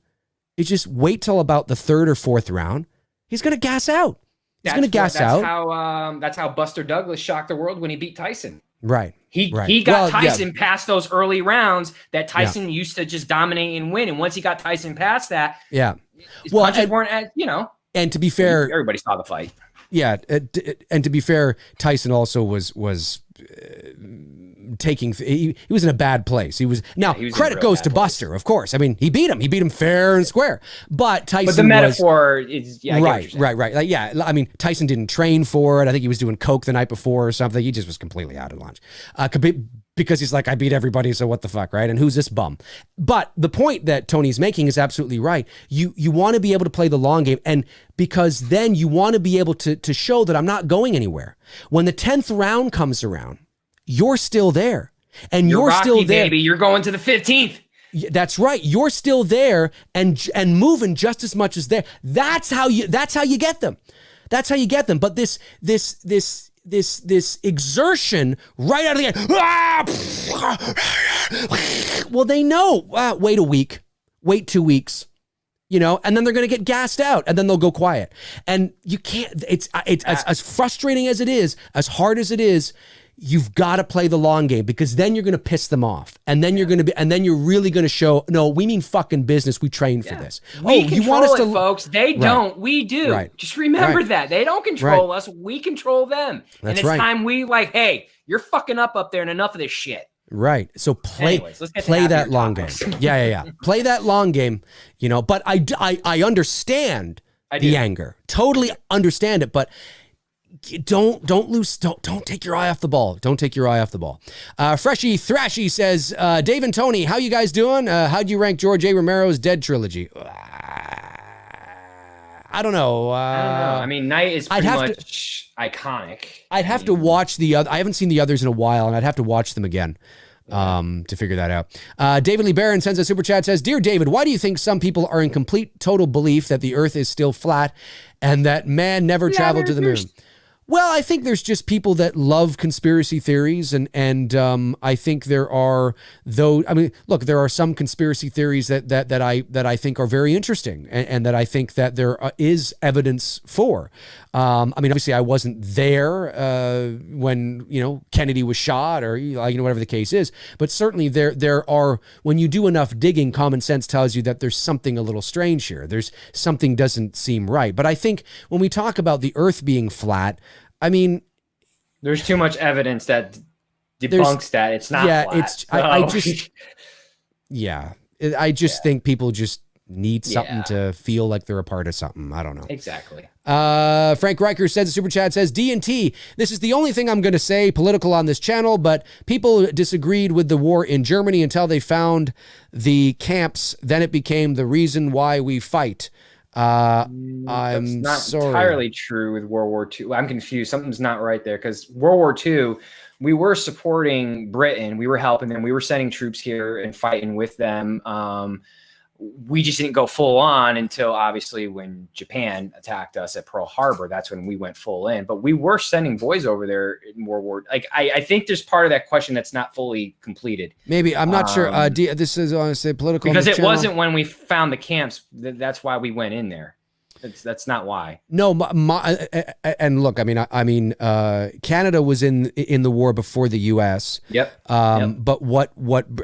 is just wait till about the 3rd or 4th round. He's going to gas out. He's going to gas out. That's how Buster Douglas shocked the world when he beat Tyson. Right. He got Tyson past those early rounds that Tyson used to just dominate and win. And once he got Tyson past that, his punches weren't as, And to be fair, everybody saw the fight. Yeah, and to be fair, Tyson also was taking. He was in a bad place. He was credit goes to Buster, of course. I mean, he beat him fair and square. But Tyson. But the metaphor is right. Like, I mean, Tyson didn't train for it. I think he was doing coke the night before or something. He just was completely out of lunch. Because he's like, I beat everybody, so what the fuck, right? And who's this bum? But the point that Tony's making is absolutely right. You want to be able to play the long game, and because then you want to be able to show that I'm not going anywhere. When the 10th round comes around, you're still there. And you're Rocky, still there. Baby. You're going to the 15th. That's right. You're still there and moving just as much as there. That's how you get them. That's how you get them. But this exertion right out of the gate. Well, they know. Wait a week, wait 2 weeks, and then they're going to get gassed out, and then they'll go quiet. And you can't. It's as frustrating as it is, as hard as it is. You've got to play the long game, because then you're going to piss them off, and then you're really going to show, no, we mean fucking business. We trained for this. You want us to, folks? They don't. We do. Right. Just remember that they don't control us. We control them. And it's time we hey, you're fucking up there, and enough of this shit. Right. So play that long game. Yeah. Play that long game. But I understand the anger. Totally understand it, but. Don't take your eye off the ball. Don't take your eye off the ball. Freshy Thrashy says, Dave and Tony, how you guys doing? How'd you rank George A. Romero's Dead trilogy? I don't know. I mean, Night is pretty much iconic. I'd have to watch the other. I haven't seen the others in a while, and I'd have to watch them again to figure that out. David Lee Barron sends a super chat, says, Dear David, why do you think some people are in complete total belief that the earth is still flat and that man never traveled to the moon? Well, I think there's just people that love conspiracy theories, and I think there are there are some conspiracy theories that I think are very interesting, and that I think that there is evidence for. Obviously, I wasn't there when Kennedy was shot, or whatever the case is. But certainly there are, when you do enough digging, common sense tells you that there's something a little strange here. There's something doesn't seem right. But I think when we talk about the Earth being flat, I mean, there's too much evidence that debunks that it's not flat. I just think people just need something to feel like they're a part of something. I don't know. Exactly. Frank Riker says, the super chat says, D&T, this is the only thing I'm going to say political on this channel, but people disagreed with the war in Germany until they found the camps. Then it became the reason why we fight. I'm not sorry. Entirely true with World War II. I'm confused. Something's not right there, because World War II, we were supporting Britain. We were helping them. We were sending troops here and fighting with them. We just didn't go full on until obviously when Japan attacked us at Pearl Harbor. That's when we went full in. But we were sending boys over there in World War. I think there's part of that question that's not fully completed. Maybe I'm not sure. This is honestly political because it wasn't when we found the camps. That's why we went in there. That's not why. No, and look, I mean, Canada was in the war before the U.S. Yep. But what?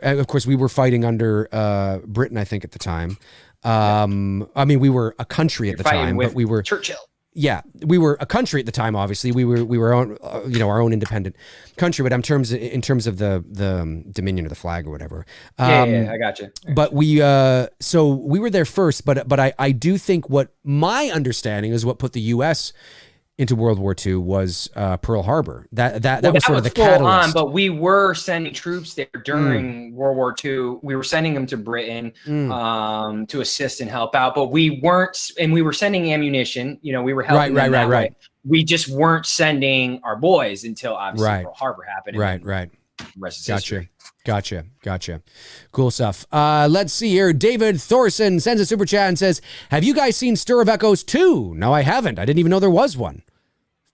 Of course, we were fighting under Britain, I think, at the time. I mean, we were a country at the time, but we were Churchill. Yeah, we were a country at the time. Obviously, we were our own independent country. But in terms of the dominion of the flag or whatever. I got you. But so we were there first. But I do think what my understanding is what put the U.S. into World War II was Pearl Harbor. That was sort of the catalyst. But we were sending troops there during World War II. We were sending them to Britain to assist and help out. But we weren't, and we were sending ammunition. You know, we were helping them that way. We just weren't sending our boys until obviously Pearl Harbor happened. Right. Rest is history. Gotcha. Cool stuff. Let's see here. David Thorson sends a super chat and says, have you guys seen Stir of Echoes 2? No, I haven't. I didn't even know there was one.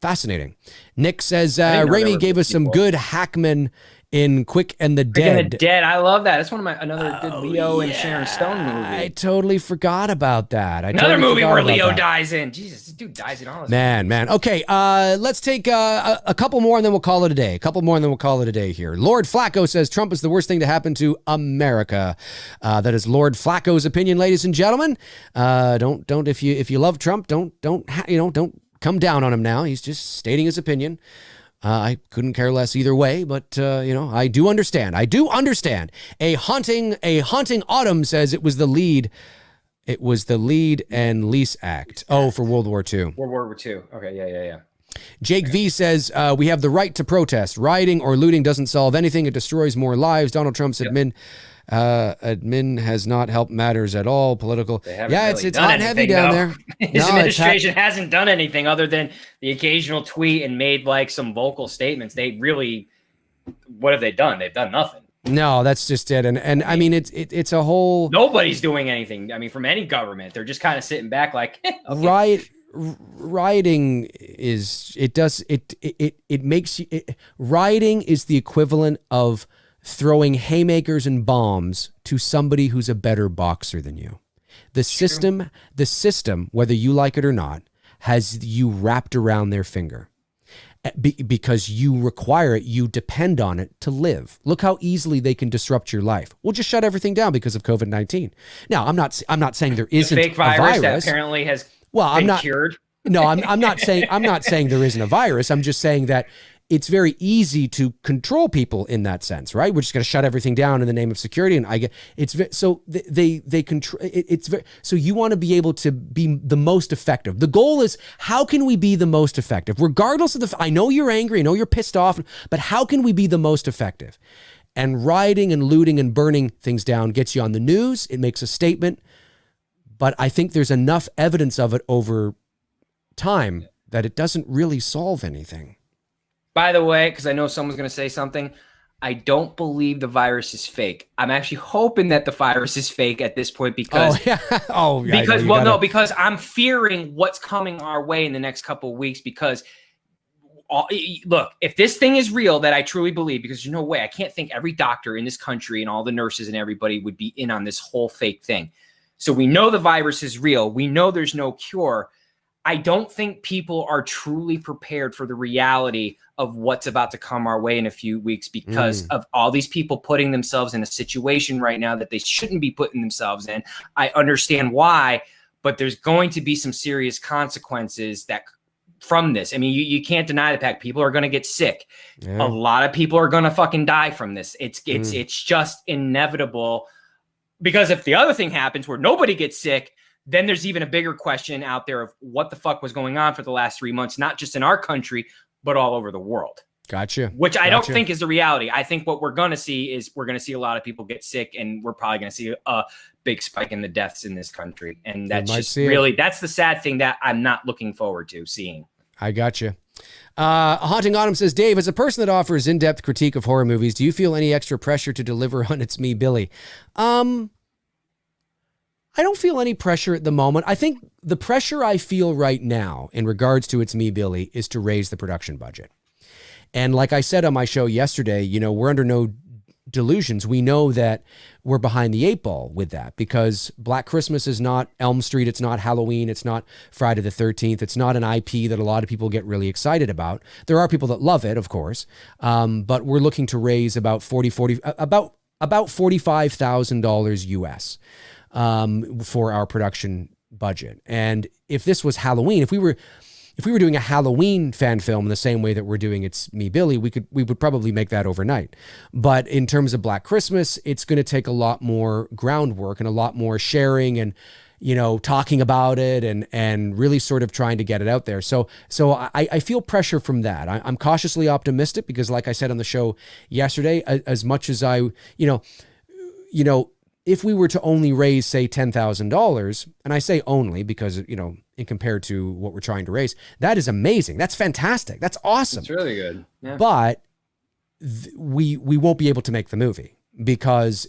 Fascinating. Nick says, Raimi gave us some good Hackman in Quick and the Dead. I love that. That's one of another good Leo and Sharon Stone movie. I totally forgot about that. Another movie where Leo dies in. Jesus, this dude dies in all his Man. Okay, let's take a couple more and then we'll call it a day. Here. Lord Flacco says Trump is the worst thing to happen to America. That is Lord Flacco's opinion, ladies and gentlemen. Don't if you love Trump, don't come down on him now. He's just stating his opinion. I couldn't care less either way, but I do understand. A haunting autumn says it was the lead and lease act. Oh, for World War II. World War II. Okay, yeah. Jake V says we have the right to protest. Rioting or looting doesn't solve anything. It destroys more lives. Donald Trump's admin has not helped matters at all. Political. It's hot and heavy down there. His administration hasn't done anything other than the occasional tweet and made like some vocal statements. What have they done? They've done nothing. No, that's just it. And I mean, it's a whole. Nobody's doing anything. I mean, from any government, they're just kind of sitting back like, okay. Rioting is rioting is the equivalent of throwing haymakers and bombs to somebody who's a better boxer than you. The system, whether you like it or not, has you wrapped around their finger because you require it. You depend on it to live. Look how easily they can disrupt your life. We'll just shut everything down because of COVID-19. Now, I'm not saying there isn't a fake virus that apparently has been cured. No, I'm not saying there isn't a virus. I'm just saying that it's very easy to control people in that sense, right? We're just going to shut everything down in the name of security, and so they control. So you want to be able to be the most effective. The goal is how can we be the most effective, regardless of I know you're angry, I know you're pissed off, but how can we be the most effective? And rioting and looting and burning things down gets you on the news. It makes a statement, but I think there's enough evidence of it over time that it doesn't really solve anything. By the way, because I know someone's going to say something, I don't believe the virus is fake. I'm actually hoping that the virus is fake at this point because because I'm fearing what's coming our way in the next couple of weeks. Because look, if this thing is real, that I truly believe, because there's no way, I can't think every doctor in this country and all the nurses and everybody would be in on this whole fake thing. So we know the virus is real. We know there's no cure. I don't think people are truly prepared for the reality of what's about to come our way in a few weeks because of all these people putting themselves in a situation right now that they shouldn't be putting themselves in. I understand why, but there's going to be some serious consequences from this. I mean, you can't deny the fact people are going to get sick. Yeah. A lot of people are going to fucking die from this. It's just inevitable, because if the other thing happens where nobody gets sick, then there's even a bigger question out there of what the fuck was going on for the last 3 months, not just in our country, but all over the world. Gotcha. Which I don't think is the reality. I think what we're going to see is we're going to see a lot of people get sick, and we're probably going to see a big spike in the deaths in this country. And that's just really, that's the sad thing that I'm not looking forward to seeing. I gotcha. Haunting Autumn says, Dave, as a person that offers in-depth critique of horror movies, do you feel any extra pressure to deliver on It's Me, Billy? I don't feel any pressure at the moment. I think the pressure I feel right now in regards to It's Me, Billy is to raise the production budget. And like I said on my show yesterday, we're under no delusions. We know that we're behind the 8 ball with that, because Black Christmas is not Elm Street. It's not Halloween. It's not Friday the 13th. It's not an IP that a lot of people get really excited about. There are people that love it, of course. But we're looking to raise about $45,000 US for our production budget. And if this was Halloween, if we were doing a Halloween fan film in the same way that we're doing It's Me, Billy, we would probably make that overnight. But in terms of Black Christmas, it's going to take a lot more groundwork and a lot more sharing and, talking about it and really sort of trying to get it out there. So I feel pressure from that. I'm cautiously optimistic because, like I said on the show yesterday, as much as if we were to only raise, say, $10,000, and I say only because, in compared to what we're trying to raise, that is amazing. That's fantastic. That's awesome. It's really good. Yeah. But we won't be able to make the movie because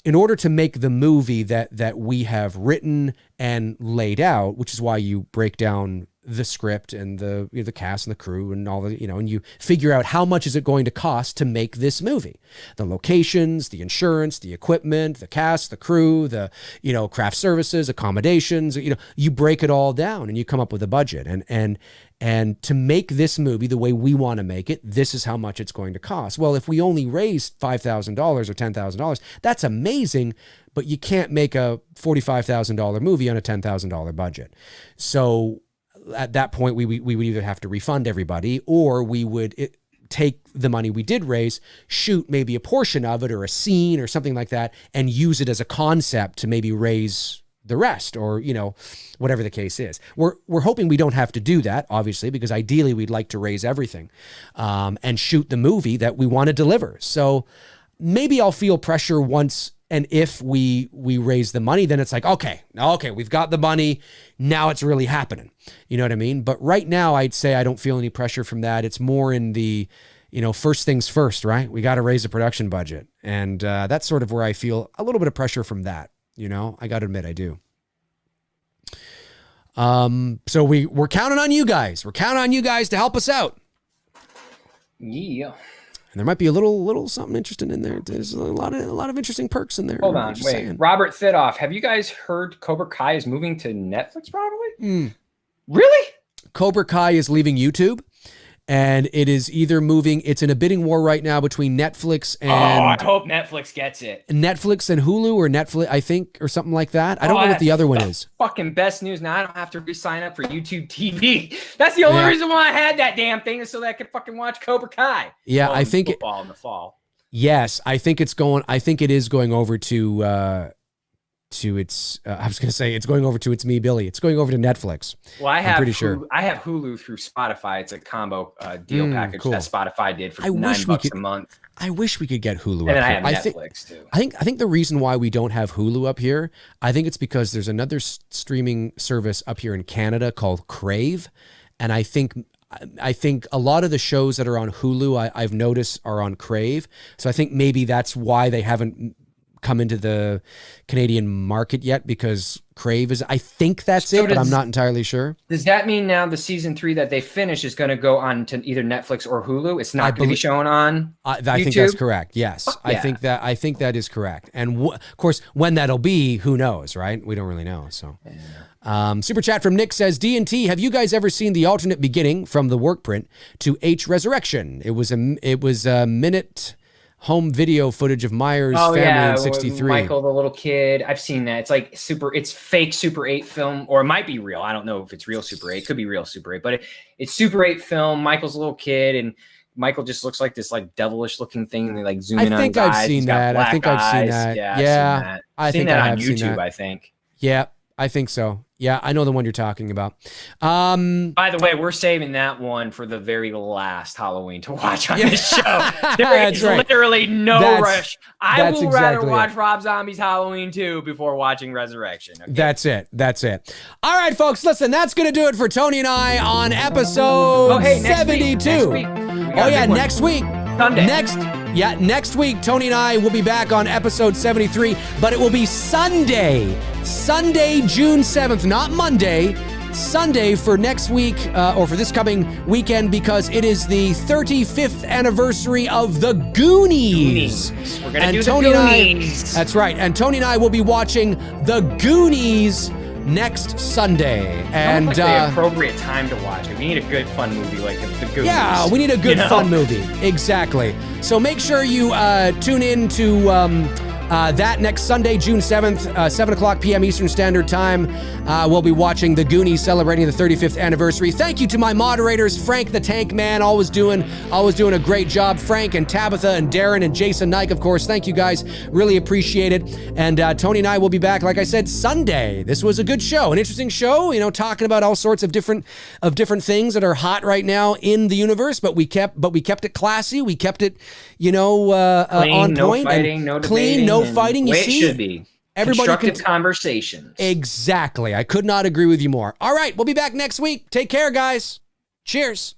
in order to make the movie that we have written and laid out, which is why you break down the script and the cast and the crew and all the, and you figure out how much is it going to cost to make this movie, the locations, the insurance, the equipment, the cast, the crew, the, craft services, accommodations, you break it all down and you come up with a budget and to make this movie the way we want to make it, this is how much it's going to cost. Well, if we only raise $5,000 or $10,000, that's amazing, but you can't make a $45,000 movie on a $10,000 budget. So at that point, we would either have to refund everybody, or we would take the money we did raise, shoot maybe a portion of it or a scene or something like that, and use it as a concept to maybe raise the rest, or whatever the case is. We're hoping we don't have to do that, obviously, because ideally we'd like to raise everything and shoot the movie that we want to deliver. So maybe I'll feel pressure once. And if we raise the money, then it's like, okay, we've got the money. Now it's really happening. You know what I mean? But right now, I'd say I don't feel any pressure from that. It's more in the, first things first, right? We got to raise the production budget. And that's sort of where I feel a little bit of pressure from that. I got to admit, I do. So we're counting on you guys. We're counting on you guys to help us out. Yeah. And there might be a little something interesting in there. There's a lot of interesting perks in there. Hold on, wait. Saying. Robert Thidoff, have you guys heard Cobra Kai is moving to Netflix probably? Really? Cobra Kai is leaving YouTube, and it is either moving. It's in a bidding war right now between Netflix and. Oh, I hope Netflix gets it. Netflix and Hulu, or Netflix, I think, or something like that. I don't know what the other one is. Fucking best news. Now I don't have to re-sign up for YouTube TV. That's the only reason why I had that damn thing, is so that I could fucking watch Cobra Kai. Yeah, I think football in the fall. Yes, I think it is going over to its. I was going to say it's going over to It's Me, Billy. It's going over to Netflix. Well, I'm pretty sure. I have Hulu through Spotify. It's a combo deal package that Spotify did for $9 a month. I wish we could get Hulu. And then I have Netflix too. I think the reason why we don't have Hulu up here, I think it's because there's another streaming service up here in Canada called Crave, and I think a lot of the shows that are on Hulu, I've noticed, are on Crave. So I think maybe that's why they haven't come into the Canadian market yet, because Crave is, I think that's it, but I'm not entirely sure. Does that mean now the season 3 that they finish is going to go on to either Netflix or Hulu? It's not going to be shown on YouTube? I think that's correct. Yes. Yeah. I think that is correct. And of course, when that'll be, who knows, right? We don't really know. So, super chat from Nick says, D&T, have you guys ever seen the alternate beginning from the work print to H Resurrection? It was a minute home video footage of Myers' family in 63. Michael, the little kid. I've seen that. It's like it's fake Super 8 film, or it might be real. I don't know if it's real Super 8. It could be real Super 8, but it's Super 8 film. Michael's a little kid, and Michael just looks like this like devilish looking thing. And they like zoom in on his eyes. I've seen that. I think I've seen that. Yeah, I think that I on have seen YouTube. that. I think. Yeah, I think so. Yeah, I know the one you're talking about. By the way, we're saving that one for the very last Halloween to watch on this show. There is literally no rush. I will rather watch Rob Zombie's Halloween 2 before watching Resurrection. Okay? That's it. All right, folks, listen, that's going to do it for Tony and I on episode 72. Next week. Sunday. Next week, Tony and I will be back on episode 73, but it will be Sunday, June 7th, not Monday, Sunday for next week, or for this coming weekend, because it is the 35th anniversary of The Goonies. We're going to do The Goonies. That's right. And Tony and I will be watching The Goonies next Sunday. And like the appropriate time to watch it. We need a good, fun movie like The Goonies. Yeah, we need a good, fun movie. Exactly. So make sure you tune in to that next Sunday, June 7th, 7 o'clock p.m. Eastern Standard Time. We'll be watching The Goonies, celebrating the 35th anniversary. Thank you to my moderators, Frank the Tank Man, always doing a great job. Frank and Tabitha and Darren and Jason Nike, of course. Thank you guys. Really appreciate it. And Tony and I will be back, like I said, Sunday. This was a good show, an interesting show, talking about all sorts of different things that are hot right now in the universe, but we kept it classy. We kept it, clean, on point. No fighting, no clean, no fighting. You see, it should be. Constructive conversations. Exactly. I could not agree with you more. All right, we'll be back next week. Take care, guys. Cheers.